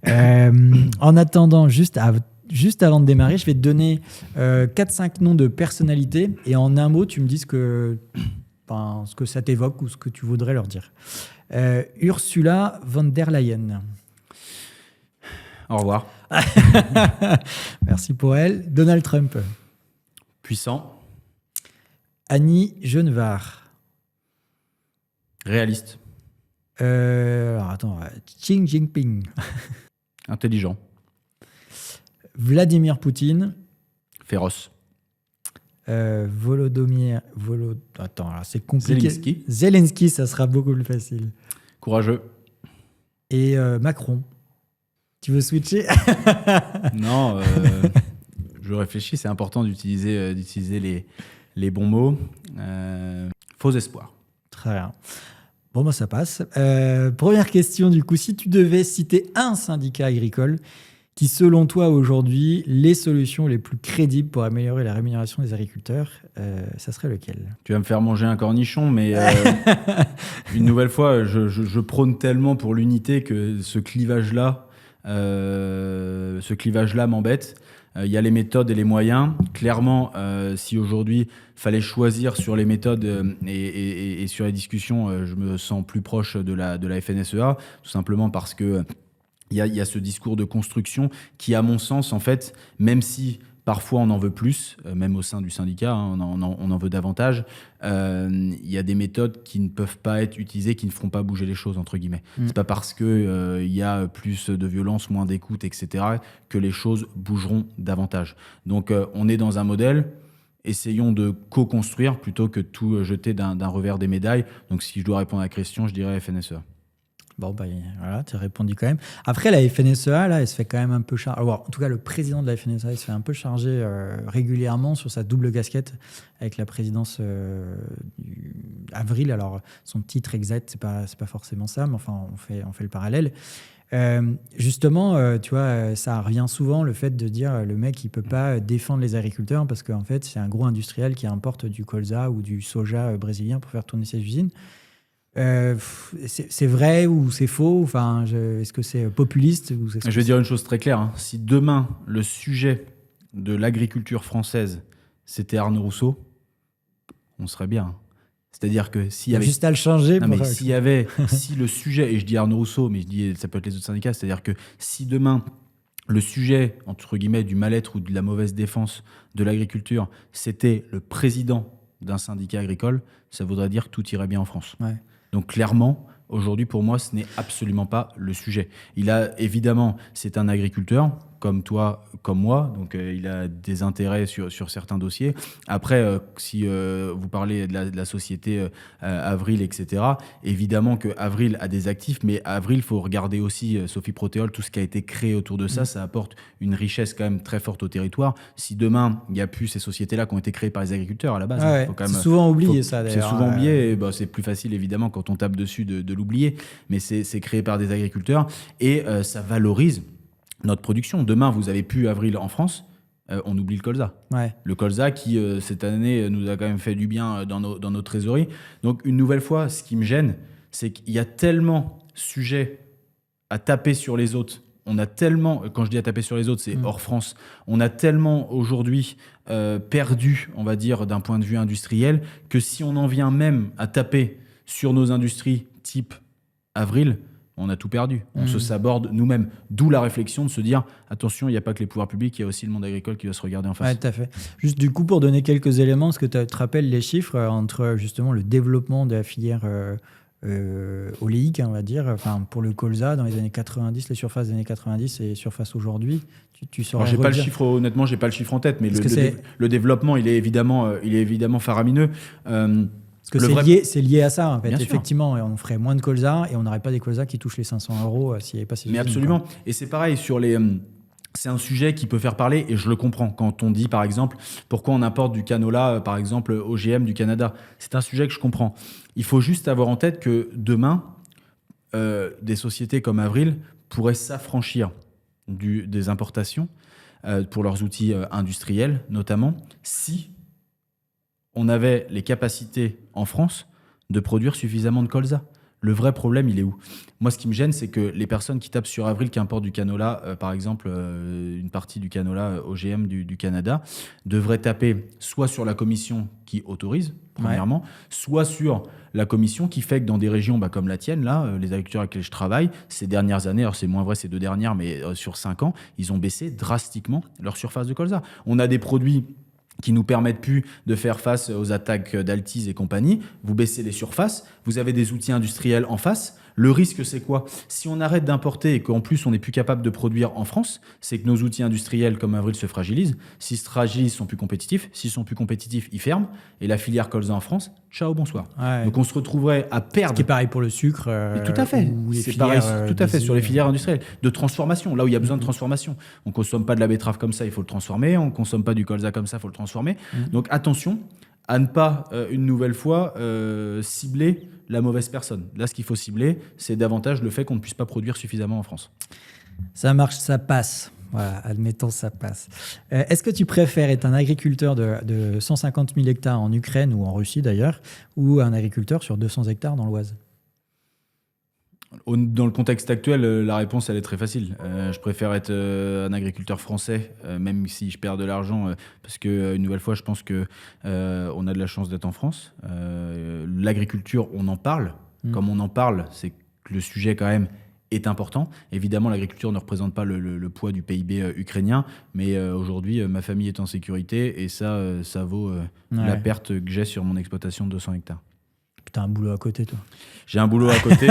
En attendant, juste avant de démarrer, je vais te donner 4-5 noms de personnalités et en un mot, tu me dis ce que ça t'évoque ou ce que tu voudrais leur dire. Ursula von der Leyen. Au revoir. Merci pour elle. Donald Trump. Puissant. Annie Genevard. Réaliste. Xi Jinping. Intelligent. Vladimir Poutine. Féroce. Volodymyr. Attends, là, c'est compliqué. Zelensky, ça sera beaucoup plus facile. Courageux. Et Macron. Tu veux switcher? Non, je réfléchis, c'est important d'utiliser les bons mots. Faux espoir. Très bien. Bon, ça passe. Première question, du coup, si tu devais citer un syndicat agricole qui, selon toi, aujourd'hui, les solutions les plus crédibles pour améliorer la rémunération des agriculteurs, ça serait lequel? Tu vas me faire manger un cornichon, mais une nouvelle fois, je prône tellement pour l'unité que ce clivage-là m'embête. Il y a les méthodes et les moyens. Clairement, si aujourd'hui il fallait choisir sur les méthodes et sur les discussions, je me sens plus proche de la FNSEA, tout simplement parce que il y a ce discours de construction qui, à mon sens, en fait, même si parfois on en veut plus, même au sein du syndicat, on en veut davantage, il y a des méthodes qui ne peuvent pas être utilisées, qui ne feront pas bouger les choses, entre guillemets. C'est pas parce que y a plus de violence, moins d'écoute, etc., que les choses bougeront davantage. Donc on est dans un modèle, essayons de co-construire plutôt que tout jeter d'un revers des médailles. Donc si je dois répondre à la question, je dirais FNSEA. Bon, voilà, tu as répondu quand même. Après, la FNSEA, là, elle se fait quand même un peu charger. En tout cas, le président de la FNSEA, il se fait un peu charger régulièrement sur sa double casquette avec la présidence Avril. Alors, son titre exact, c'est pas forcément ça, mais enfin, on fait le parallèle. Justement, tu vois, ça revient souvent, le fait de dire le mec, il peut pas défendre les agriculteurs parce qu'en fait, c'est un gros industriel qui importe du colza ou du soja brésilien pour faire tourner ses usines. C'est vrai ou c'est faux? Enfin, est-ce que c'est populiste ou Je vais dire une chose très claire. Si demain, le sujet de l'agriculture française, c'était Arnaud Rousseau, on serait bien. C'est-à-dire que s'il y avait... Juste à le changer. Si le sujet, et je dis Arnaud Rousseau, mais je dis ça peut être les autres syndicats, c'est-à-dire que si demain, le sujet, entre guillemets, du mal-être ou de la mauvaise défense de l'agriculture, c'était le président d'un syndicat agricole, ça voudrait dire que tout irait bien en France. Ouais. Donc clairement, aujourd'hui, pour moi, ce n'est absolument pas le sujet. Il a évidemment, c'est un agriculteur, comme toi, comme moi, donc il a des intérêts sur certains dossiers. Après, si vous parlez de la société Avril, etc., évidemment que Avril a des actifs, mais Avril, il faut regarder aussi, Sophie Protéol, tout ce qui a été créé autour de ça, ça apporte une richesse quand même très forte au territoire. Si demain, il n'y a plus ces sociétés-là qui ont été créées par les agriculteurs à la base, ouais, c'est souvent oublié ça d'ailleurs. C'est souvent oublié, et c'est plus facile évidemment quand on tape dessus de l'oublier, mais c'est créé par des agriculteurs et ça valorise notre production. Demain, vous avez plus Avril en France, on oublie le colza. Ouais. Le colza qui, cette année, nous a quand même fait du bien dans nos trésoreries. Donc, une nouvelle fois, ce qui me gêne, c'est qu'il y a tellement de sujets à taper sur les autres. On a tellement, quand je dis à taper sur les autres, c'est hors France, on a tellement aujourd'hui perdu, on va dire, d'un point de vue industriel, que si on en vient même à taper sur nos industries type Avril, on a tout perdu. On se saborde nous-mêmes. D'où la réflexion de se dire, attention, il n'y a pas que les pouvoirs publics, il y a aussi le monde agricole qui va se regarder en face. Oui, tout à fait. Juste du coup, pour donner quelques éléments, est-ce que tu te rappelles les chiffres entre justement le développement de la filière oléique, on va dire, enfin, pour le colza dans les années 90, les surfaces des années 90 et les surfaces aujourd'hui, tu saurais j'ai pas le chiffre, honnêtement, j'ai pas le chiffre en tête, mais le développement, il est évidemment faramineux. Parce que c'est lié à ça, en fait. Bien effectivement, sûr. On ferait moins de colza et on n'aurait pas des colza qui touchent les 500 € s'il n'y avait pas ces usines. Mais absolument. Et c'est pareil, c'est un sujet qui peut faire parler, et je le comprends. Quand on dit, par exemple, pourquoi on importe du canola, par exemple, OGM du Canada, c'est un sujet que je comprends. Il faut juste avoir en tête que demain, des sociétés comme Avril pourraient s'affranchir des importations pour leurs outils industriels, notamment, si on avait les capacités en France de produire suffisamment de colza. Le vrai problème, il est où? Moi, ce qui me gêne, c'est que les personnes qui tapent sur Avril, qui importent du canola, par exemple, une partie du canola OGM du Canada, devraient taper soit sur la commission qui autorise, premièrement, soit sur la commission qui fait que dans des régions comme la tienne, là, les agriculteurs avec lesquels je travaille, ces dernières années, alors c'est moins vrai ces 2 dernières, mais sur 5 ans, ils ont baissé drastiquement leur surface de colza. On a des produits qui nous permettent plus de faire face aux attaques d'Altis et compagnie. Vous baissez les surfaces, vous avez des outils industriels en face. Le risque, c'est quoi? Si on arrête d'importer et qu'en plus on n'est plus capable de produire en France, c'est que nos outils industriels comme Avril se fragilisent. S'ils se fragilisent, ils sont plus compétitifs. S'ils sont plus compétitifs, ils ferment. Et la filière colza en France, ciao, bonsoir. Ouais. Donc on se retrouverait à perdre. Ce qui est pareil pour le sucre. Tout à fait. C'est pareil, tout à fait sur les filières industrielles de transformation. Là où il y a besoin de transformation, on consomme pas de la betterave comme ça, il faut le transformer. On consomme pas du colza comme ça, il faut le transformer. Donc attention à ne pas, une nouvelle fois, cibler la mauvaise personne. Là, ce qu'il faut cibler, c'est davantage le fait qu'on ne puisse pas produire suffisamment en France. Ça marche, ça passe. Voilà, admettons, ça passe. Est-ce que tu préfères être un agriculteur de 150 000 hectares en Ukraine ou en Russie d'ailleurs, ou un agriculteur sur 200 hectares dans l'Oise? Dans le contexte actuel, la réponse, elle est très facile. Je préfère être un agriculteur français, même si je perds de l'argent, parce que, une nouvelle fois, je pense qu'on a de la chance d'être en France. L'agriculture, on en parle. Comme on en parle, c'est que le sujet, quand même, est important. Évidemment, l'agriculture ne représente pas le poids du PIB ukrainien, mais aujourd'hui, ma famille est en sécurité, et ça vaut la perte que j'ai sur mon exploitation de 200 hectares. T'as un boulot à côté, toi. J'ai un boulot à côté,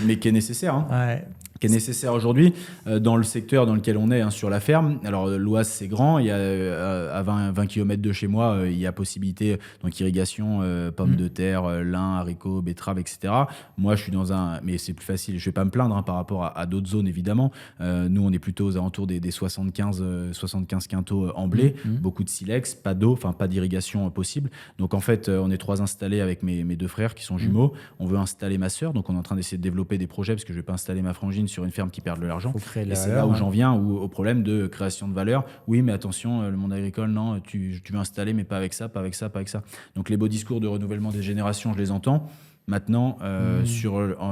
mais qui est nécessaire. Hein. Ouais. qui est nécessaire aujourd'hui dans le secteur dans lequel on est, hein, sur la ferme. Alors l'Oise, c'est grand, il y a à 20 km de chez moi, il y a possibilité, donc irrigation, pommes de terre, lin, haricots, betteraves, etc. Moi, je suis dans un... Mais c'est plus facile, je ne vais pas me plaindre, hein, par rapport à d'autres zones, évidemment. Nous, on est plutôt aux alentours des 75 quintaux en blé, beaucoup de silex, pas d'eau, enfin pas d'irrigation possible. Donc en fait, on est 3 installés avec mes 2 frères qui sont jumeaux. On veut installer ma sœur, donc on est en train d'essayer de développer des projets parce que je ne vais pas installer ma frangine sur une ferme qui perd de l'argent. Et c'est là où j'en viens au problème de création de valeur. Oui, mais attention, le monde agricole, non, tu veux installer, mais pas avec ça, pas avec ça, pas avec ça. Donc les beaux discours de renouvellement des générations, je les entends. Maintenant,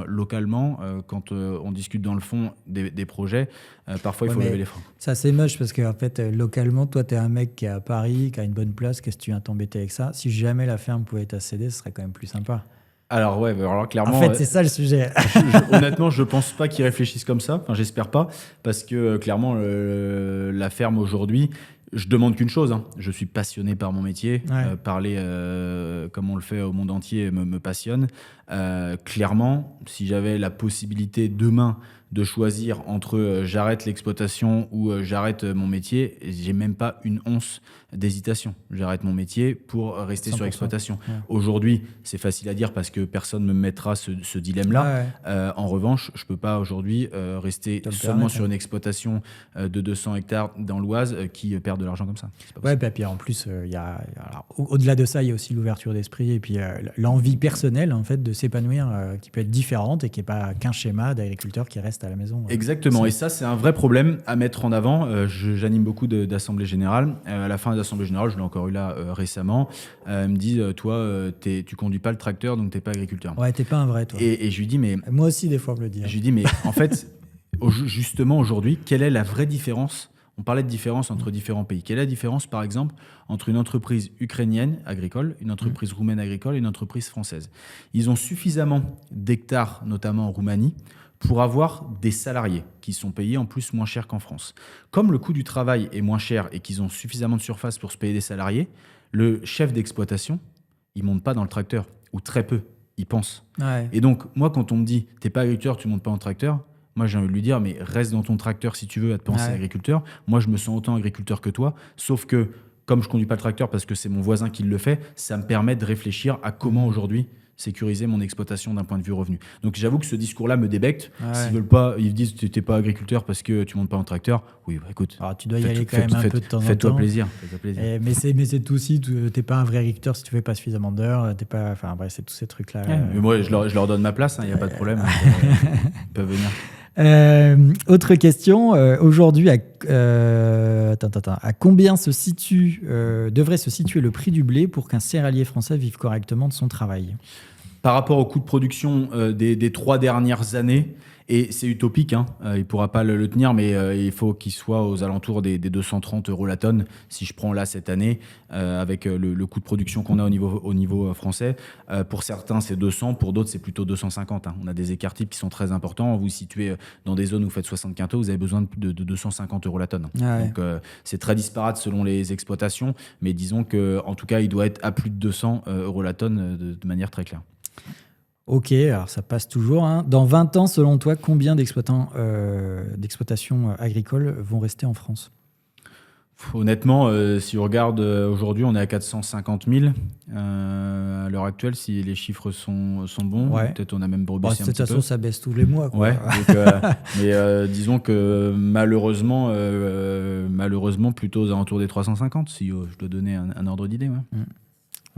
localement, quand on discute dans le fond des projets, parfois il faut lever les freins. Ça, c'est moche parce qu'en fait, localement, toi, tu es un mec qui est à Paris, qui a une bonne place. Qu'est-ce que tu viens t'embêter avec ça? Si jamais la ferme pouvait être cédée, ce serait quand même plus sympa. Alors ouais, alors clairement... En fait, c'est ça le sujet. Honnêtement, je pense pas qu'ils réfléchissent comme ça. Enfin, j'espère pas, parce que clairement, la ferme aujourd'hui, je demande qu'une chose. Hein. Je suis passionné par mon métier. Ouais. Parler comme on le fait au monde entier me passionne. Clairement, si j'avais la possibilité demain de choisir entre j'arrête l'exploitation ou j'arrête mon métier, j'ai même pas une once d'hésitation. J'arrête mon métier pour rester 100%. Sur l'exploitation. Ouais. Aujourd'hui, c'est facile à dire parce que personne ne me mettra ce dilemme-là. Ouais. En revanche, je peux pas aujourd'hui rester seulement sur une exploitation de 200 hectares dans l'Oise qui perd de l'argent comme ça. Ouais, puis en plus, au-delà de ça, il y a aussi l'ouverture d'esprit et puis l'envie personnelle en fait, de s'épanouir qui peut être différente et qui n'est pas qu'un schéma d'agriculteur qui reste à la maison. Exactement, et ça, c'est un vrai problème à mettre en avant. J'anime beaucoup d'assemblées générales. À la fin des assemblées générales, je l'ai encore eu là récemment, me dit toi, tu conduis pas le tracteur, donc t'es pas agriculteur. Ouais, t'es pas un vrai, toi. Et je lui dis, mais... Moi aussi, des fois, on me le dit. Je lui dis, mais en fait, justement, aujourd'hui, quelle est la vraie différence? On parlait de différence entre différents pays. Quelle est la différence, par exemple, entre une entreprise ukrainienne agricole, une entreprise roumaine agricole et une entreprise française? Ils ont suffisamment d'hectares, notamment en Roumanie, pour avoir des salariés qui sont payés en plus moins cher qu'en France. Comme le coût du travail est moins cher et qu'ils ont suffisamment de surface pour se payer des salariés, le chef d'exploitation, il ne monte pas dans le tracteur, ou très peu, il pense. Ouais. Et donc, moi, quand on me dit « t'es pas agriculteur, tu ne montes pas dans le tracteur », moi, j'ai envie de lui dire, mais reste dans ton tracteur si tu veux à te penser agriculteur. Moi, je me sens autant agriculteur que toi, sauf que comme je ne conduis pas le tracteur parce que c'est mon voisin qui le fait, ça me permet de réfléchir à comment aujourd'hui sécuriser mon exploitation d'un point de vue revenu. Donc j'avoue que ce discours-là me débecte. S'ils veulent pas, ils disent tu n'es pas agriculteur parce que tu montes pas en tracteur. Oui, bah, écoute. Alors, tu dois y aller quand même un peu de temps en temps. Fais-toi plaisir. Mais c'est tout aussi. Tu n'es pas un vrai agriculteur si tu fais pas suffisamment d'heures. T'es pas. Enfin bref, c'est tous ces trucs-là. Mais moi, je leur donne ma place. Il n'y a pas de problème. Ils peuvent venir. Autre question, aujourd'hui, à combien devrait se situer le prix du blé pour qu'un céréalier français vive correctement de son travail? Par rapport au coût de production des 3 dernières années, et c'est utopique, hein, il ne pourra pas le tenir, mais il faut qu'il soit aux alentours des 230 € la tonne, si je prends là cette année, avec le coût de production qu'on a au niveau français. Pour certains, c'est 200, pour d'autres, c'est plutôt 250. Hein. On a des écarts types qui sont très importants. Vous vous situez dans des zones où vous faites 60 quintaux, vous avez besoin de 250 € la tonne. Ah ouais. Donc, c'est très disparate selon les exploitations, mais disons qu'en tout cas, il doit être à plus de 200 € la tonne de manière très claire. Ok, alors ça passe toujours. Hein. Dans 20 ans, selon toi, combien d'exploitations agricoles vont rester en France? Honnêtement, si on regarde aujourd'hui, on est à 450 000. À l'heure actuelle, si les chiffres sont bons, peut-être on a même balbutié un petit peu. De toute façon, ça baisse tous les mois. Quoi. Ouais, donc, mais disons que malheureusement, plutôt aux alentours des 350, si je dois donner un ordre d'idée. Ouais.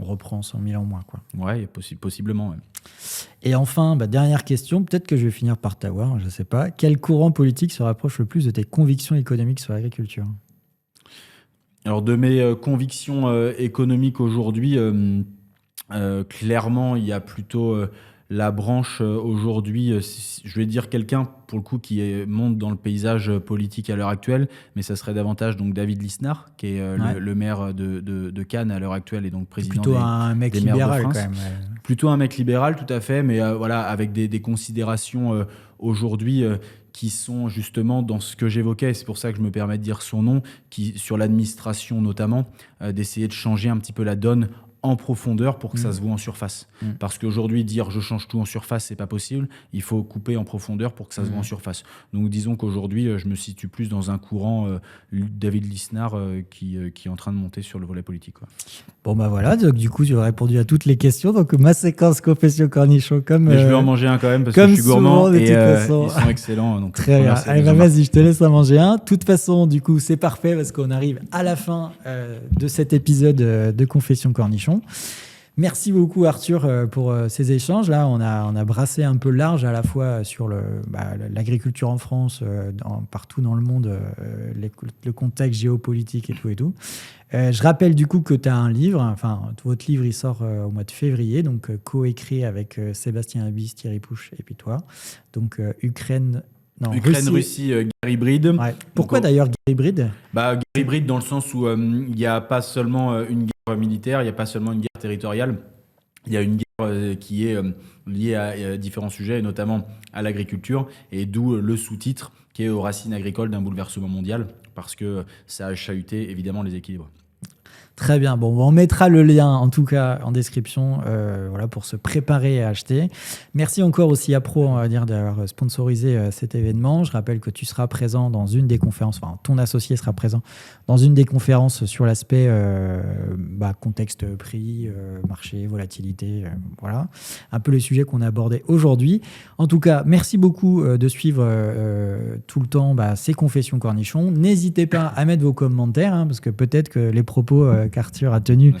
On reprend 100 000 en moins. Quoi. Ouais, possiblement. Ouais. Et enfin, dernière question, peut-être que je vais finir par t'avoir, je ne sais pas. Quel courant politique se rapproche le plus de tes convictions économiques sur l'agriculture? Alors, de mes convictions économiques aujourd'hui, clairement, il y a plutôt la branche aujourd'hui, je vais dire quelqu'un pour le coup qui monte dans le paysage politique à l'heure actuelle, mais ça serait davantage donc David Lisnard, qui est le maire de Cannes à l'heure actuelle et donc président plutôt un mec des libéral maires de France. Quand même. Plutôt un mec libéral, tout à fait, mais voilà, avec des considérations aujourd'hui qui sont justement dans ce que j'évoquais, c'est pour ça que je me permets de dire son nom, qui sur l'administration notamment, d'essayer de changer un petit peu la donne en profondeur pour que ça se voit en surface. Parce qu'aujourd'hui, dire je change tout en surface, c'est pas possible. Il faut couper en profondeur pour que ça se voit en surface. Donc disons qu'aujourd'hui, je me situe plus dans un courant David Lisnard qui est en train de monter sur le volet politique, quoi. Bon bah voilà, donc du coup tu as répondu à toutes les questions. Donc ma séquence confession cornichon comme. Mais je vais en manger un quand même parce que je suis gourmand et ils sont excellents. Donc très bien. Allez, bah, vas-y, je te laisse en manger un. De toute façon, du coup, c'est parfait parce qu'on arrive à la fin de cet épisode de Confession Cornichon. Merci beaucoup Arthur pour ces échanges. Là, on a brassé un peu large à la fois sur l'agriculture en France, partout dans le monde, le contexte géopolitique et tout. Je rappelle du coup que tu as un livre, enfin votre livre il sort au mois de février, donc coécrit avec Sébastien Abyss, Thierry Pouche et puis toi. Donc Ukraine-Russie, guerre hybride. Ouais. Pourquoi d'ailleurs guerre hybride ? Guerre hybride dans le sens où il n'y a pas seulement une guerre militaire, il n'y a pas seulement une guerre territoriale, il y a une guerre qui est liée à différents sujets, et notamment à l'agriculture, et d'où le sous-titre qui est aux racines agricoles d'un bouleversement mondial, parce que ça a chahuté évidemment les équilibres. Très bien. Bon, on mettra le lien, en tout cas, en description, voilà, pour se préparer à acheter. Merci encore au SIAPRO, on va dire, d'avoir sponsorisé cet événement. Je rappelle que tu seras présent dans une des conférences, enfin, ton associé sera présent dans une des conférences sur l'aspect contexte prix, marché, volatilité, voilà. Un peu les sujets qu'on a abordés aujourd'hui. En tout cas, merci beaucoup de suivre tout le temps ces confessions cornichons. N'hésitez pas à mettre vos commentaires, parce que peut-être que les propos qu'Arthur a tenus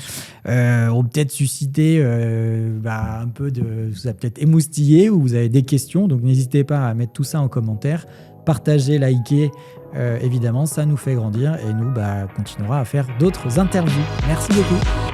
ont peut-être suscité un peu vous a peut-être émoustillé ou vous avez des questions, donc n'hésitez pas à mettre tout ça en commentaire, partagez, likez, évidemment ça nous fait grandir et nous continuera à faire d'autres interviews. Merci beaucoup.